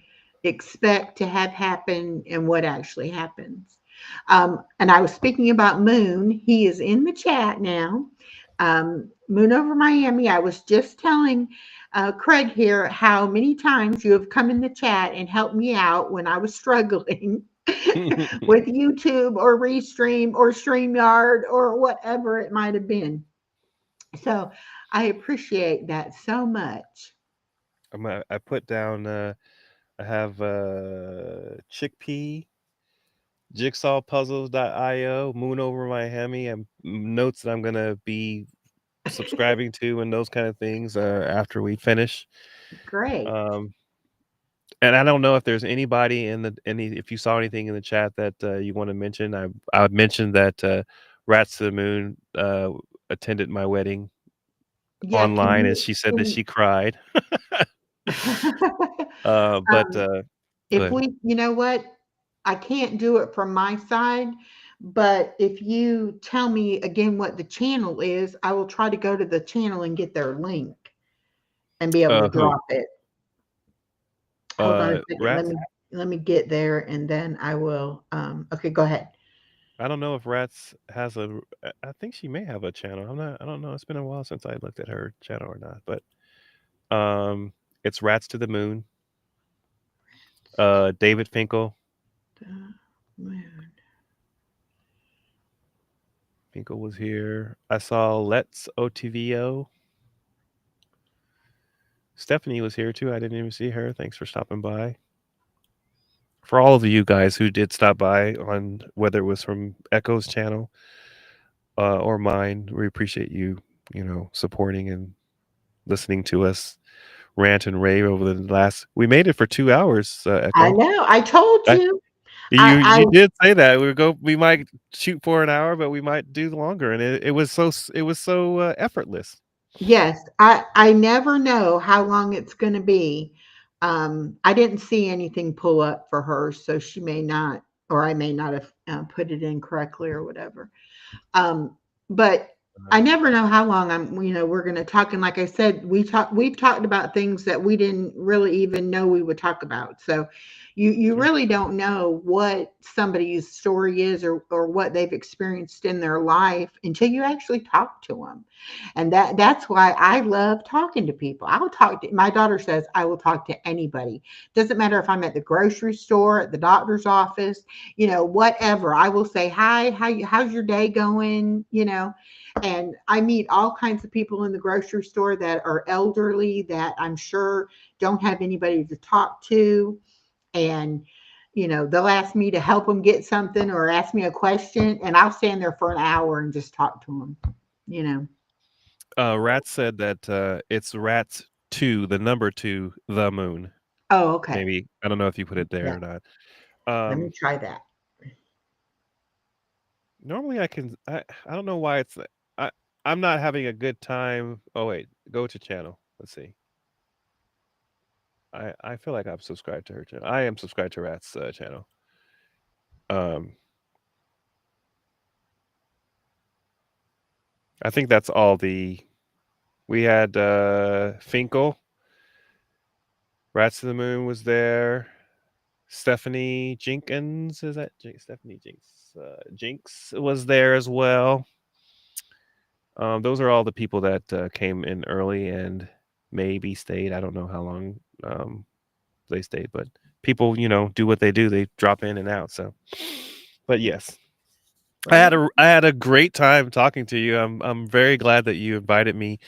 expect to have happen and what actually happens. And I was speaking about Moon. He is in the chat now. Moon over Miami. I was just telling Craig here how many times you have come in the chat and helped me out when I was struggling with YouTube or Restream or StreamYard or whatever it might have been. So I appreciate that so much. I put down I have chickpea, jigsawpuzzles.io, Moon Over Miami, and notes that I'm gonna be subscribing to and those kind of things after we finish. Great. Um, and I don't know if there's anybody if you saw anything in the chat that you want to mention. I would mention that Rats to the Moon attended my wedding Yeah, online, and she said that can she cried. But um, go if ahead. we, you know what? I can't do it from my side, But if you tell me again what the channel is, I will try to go to the channel and get their link and be able to Who? drop it. Hold on a second. Let Rats? me let me get there and then I will okay, go ahead. I don't know if Rats has a. I think she may have a channel. I'm not. I don't know. It's been a while since I looked at her channel or not. But it's Rats to the Moon. David Finkel. Finkel was here. I saw Let's OTVO. Stephanie was here too. I didn't even see her. Thanks for stopping by. For all of you guys who did stop by on whether it was from Echo's channel or mine, we appreciate you, supporting and listening to us rant and rave over the last. We made it for 2 hours, I Echo. know. I told I, you. you did say that we might shoot for an hour, but we might do longer, and it was so effortless. Yes, I never know how long it's going to be. I didn't see anything pull up for her, so she may not, or I may not have put it in correctly or whatever. But I never know how long we're going to talk. And like I said, we've talked about things that we didn't really even know we would talk about. So you really don't know what somebody's story is or what they've experienced in their life until you actually talk to them. And that's why I love talking to people. I will talk to, my daughter says I will talk to anybody. Doesn't matter if I'm at the grocery store, at the doctor's office, whatever. I will say, hi, how's your day going? And I meet all kinds of people in the grocery store that are elderly that I'm sure don't have anybody to talk to. And, they'll ask me to help them get something or ask me a question, and I'll stand there for an hour and just talk to them. Rats said that it's Rats 2, the number 2, the moon. Oh, okay. Maybe I don't know if you put it there Yeah. or not. Let me try that. Normally I don't know why I'm not having a good time. Oh wait, go to channel. Let's see. I feel like I'm subscribed to her channel. I am subscribed to Rat's channel. I think that's all we had Finkel. Rats to the Moon was there. Stephanie Jenkins, is that Stephanie Jinx? Jinx was there as well. Those are all the people that came in early and maybe stayed. I don't know how long they stayed, but people, do what they do. They drop in and out. So, but yes, I had a great time talking to you. I'm very glad that you invited me.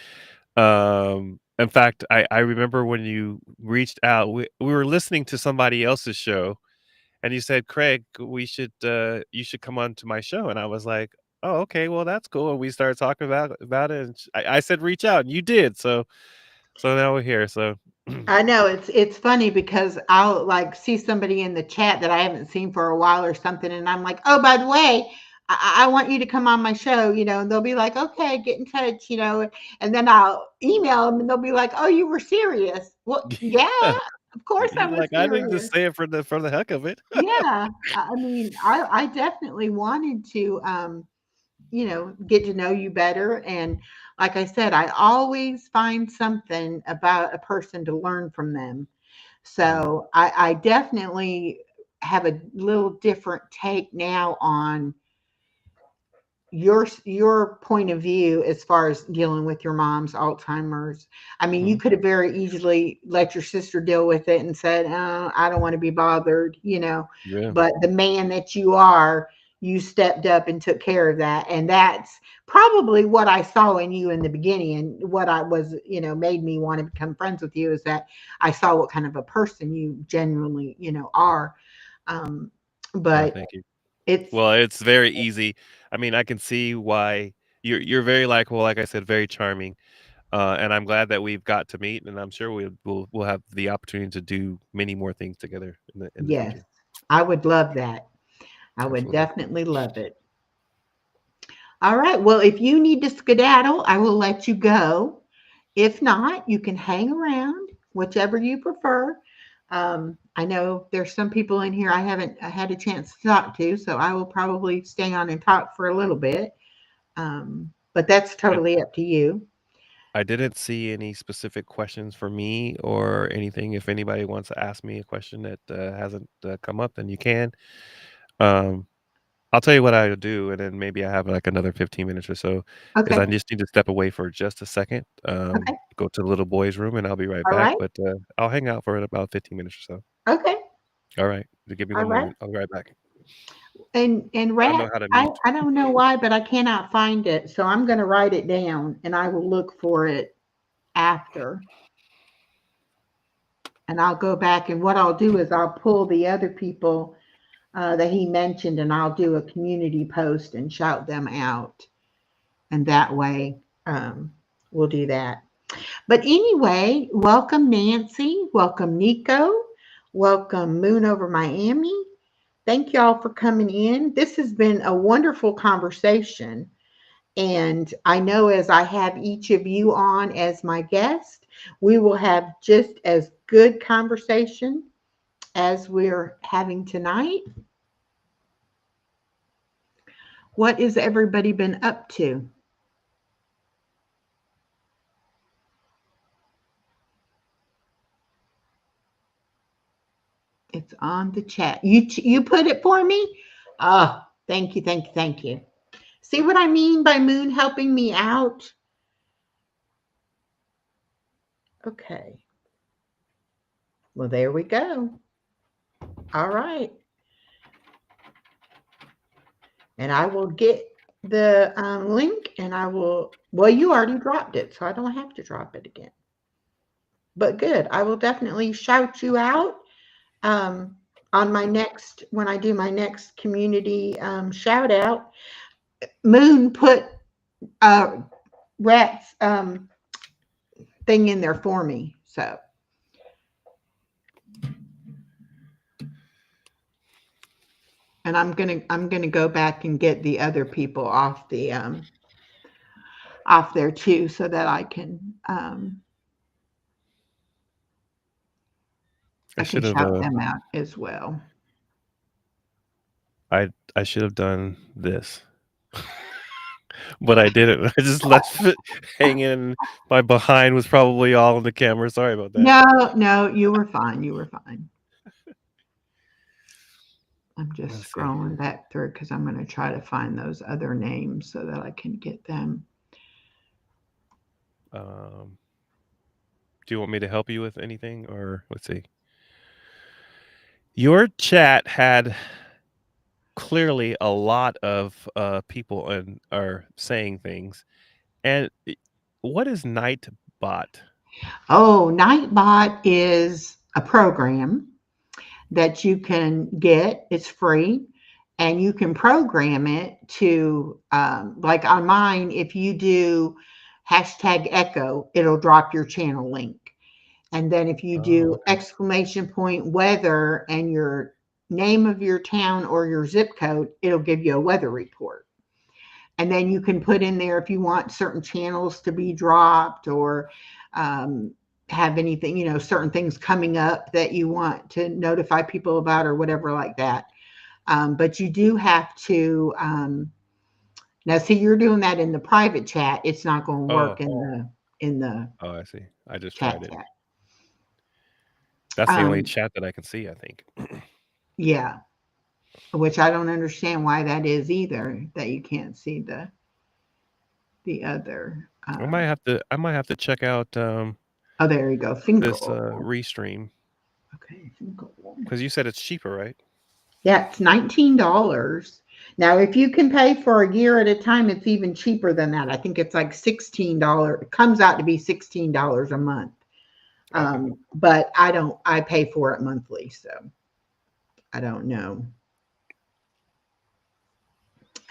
In fact, I remember when you reached out, we were listening to somebody else's show, and you said, Craig, you should come on to my show. And I was like, oh, okay, well, that's cool. And we started talking about it. And I said, reach out, and you did. So now we're here. So I know it's funny because I'll like see somebody in the chat that I haven't seen for a while or something, and I'm like, oh, by the way, I want you to come on my show, and they'll be like, okay, get in touch, and then I'll email them, and they'll be like, oh, you were serious? Well, yeah, of course I was like, I didn't just say it for the heck of it. Yeah, I mean, I definitely wanted to, get to know you better. And like I said, I always find something about a person to learn from them. So I definitely have a little different take now on your point of view as far as dealing with your mom's Alzheimer's. I mean, you could have very easily let your sister deal with it and said, oh, I don't want to be bothered, Yeah. But the man that you are, you stepped up and took care of that. And that's probably what I saw in you in the beginning. And what I was, made me want to become friends with you is that I saw what kind of a person you genuinely, are. But thank you. it's Well, it's very easy. I mean, I can see why you're very likable, like I said, very charming. And I'm glad that we've got to meet, and I'm sure we'll have the opportunity to do many more things together in the yes, future. I would love that. I would Absolutely. definitely love it. All right. Well, if you need to skedaddle, I will let you go. If not, you can hang around, whichever you prefer. I know there's some people in here I haven't had a chance to talk to, so I will probably stay on and talk for a little bit. But that's totally up to you. I didn't see any specific questions for me or anything. If anybody wants to ask me a question that hasn't come up, then you can. Um, I'll tell you what I'll do, and then maybe I have like another 15 minutes or so, because Okay. I just need to step away for just a second, Okay. go to the little boy's room, and I'll be right All back. right. But I'll hang out for about 15 minutes or so. Okay. All right, give me All one right. moment. I'll be right back. And I don't know rat, how to I, mute. I don't know why, but I cannot find it. So I'm going to write it down and I will look for it after. And I'll go back and what I'll do is I'll pull the other people that he mentioned and I'll do a community post and shout them out. And that way we'll do that. But anyway, welcome Nancy. Welcome Nico. Welcome Moon over Miami. Thank y'all for coming in. This has been a wonderful conversation. And I know as I have each of you on as my guest, we will have just as good conversation as we're having tonight. What has everybody been up to? It's on the chat. You put it for me? Oh, thank you, thank you, thank you. See what I mean by Moon helping me out? Okay. Well, there we go. All right. And I will get the link and I will, well, you already dropped it, so I don't have to drop it again. But good. I will definitely shout you out on my next, when I do my next community shout out. Moon put Rat's thing in there for me. So. And I'm gonna go back and get the other people off the off there too, so that I can I should have. shout them out as well. I should have done this, but I didn't. I just left it hanging. My behind was probably all in the camera. Sorry about that. No, you were fine. You were fine. I'm just scrolling back through because I'm going to try to find those other names so that I can get them. Do you want me to help you with anything, or let's see? Your chat had clearly a lot of people and are saying things. And what is Nightbot? Oh, Nightbot is a program that you can get. It's free. And you can program it to, like on mine, if you do hashtag echo, it'll drop your channel link. And then if you do exclamation point weather and your name of your town or your zip code, it'll give you a weather report. And then you can put in there if you want certain channels to be dropped or have anything, certain things coming up that you want to notify people about or whatever like that. But you do have to now see you're doing that in the private chat. It's not going to work in the Oh, I see. I just tried it. Chat. That's the only chat that I can see, I think. Yeah. Which I don't understand why that is either, that you can't see the other. I might have to check out oh, there you go. this Restream. Okay. Because you said it's cheaper, right? Yeah, it's $19. Now, if you can pay for a year at a time, it's even cheaper than that. I think it's like $16. It comes out to be $16 a month. But I pay for it monthly, so I don't know.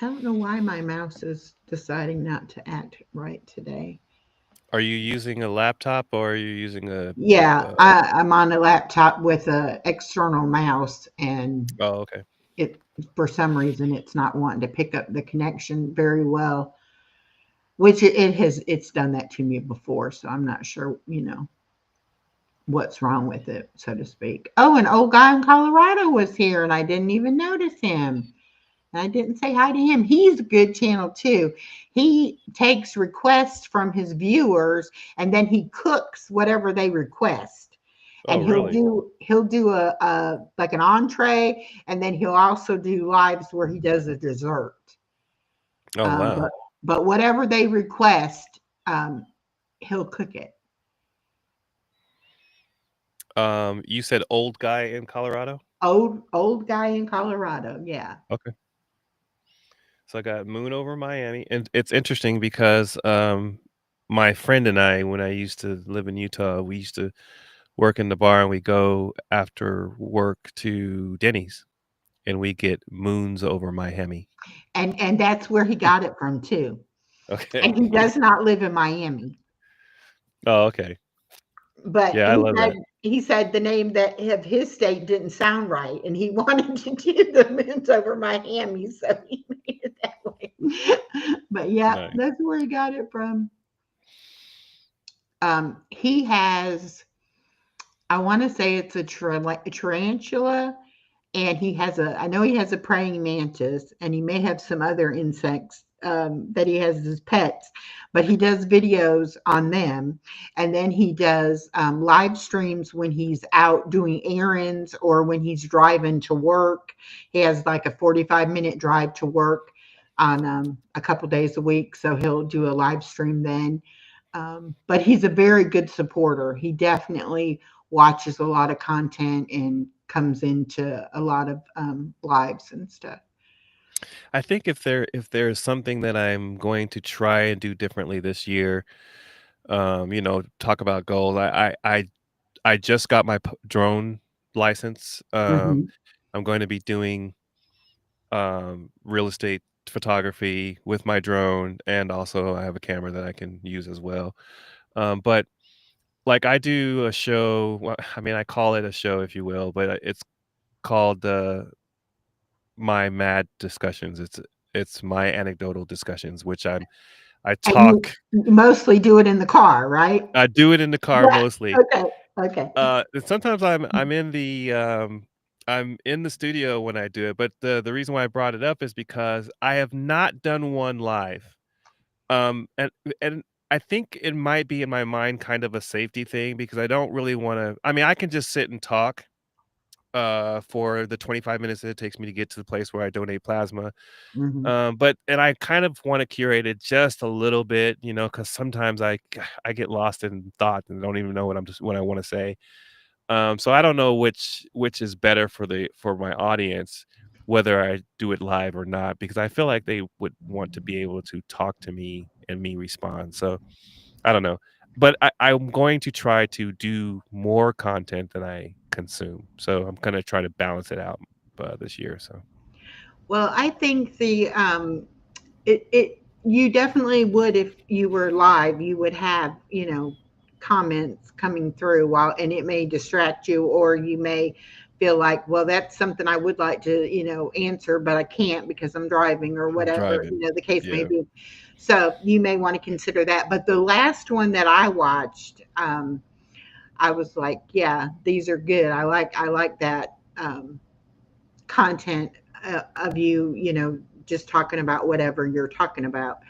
I don't know why my mouse is deciding not to act right today. Are you using a laptop or are you using a? Yeah, I'm on a laptop with an external mouse, and okay. It for some reason it's not wanting to pick up the connection very well, which it's done that to me before, so I'm not sure. what's wrong with it, so to speak. Oh, an old guy in Colorado was here and I didn't even notice him. And I didn't say hi to him. He's a good channel too. He takes requests from his viewers and then he cooks whatever they request. Oh, And he'll really? do he'll do a like an entree, and then he'll also do lives where he does a dessert. Oh, Um, wow. but but whatever they request, he'll cook it. You said old guy in Colorado? Old guy in Colorado, yeah. Okay. So I got Moon over Miami. And it's interesting because my friend and I, when I used to live in Utah, we used to work in the bar and we go after work to Denny's and we get Moons over Miami. And that's where he got it from too. Okay. And he does not live in Miami. Oh, okay. But Yeah, I love that. he said the name that of his state didn't sound right, and he wanted to do the Moons over Miami, so he made it that way. But yeah, Nice. that's where he got it from. He has, I want to say it's a tarantula, and he has a, I know he has a praying mantis, and he may have some other insects that he has as pets, but he does videos on them. And then he does live streams when he's out doing errands or when he's driving to work. He has like a 45-minute drive to work on a couple days a week. So he'll do a live stream then. But he's a very good supporter. He definitely watches a lot of content and comes into a lot of lives and stuff. I think if there's something that I'm going to try and do differently this year, talk about goals. I just got my drone license. Hmm. I'm going to be doing real estate photography with my drone, and also I have a camera that I can use as well. But like I do a show. Well, I mean, I call it a show, if you will, but it's called my mad discussions. It's my anecdotal discussions, which I And you talk. mostly do it in the car, right? I do it in the car Yeah. mostly. Okay. Okay. And sometimes I'm in the studio when I do it, but the reason why I brought it up is because I have not done one live. And I think it might be in my mind kind of a safety thing because I don't really want to. I mean, I can just sit and talk for the 25 minutes that it takes me to get to the place where I donate plasma. Hmm. But I kind of want to curate it just a little bit, because sometimes I get lost in thought and don't even know what I want to say. So I don't know which is better for my audience, whether I do it live or not, because I feel like they would want to be able to talk to me and me respond. So I don't know, but I'm going to try to do more content than I consume. So I'm gonna try to balance it out this year. So Well, I think it you definitely would if you were live. You would have comments coming through while, and it may distract you, or you may feel like, well, that's something I would like to answer, but I can't because I'm driving or I'm whatever driving. the case may Yeah. be. So you may want to consider that. But the last one that I watched, I was like, yeah, these are good. I like that content of you, just talking about whatever you're talking about.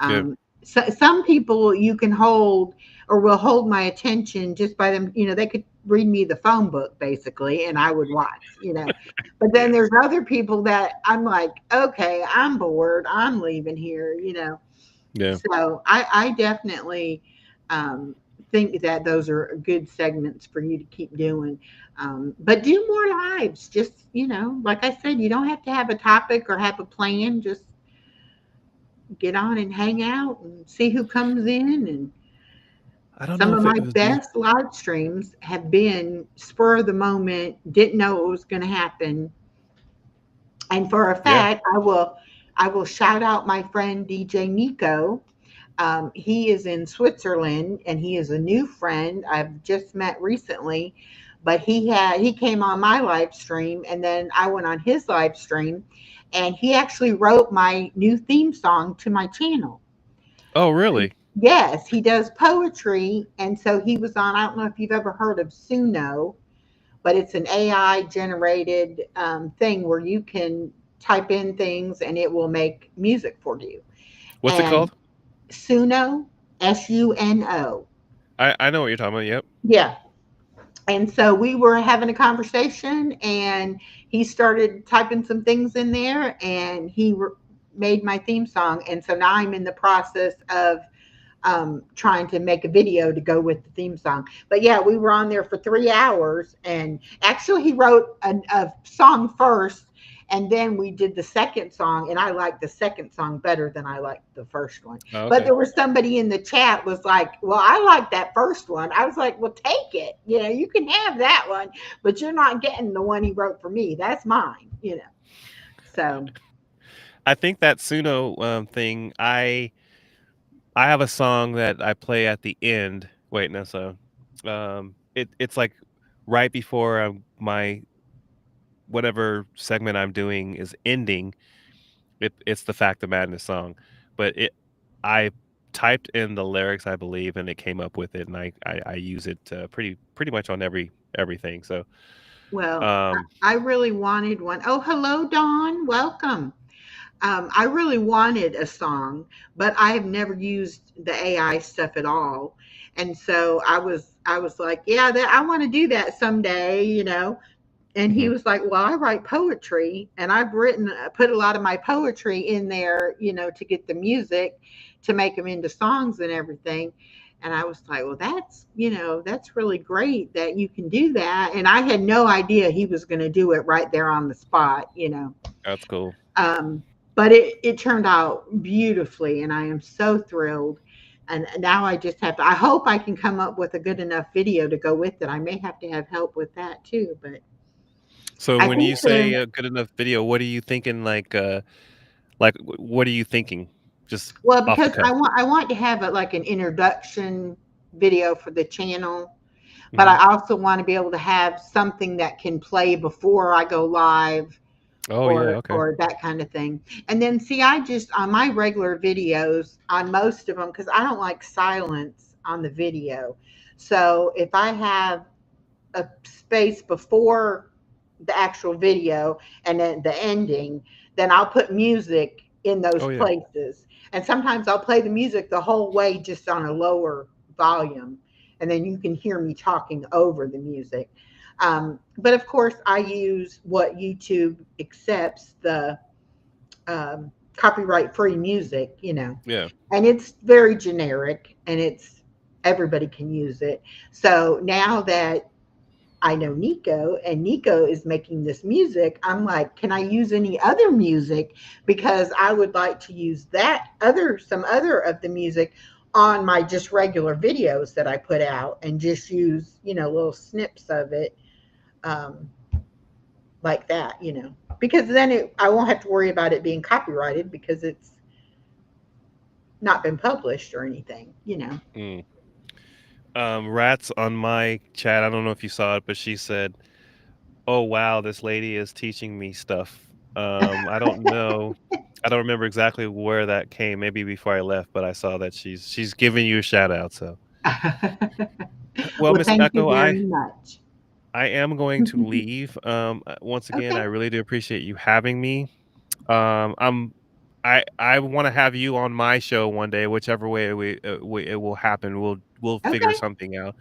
Yeah. So, some people you can hold or will hold my attention just by them. They could read me the phone book basically, and I would watch. But then Yeah. there's other people that I'm like, okay, I'm bored. I'm leaving here. Yeah. So I definitely um, think that those are good segments for you to keep doing. But do more lives. Just, like I said, you don't have to have a topic or have a plan. Just get on and hang out and see who comes in. And I don't some know of if my it was me. best live streams have been spur of the moment, didn't know it was going to happen. And for a Yeah. fact, I will shout out my friend DJ Nico. He is in Switzerland and he is a new friend I've just met recently. But he came on my live stream and then I went on his live stream, and he actually wrote my new theme song to my channel. Oh, really? Yes, he does poetry. And so he was on, I don't know if you've ever heard of Suno, but it's an AI generated thing where you can type in things and it will make music for you. What's it And called? Suno, Suno. I know what you're talking about. Yep. Yeah. And so we were having a conversation and he started typing some things in there and made my theme song. And so now I'm in the process of trying to make a video to go with the theme song. But yeah, we were on there for 3 hours, and actually, he wrote a song first, and then we did the second song, and I liked the second song better than I liked the first one. Oh, But okay. there was somebody in the chat was like, "Well, I like that first one." I was like, "Well, take it. You know, you can have that one, but you're not getting the one he wrote for me. That's mine." You know, so I think that Suno thing. I have a song that I play at the end. Wait, no, so it's like right before my whatever segment I'm doing is ending. It's the Fact of Madness song, but I typed in the lyrics, I believe, and it came up with it, and I use it pretty much on everything. So well, um, I really wanted one. Oh, hello, Dawn. Welcome. I really wanted a song, but I have never used the AI stuff at all. And so I was like, yeah, I want to do that someday, you know. And he mhm. was like, well, I write poetry, and I've put a lot of my poetry in there, you know, to get the music to make them into songs and everything. And I was like, well, that's really great that you can do that. And I had no idea he was going to do it right there on the spot, you know. That's cool. Um, but it turned out beautifully, and I am so thrilled. And now I just have to, I hope I can come up with a good enough video to go with it. I may have to have help with that too, but So I when you think say a good enough video, what are you thinking? What are you thinking? Just well, off the because cuff. I want to have like an introduction video for the channel, but Hmm. I also want to be able to have something that can play before I go live Oh yeah. Okay. or that kind of thing. And then see, I just on my regular videos, on most of them, because I don't like silence on the video. So if I have a space before the actual video and then the ending, then I'll put music in those Oh yeah. places. And sometimes I'll play the music the whole way just on a lower volume. And then you can hear me talking over the music. But of course, I use what YouTube accepts the copyright free music, you know, Yeah. and it's very generic and everybody can use it. So now that I know Nico and Nico is making this music, I'm like, can I use any other music? Because I would like to use some other of the music on my just regular videos that I put out and just use, you know, little snips of it um, like that, you know, because then I won't have to worry about it being copyrighted because it's not been published or anything, you know. Mm. Rats on my chat. I don't know if you saw it, but she said, "Oh wow, this lady is teaching me stuff." I don't know. I don't remember exactly where that came. Maybe before I left, but I saw that she's giving you a shout out. So, well, Well, Miss thank you Echo, very much. I am going to leave. Once again, I Okay. really do appreciate you having me. I'm I want to have you on my show one day, whichever way it will happen. We'll figure Okay. something out.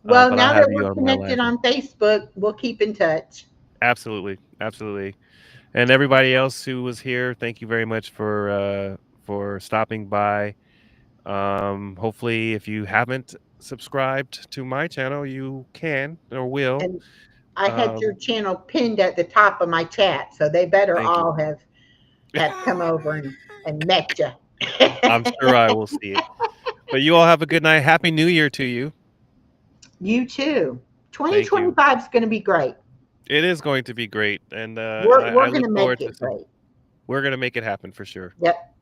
Well, But I'll now have that you we're on my connected live one. on Facebook, we'll keep in touch. Absolutely, absolutely. And everybody else who was here, thank you very much for stopping by. Hopefully, if you haven't subscribed to my channel, you can or will. And I had your Um, channel pinned at the top of my chat, so they better Thank you. all have come over and met you. I'm sure I will see it. But you all have a good night. Happy New Year to you. You too. Thank you. 2025 is going to be great. It is going to be great, and We're I going look to forward make to it some. great. We're gonna make it happen for sure. Yep,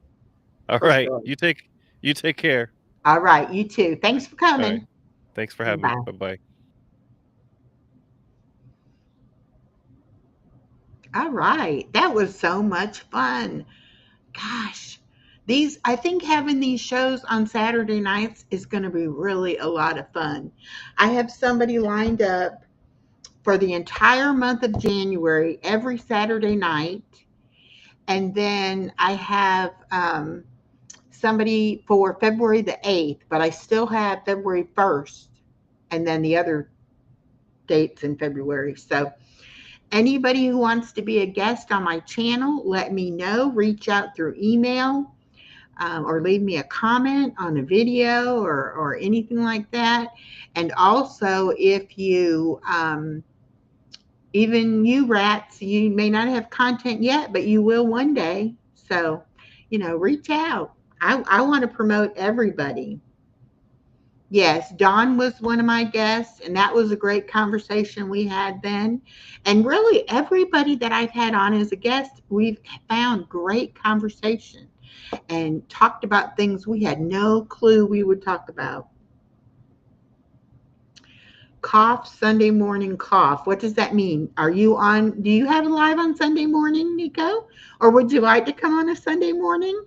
All for right, sure. you take care. All right, you too. Thanks for All right, coming. thanks for having me. Bye. Bye bye. All right, that was so much fun. Gosh, I think having these shows on Saturday nights is going to be really a lot of fun. I have somebody lined up for the entire month of January, every Saturday night. And then I have somebody for February the 8th, but I still have February 1st and then the other dates in February. So anybody who wants to be a guest on my channel, let me know. Reach out through email or leave me a comment on a video or anything like that. And also, if you, even you rats, you may not have content yet, but you will one day. So, reach out. I want to promote everybody. Yes, Dawn was one of my guests, and that was a great conversation we had then. And really, everybody that I've had on as a guest, we've found great conversation and talked about things we had no clue we would talk about. Cough, Sunday morning cough. What does that mean? Do you have a live on Sunday morning, Nico? Or would you like to come on a Sunday morning?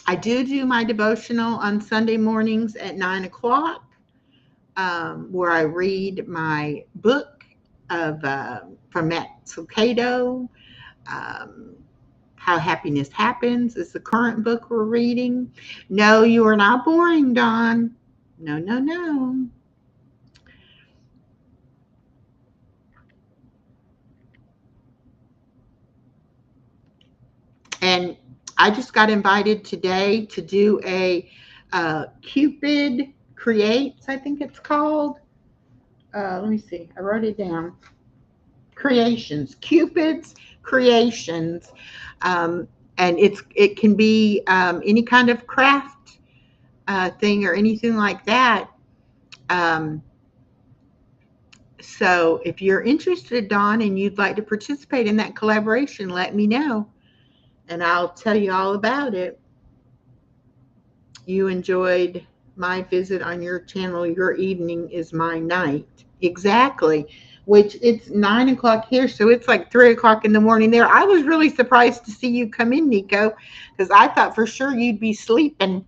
I do my devotional on Sunday mornings at 9 o'clock, where I read my book from Matt Lucado. How Happiness Happens is the current book we're reading. No, you are not boring, Dawn. No. And I just got invited today to do a Cupid Creates, I think it's called. Let me see. I wrote it down. Creations. Cupid's Creations. And it can be any kind of craft thing or anything like that. So if you're interested, Dawn, and you'd like to participate in that collaboration, let me know, and I'll tell you all about it. You enjoyed my visit on your channel. Your evening is my night. Exactly. Which it's 9 o'clock here, so it's like 3 o'clock in the morning there. I was really surprised to see you come in, Nico, because I thought for sure you'd be sleeping.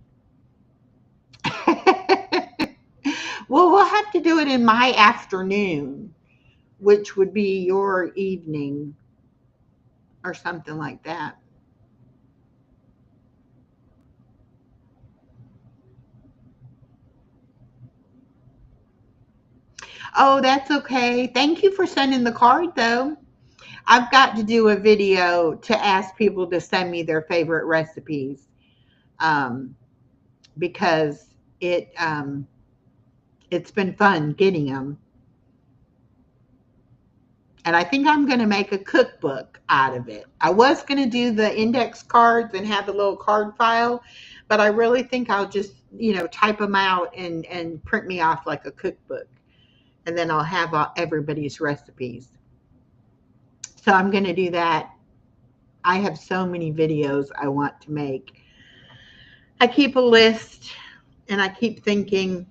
Well, we'll have to do it in my afternoon, which would be your evening or something like that. Oh, that's okay. Thank you for sending the card, though. I've got to do a video to ask people to send me their favorite recipes, because it's been fun getting them. And I think I'm going to make a cookbook out of it. I was going to do the index cards and have a little card file, but I really think I'll just, type them out and print me off like a cookbook. And then I'll have everybody's recipes. So I'm going to do that. I have so many videos I want to make. I keep a list and I keep thinking,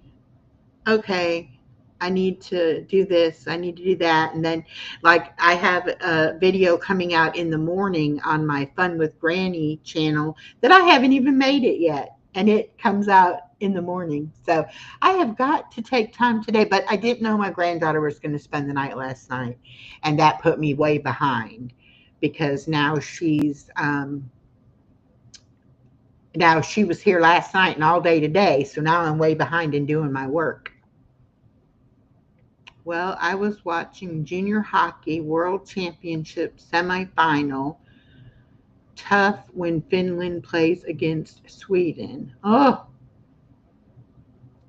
okay, I need to do this, I need to do that. And then, like, I have a video coming out in the morning on my Fun with Granny channel that I haven't even made it yet. And it comes out in the morning. So I have got to take time today, but I didn't know my granddaughter was going to spend the night last night. And that put me way behind, because now she was here last night and all day today. So now I'm way behind in doing my work. Well, I was watching Junior Hockey World Championship semifinal. Tough when Finland plays against Sweden. Oh.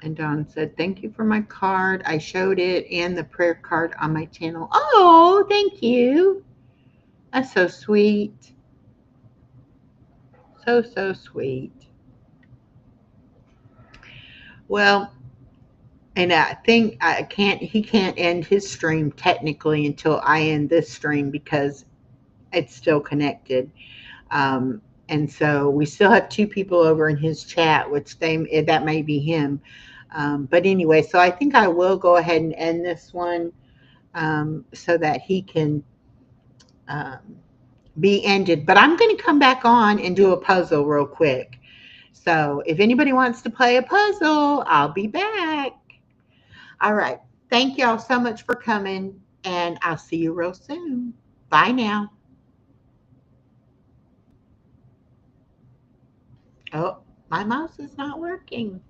And Dawn said, thank you for my card. I showed it and the prayer card on my channel. Oh, thank you. That's so sweet. So sweet. Well, and I think he can't end his stream technically until I end this stream, because it's still connected. And so we still have 2 people over in his chat, which that may be him. But anyway, so I think I will go ahead and end this one. so that he can be ended. But I'm going to come back on and do a puzzle real quick. So if anybody wants to play a puzzle, I'll be back. All right. Thank y'all so much for coming, and I'll see you real soon. Bye now. Oh, my mouse is not working.